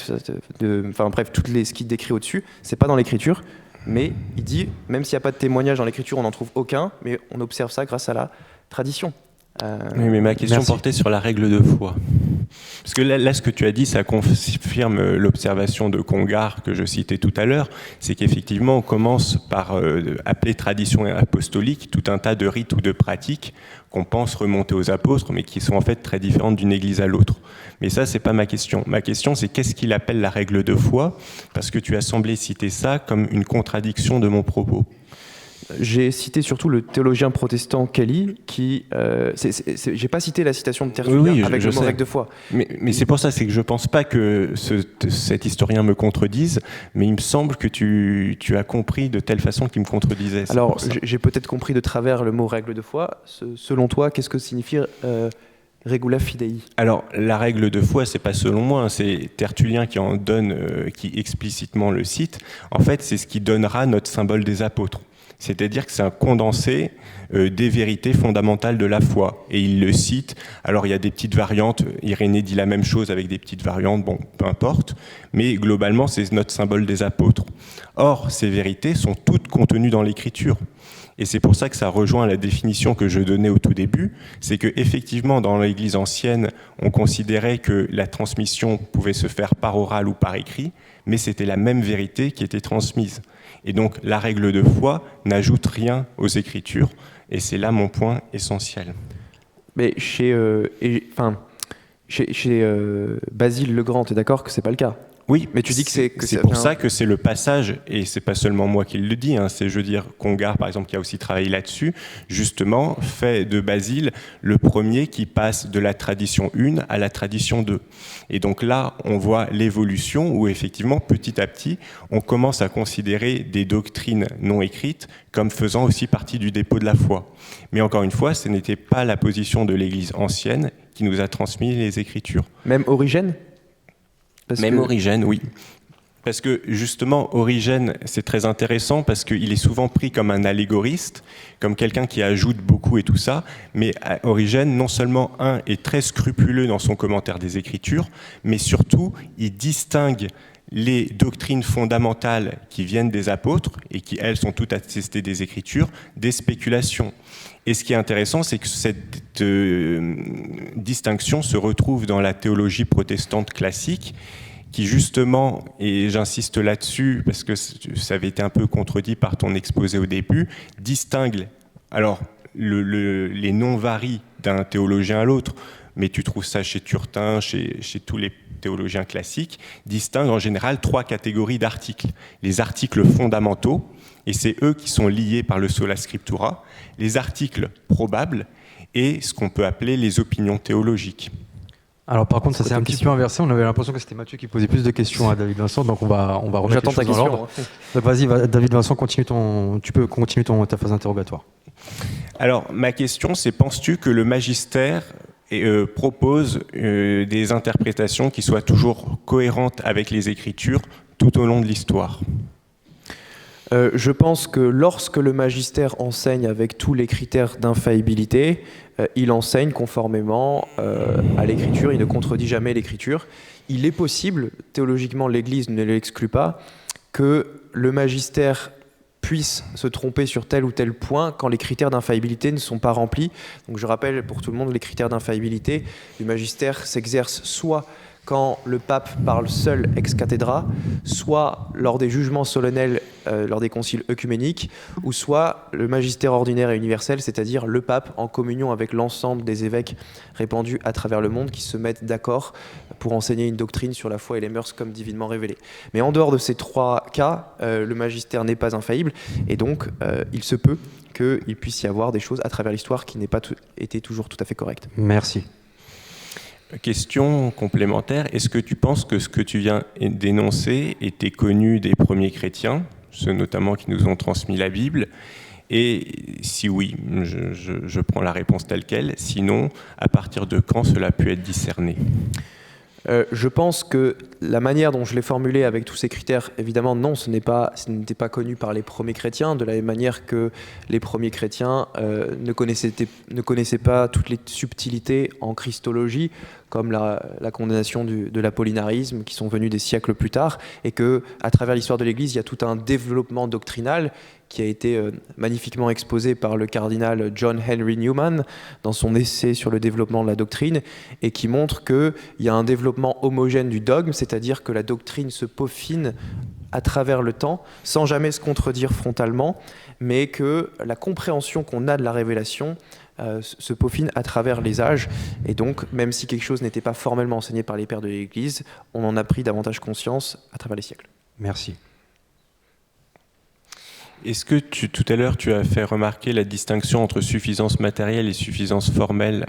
enfin bref, ce qu'il décrit au-dessus, c'est pas dans l'Écriture, mais il dit, même s'il n'y a pas de témoignage dans l'Écriture, on n'en trouve aucun, mais on observe ça grâce à la tradition. Oui, mais ma question portait sur la règle de foi. Parce que là, ce que tu as dit, ça confirme l'observation de Congar que je citais tout à l'heure, c'est qu'effectivement, on commence par appeler tradition apostolique tout un tas de rites ou de pratiques qu'on pense remonter aux apôtres, mais qui sont en fait très différentes d'une église à l'autre. Mais ça, c'est pas ma question. Ma question, c'est qu'est-ce qu'il appelle la règle de foi? Parce que tu as semblé citer ça comme une contradiction de mon propos. J'ai cité surtout le théologien protestant Kelly, qui... j'ai pas cité la citation de Tertullien avec le mot règle de foi. Mais c'est pour ça, c'est que je pense pas que cet historien me contredise, mais il me semble que tu as compris de telle façon qu'il me contredisait. Alors, j'ai peut-être compris de travers le mot règle de foi. Selon toi, qu'est-ce que signifie regula fidei? Alors, la règle de foi, c'est pas selon moi, hein, c'est Tertullien qui en donne, qui explicitement le cite. En fait, c'est ce qui donnera notre symbole des apôtres. C'est-à-dire que c'est un condensé des vérités fondamentales de la foi. Et il le cite. Alors, il y a des petites variantes. Irénée dit la même chose avec des petites variantes. Bon, peu importe. Mais globalement, c'est notre symbole des apôtres. Or, ces vérités sont toutes contenues dans l'Écriture. Et c'est pour ça que ça rejoint la définition que je donnais au tout début. C'est qu'effectivement, dans l'Église ancienne, on considérait que la transmission pouvait se faire par oral ou par écrit, mais c'était la même vérité qui était transmise. Et donc, la règle de foi n'ajoute rien aux Écritures, et c'est là mon point essentiel. Mais chez Basile le Grand, tu es d'accord que c'est pas le cas? Oui, mais tu dis que c'est pour ça que c'est le passage, et c'est pas seulement moi qui le dis, hein, c'est, je veux dire, Congar, par exemple, qui a aussi travaillé là-dessus, justement, fait de Basile le premier qui passe de la tradition 1 à la tradition 2. Et donc là, on voit l'évolution où, effectivement, petit à petit, on commence à considérer des doctrines non écrites comme faisant aussi partie du dépôt de la foi. Mais encore une fois, ce n'était pas la position de l'Église ancienne qui nous a transmis les Écritures. Même Origène? Même Origène, oui. Parce que justement, Origène, c'est très intéressant parce qu'il est souvent pris comme un allégoriste, comme quelqu'un qui ajoute beaucoup et tout ça. Mais Origène, non seulement, est très scrupuleux dans son commentaire des Écritures, mais surtout, il distingue les doctrines fondamentales qui viennent des apôtres et qui, elles, sont toutes attestées des Écritures, des spéculations. Et ce qui est intéressant, c'est que cette distinction se retrouve dans la théologie protestante classique, qui justement, et j'insiste là-dessus parce que ça avait été un peu contredit par ton exposé au début, distingue, alors les noms varient d'un théologien à l'autre, mais tu trouves ça chez Turtin, chez tous les théologiens classiques, distingue en général 3 catégories d'articles. Les articles fondamentaux, et c'est eux qui sont liés par le sola scriptura, les articles probables et ce qu'on peut appeler les opinions théologiques. Alors par contre, ça s'est un petit peu inversé. On avait l'impression que c'était Mathieu qui posait plus de questions à David Vincent, donc on va remettre les choses dans l'ordre. Donc vas-y, David Vincent, tu peux continuer ta phase interrogatoire. Alors ma question, c'est penses-tu que le magistère propose des interprétations qui soient toujours cohérentes avec les Écritures tout au long de l'histoire ? Je pense que lorsque le magistère enseigne avec tous les critères d'infaillibilité, il enseigne conformément à l'Écriture, il ne contredit jamais l'Écriture. Il est possible, théologiquement l'Église ne l'exclut pas, que le magistère puisse se tromper sur tel ou tel point quand les critères d'infaillibilité ne sont pas remplis. Donc je rappelle pour tout le monde, les critères d'infaillibilité du magistère s'exercent soit quand le pape parle seul ex cathedra, soit lors des jugements solennels lors des conciles œcuméniques, ou soit le magistère ordinaire et universel, c'est-à-dire le pape en communion avec l'ensemble des évêques répandus à travers le monde qui se mettent d'accord pour enseigner une doctrine sur la foi et les mœurs comme divinement révélées. Mais en dehors de ces 3 cas, le magistère n'est pas infaillible, et donc il se peut qu'il puisse y avoir des choses à travers l'histoire qui n'aient pas été toujours tout à fait correctes. Merci. Question complémentaire, est-ce que tu penses que ce que tu viens d'énoncer était connu des premiers chrétiens, ceux notamment qui nous ont transmis la Bible? Et si oui, je prends la réponse telle quelle, sinon, à partir de quand cela a pu être discerné? Je pense que la manière dont je l'ai formulé avec tous ces critères, évidemment, non, ce n'était pas connu par les premiers chrétiens, de la même manière que les premiers chrétiens ne connaissaient pas toutes les subtilités en christologie, comme la condamnation de l'apollinarisme, qui sont venus des siècles plus tard, et qu'à travers l'histoire de l'Église, il y a tout un développement doctrinal qui a été magnifiquement exposé par le cardinal John Henry Newman dans son essai sur le développement de la doctrine, et qui montre qu'il y a un développement homogène du dogme, c'est-à-dire que la doctrine se peaufine à travers le temps, sans jamais se contredire frontalement, mais que la compréhension qu'on a de la révélation se peaufine à travers les âges. Et donc, même si quelque chose n'était pas formellement enseigné par les pères de l'Église, on en a pris davantage conscience à travers les siècles. Merci. Est-ce que tout à l'heure, tu as fait remarquer la distinction entre suffisance matérielle et suffisance formelle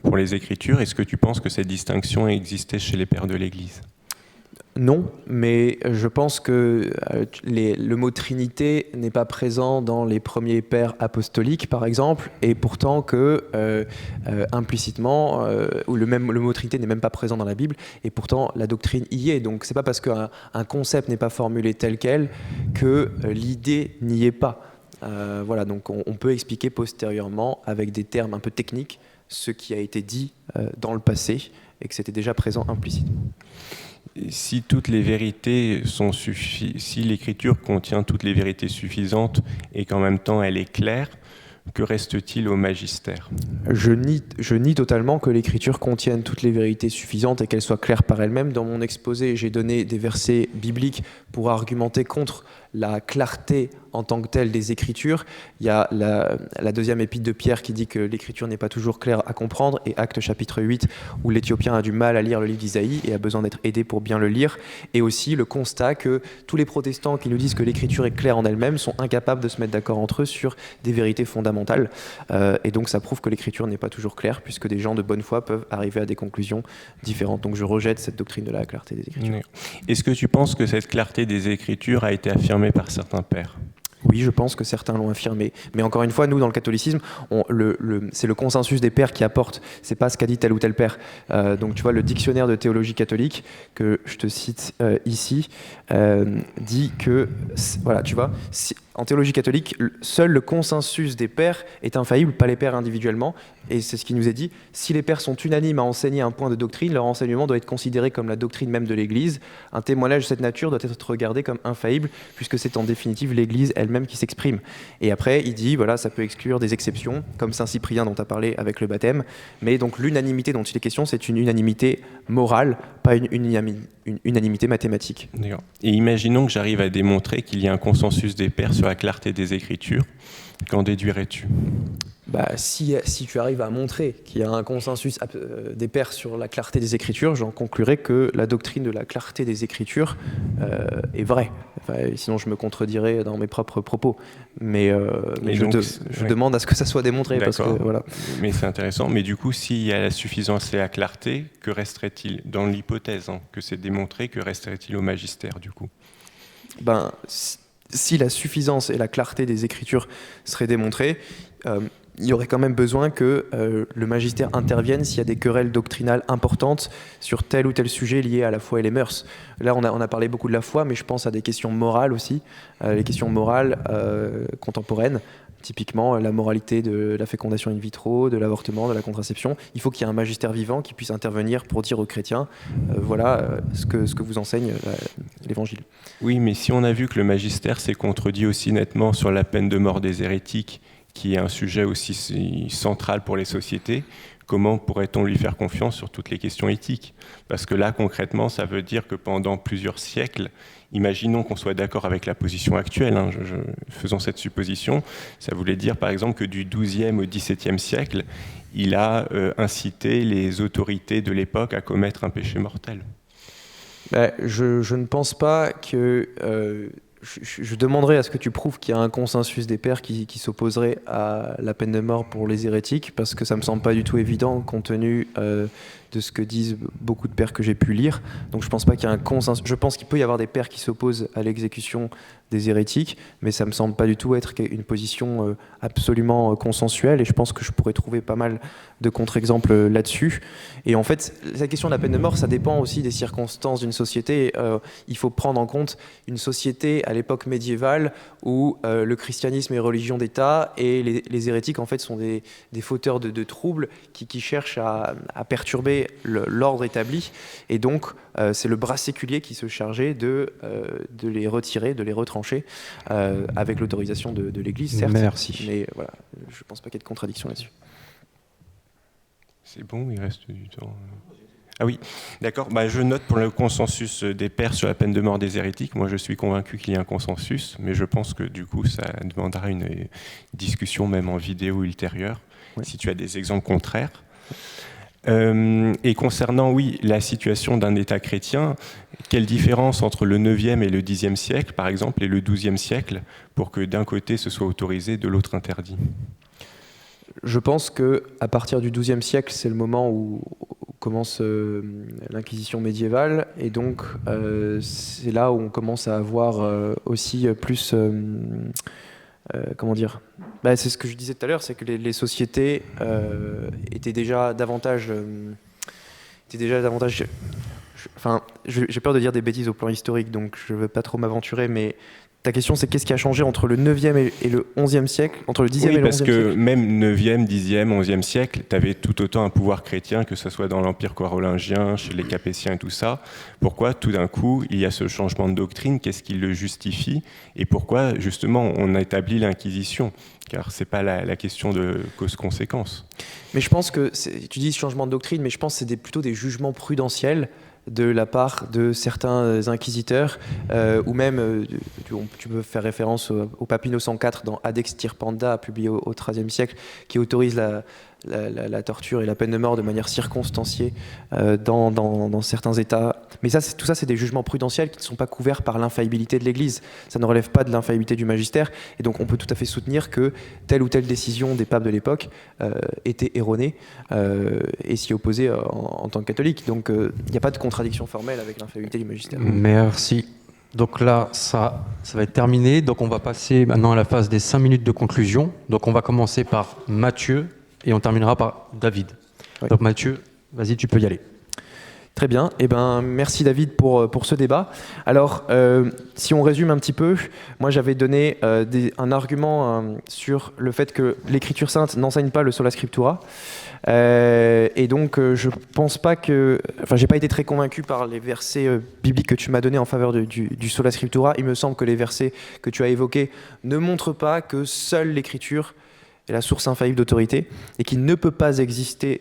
pour les Écritures? Est-ce que tu penses que cette distinction existait chez les pères de l'Église? Non, mais je pense que le mot Trinité n'est pas présent dans les premiers pères apostoliques, par exemple, et pourtant que implicitement, ou le mot Trinité n'est même pas présent dans la Bible, et pourtant la doctrine y est. Donc c'est pas parce qu'un concept n'est pas formulé tel quel que l'idée n'y est pas. Voilà, donc on peut expliquer postérieurement avec des termes un peu techniques ce qui a été dit dans le passé et que c'était déjà présent implicitement. Si toutes les vérités si l'Écriture contient toutes les vérités suffisantes et qu'en même temps elle est claire, que reste-t-il au magistère? Je nie totalement que l'Écriture contienne toutes les vérités suffisantes et qu'elle soit claire par elle-même. Dans mon exposé, j'ai donné des versets bibliques pour argumenter contre la clarté en tant que telle des Écritures. Il y a la deuxième épître de Pierre qui dit que l'Écriture n'est pas toujours claire à comprendre, et Actes chapitre 8 où l'Éthiopien a du mal à lire le livre d'Isaïe et a besoin d'être aidé pour bien le lire, et aussi le constat que tous les protestants qui nous disent que l'Écriture est claire en elle-même sont incapables de se mettre d'accord entre eux sur des vérités fondamentales, et donc ça prouve que l'Écriture n'est pas toujours claire, puisque des gens de bonne foi peuvent arriver à des conclusions différentes. Donc je rejette cette doctrine de la clarté des Écritures. Est-ce que tu penses que cette clarté des Écritures a été affirmée par certains pères? Oui, je pense que certains l'ont affirmé. Mais encore une fois, nous, dans le catholicisme, c'est le consensus des pères qui apporte. C'est pas ce qu'a dit tel ou tel père. Donc, tu vois, le dictionnaire de théologie catholique, que je te cite ici, dit que, voilà, tu vois, en théologie catholique, seul le consensus des pères est infaillible, pas les pères individuellement. Et c'est ce qui nous est dit. Si les pères sont unanimes à enseigner un point de doctrine, leur enseignement doit être considéré comme la doctrine même de l'Église. Un témoignage de cette nature doit être regardé comme infaillible, puisque c'est en définitive l'Église elle-même qui s'exprime. Et après, il dit, voilà, ça peut exclure des exceptions, comme Saint Cyprien dont tu as parlé avec le baptême. Mais donc l'unanimité dont il est question, c'est une unanimité morale, pas une unanimité mathématique. D'accord. Et imaginons que j'arrive à démontrer qu'il y a un consensus des pères sur la clarté des Écritures. Qu'en déduirais-tu ? Si tu arrives à montrer qu'il y a un consensus des pères sur la clarté des Écritures, j'en conclurai que la doctrine de la clarté des Écritures est vraie. Sinon, je me contredirais dans mes propres propos. Mais je demande à ce que ça soit démontré. Parce que, voilà. Mais c'est intéressant. Mais du coup, s'il y a la suffisance et la clarté, que resterait-il ? Dans l'hypothèse que c'est démontré, que resterait-il au magistère, du coup ? Si la suffisance et la clarté des Écritures seraient démontrées, il y aurait quand même besoin que le magistère intervienne s'il y a des querelles doctrinales importantes sur tel ou tel sujet lié à la foi et les mœurs. Là, on a parlé beaucoup de la foi, mais je pense à des questions morales aussi, les questions morales contemporaines, typiquement la moralité de la fécondation in vitro, de l'avortement, de la contraception. Il faut qu'il y ait un magistère vivant qui puisse intervenir pour dire aux chrétiens, voilà ce que vous enseigne l'Évangile. Oui, mais si on a vu que le magistère s'est contredit aussi nettement sur la peine de mort des hérétiques, qui est un sujet aussi central pour les sociétés, comment pourrait-on lui faire confiance sur toutes les questions éthiques ? Parce que là, concrètement, ça veut dire que pendant plusieurs siècles, imaginons qu'on soit d'accord avec la position actuelle, faisons cette supposition, ça voulait dire par exemple que du XIIe au XVIIe siècle, il a incité les autorités de l'époque à commettre un péché mortel. Je ne pense pas que... Je demanderais à ce que tu prouves qu'il y a un consensus des pères qui s'opposerait à la peine de mort pour les hérétiques, parce que ça ne me semble pas du tout évident compte tenu de ce que disent beaucoup de pères que j'ai pu lire. Donc je ne pense pas qu'il y a un consensus. Je pense qu'il peut y avoir des pères qui s'opposent à l'exécution des hérétiques, mais ça ne me semble pas du tout être une position absolument consensuelle, et je pense que je pourrais trouver pas mal de contre-exemples là-dessus. Et en fait, la question de la peine de mort, ça dépend aussi des circonstances d'une société. Il faut prendre en compte une société à l'époque médiévale où le christianisme est religion d'État, et les hérétiques en fait sont des fauteurs de troubles qui cherchent à perturber l'ordre établi, et donc c'est le bras séculier qui se chargeait de les retirer, de les retrancher avec l'autorisation de l'Église, certes. Merci. Mais voilà, je ne pense pas qu'il y ait de contradiction là-dessus. C'est bon, il reste du temps. Ah oui, d'accord. Je note pour le consensus des pères sur la peine de mort des hérétiques. Moi, je suis convaincu qu'il y a un consensus, mais je pense que du coup, ça demandera une discussion même en vidéo ultérieure, si tu as des exemples contraires. Et concernant, oui, la situation d'un État chrétien, quelle différence entre le 9e et le 10e siècle, par exemple, et le 12e siècle, pour que d'un côté ce soit autorisé, de l'autre interdit ? Je pense qu'à partir du XIIe siècle, c'est le moment où commence l'Inquisition médiévale, et donc c'est là où on commence à avoir aussi plus... comment dire ? C'est ce que je disais tout à l'heure, c'est que les sociétés étaient déjà davantage... j'ai peur de dire des bêtises au plan historique, donc je ne veux pas trop m'aventurer, mais ta question, c'est qu'est-ce qui a changé entre le 9e et le 11e siècle, entre le 10e et le 11e siècle ? Oui, parce que même 9e, 10e, 11e siècle, tu avais tout autant un pouvoir chrétien, que ce soit dans l'Empire carolingien, chez les Capétiens et tout ça. Pourquoi, tout d'un coup, il y a ce changement de doctrine ? Qu'est-ce qui le justifie ? Et pourquoi, justement, on a établi l'Inquisition ? Car ce n'est pas la question de cause-conséquence. Mais je pense que, tu dis changement de doctrine, mais je pense que c'est plutôt des jugements prudentiels de la part de certains inquisiteurs, ou même, tu peux faire référence au pape Innocent IV dans Adex Tirpanda, publié au XIIIe siècle, qui autorise la torture et la peine de mort de manière circonstanciée dans certains États. Mais tout ça, c'est des jugements prudentiels qui ne sont pas couverts par l'infaillibilité de l'Église. Ça ne relève pas de l'infaillibilité du magistère, et donc on peut tout à fait soutenir que telle ou telle décision des papes de l'époque était erronée et s'y opposer en tant que catholique. Donc il n'y a pas de contradiction formelle avec l'infaillibilité du magistère. Merci. Donc là, ça va être terminé. Donc on va passer maintenant à la phase des 5 minutes de conclusion. Donc on va commencer par Mathieu et on terminera par David. Oui. Donc Mathieu, vas-y, tu peux y aller. Très bien. Eh ben, merci David pour ce débat. Alors, si on résume un petit peu, moi j'avais donné un argument sur le fait que l'Écriture sainte n'enseigne pas le sola scriptura. Et donc, je pense pas que... Enfin, j'ai pas été très convaincu par les versets bibliques que tu m'as donnés en faveur du sola scriptura. Il me semble que les versets que tu as évoqués ne montrent pas que seule l'Écriture est la source infaillible d'autorité et qu'il ne peut pas exister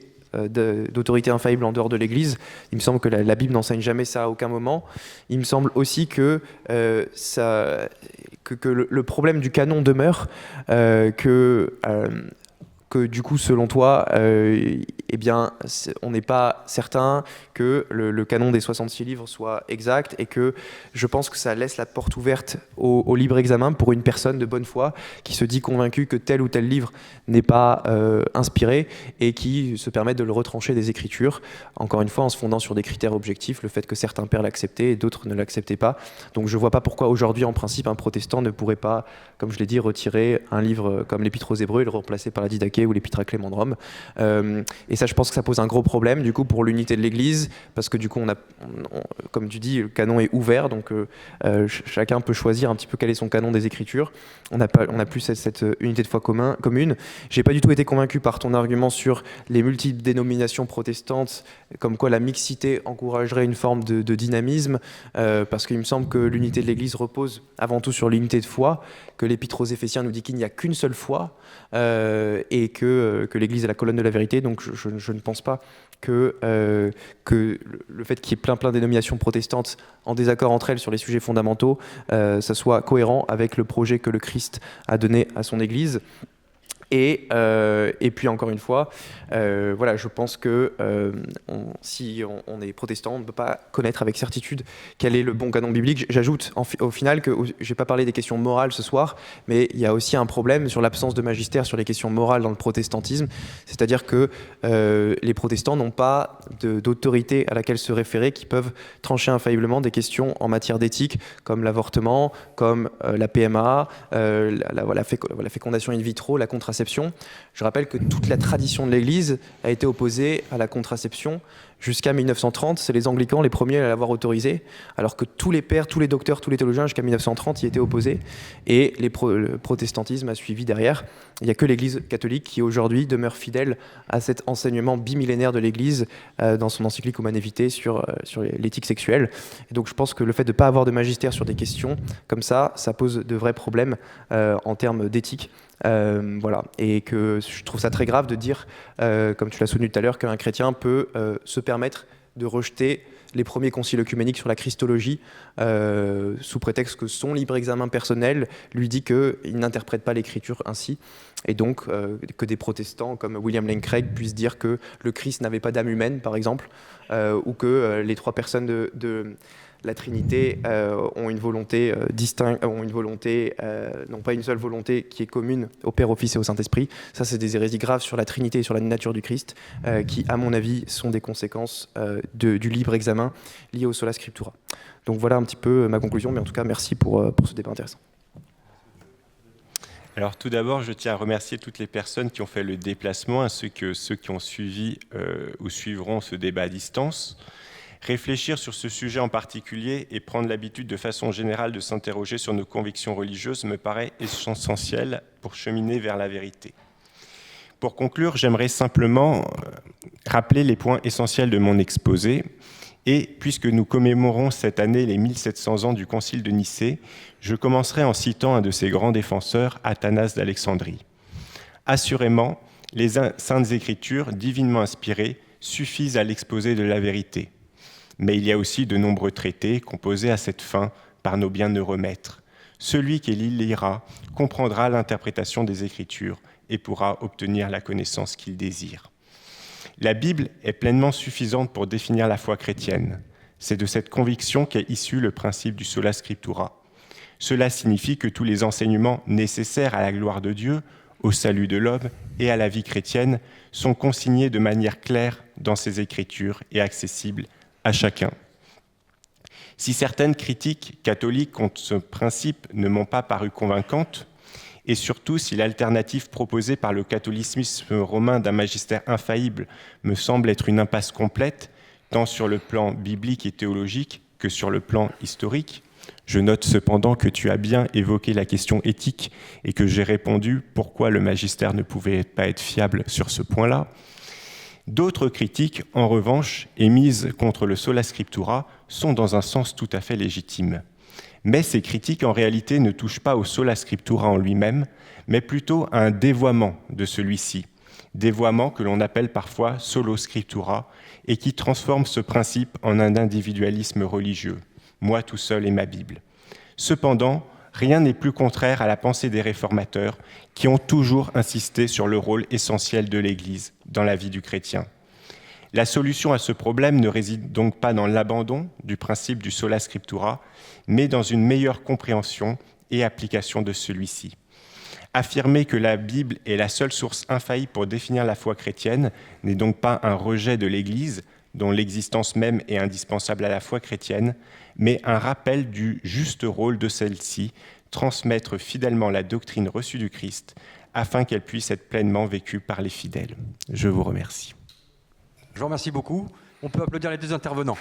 d'autorité infaillible en dehors de l'Église. Il me semble que la Bible n'enseigne jamais ça à aucun moment. Il me semble aussi que le problème du canon demeure, que du coup, selon toi, eh bien, on n'est pas certain que le canon des 66 livres soit exact, et que je pense que ça laisse la porte ouverte au libre examen pour une personne de bonne foi qui se dit convaincue que tel ou tel livre n'est pas inspiré et qui se permet de le retrancher des Écritures, encore une fois en se fondant sur des critères objectifs, le fait que certains pères l'acceptaient et d'autres ne l'acceptaient pas. Donc je ne vois pas pourquoi aujourd'hui, en principe, un protestant ne pourrait pas, comme je l'ai dit, retirer un livre comme l'Épître aux Hébreux et le remplacer par la Didaché ou l'Épître à Clément de Rome. Et ça, je pense que ça pose un gros problème du coup pour l'unité de l'Église, parce que du coup, comme tu dis, le canon est ouvert, donc chacun peut choisir un petit peu quel est son canon des Écritures. On n'a plus cette unité de foi commune. J'ai pas du tout été convaincu par ton argument sur les multiples dénominations protestantes, comme quoi la mixité encouragerait une forme de dynamisme, parce qu'il me semble que l'unité de l'Église repose avant tout sur l'unité de foi, que l'Épître aux Éphésiens nous dit qu'il n'y a qu'une seule foi, et que l'Église est la colonne de la vérité. Donc je ne pense pas que le fait qu'il y ait plein de dénominations protestantes en désaccord entre elles sur les sujets fondamentaux, ça soit cohérent avec le projet que le Christ a donné à son Église. Et puis encore une fois, voilà, je pense que si on est protestant, on ne peut pas connaître avec certitude quel est le bon canon biblique. J'ajoute au final que je n'ai pas parlé des questions morales ce soir, mais il y a aussi un problème sur l'absence de magistère sur les questions morales dans le protestantisme, c'est-à-dire que les protestants n'ont pas d'autorité à laquelle se référer, qui peuvent trancher infailliblement des questions en matière d'éthique, comme l'avortement, comme la PMA, la fécondation in vitro, la contraception. Je rappelle que toute la tradition de l'Église a été opposée à la contraception jusqu'à 1930. C'est les anglicans les premiers à l'avoir autorisée, alors que tous les pères, tous les docteurs, tous les théologiens jusqu'à 1930 y étaient opposés, et le protestantisme a suivi derrière. Il n'y a que l'Église catholique qui aujourd'hui demeure fidèle à cet enseignement bimillénaire de l'Église dans son encyclique Humanae Vitae sur l'éthique sexuelle. Et donc je pense que le fait de ne pas avoir de magistère sur des questions comme ça pose de vrais problèmes en termes d'éthique. Voilà. Et que je trouve ça très grave de dire, comme tu l'as soutenu tout à l'heure, qu'un chrétien peut se permettre de rejeter les premiers conciles œcuméniques sur la christologie, sous prétexte que son libre examen personnel lui dit qu'il n'interprète pas l'écriture ainsi, et donc que des protestants comme William Lane Craig puissent dire que le Christ n'avait pas d'âme humaine, par exemple, ou que les trois personnes de la Trinité ont une volonté distincte, non pas une seule volonté qui est commune au Père, au Fils et au Saint-Esprit. Ça, c'est des hérésies graves sur la Trinité et sur la nature du Christ, qui, à mon avis, sont des conséquences du libre examen lié au sola scriptura. Donc voilà un petit peu ma conclusion, mais en tout cas, merci pour ce débat intéressant. Alors tout d'abord, je tiens à remercier toutes les personnes qui ont fait le déplacement, ainsi que ceux qui ont suivi ou suivront ce débat à distance. Réfléchir sur ce sujet en particulier et prendre l'habitude de façon générale de s'interroger sur nos convictions religieuses me paraît essentiel pour cheminer vers la vérité. Pour conclure, j'aimerais simplement rappeler les points essentiels de mon exposé. Et puisque nous commémorons cette année les 1700 ans du Concile de Nicée, je commencerai en citant un de ses grands défenseurs, Athanase d'Alexandrie. Assurément, les saintes écritures, divinement inspirées, suffisent à l'exposé de la vérité. Mais il y a aussi de nombreux traités composés à cette fin par nos bienheureux maîtres. Celui qui les lira comprendra l'interprétation des Écritures et pourra obtenir la connaissance qu'il désire. La Bible est pleinement suffisante pour définir la foi chrétienne. C'est de cette conviction qu'est issu le principe du sola scriptura. Cela signifie que tous les enseignements nécessaires à la gloire de Dieu, au salut de l'homme et à la vie chrétienne sont consignés de manière claire dans ces Écritures et accessibles à chacun. Si certaines critiques catholiques contre ce principe ne m'ont pas paru convaincantes, et surtout si l'alternative proposée par le catholicisme romain d'un magistère infaillible me semble être une impasse complète, tant sur le plan biblique et théologique que sur le plan historique, je note cependant que tu as bien évoqué la question éthique et que j'ai répondu pourquoi le magistère ne pouvait pas être fiable sur ce point-là. D'autres critiques, en revanche, émises contre le sola scriptura, sont dans un sens tout à fait légitime. Mais ces critiques, en réalité, ne touchent pas au sola scriptura en lui-même, mais plutôt à un dévoiement de celui-ci, dévoiement que l'on appelle parfois solo scriptura, et qui transforme ce principe en un individualisme religieux, moi tout seul et ma Bible. Cependant, rien n'est plus contraire à la pensée des réformateurs qui ont toujours insisté sur le rôle essentiel de l'Église dans la vie du chrétien. La solution à ce problème ne réside donc pas dans l'abandon du principe du sola scriptura, mais dans une meilleure compréhension et application de celui-ci. Affirmer que la Bible est la seule source infaillible pour définir la foi chrétienne n'est donc pas un rejet de l'Église, dont l'existence même est indispensable à la foi chrétienne, mais un rappel du juste rôle de celle-ci, transmettre fidèlement la doctrine reçue du Christ, afin qu'elle puisse être pleinement vécue par les fidèles. Je vous remercie. Je vous remercie beaucoup. On peut applaudir les deux intervenants.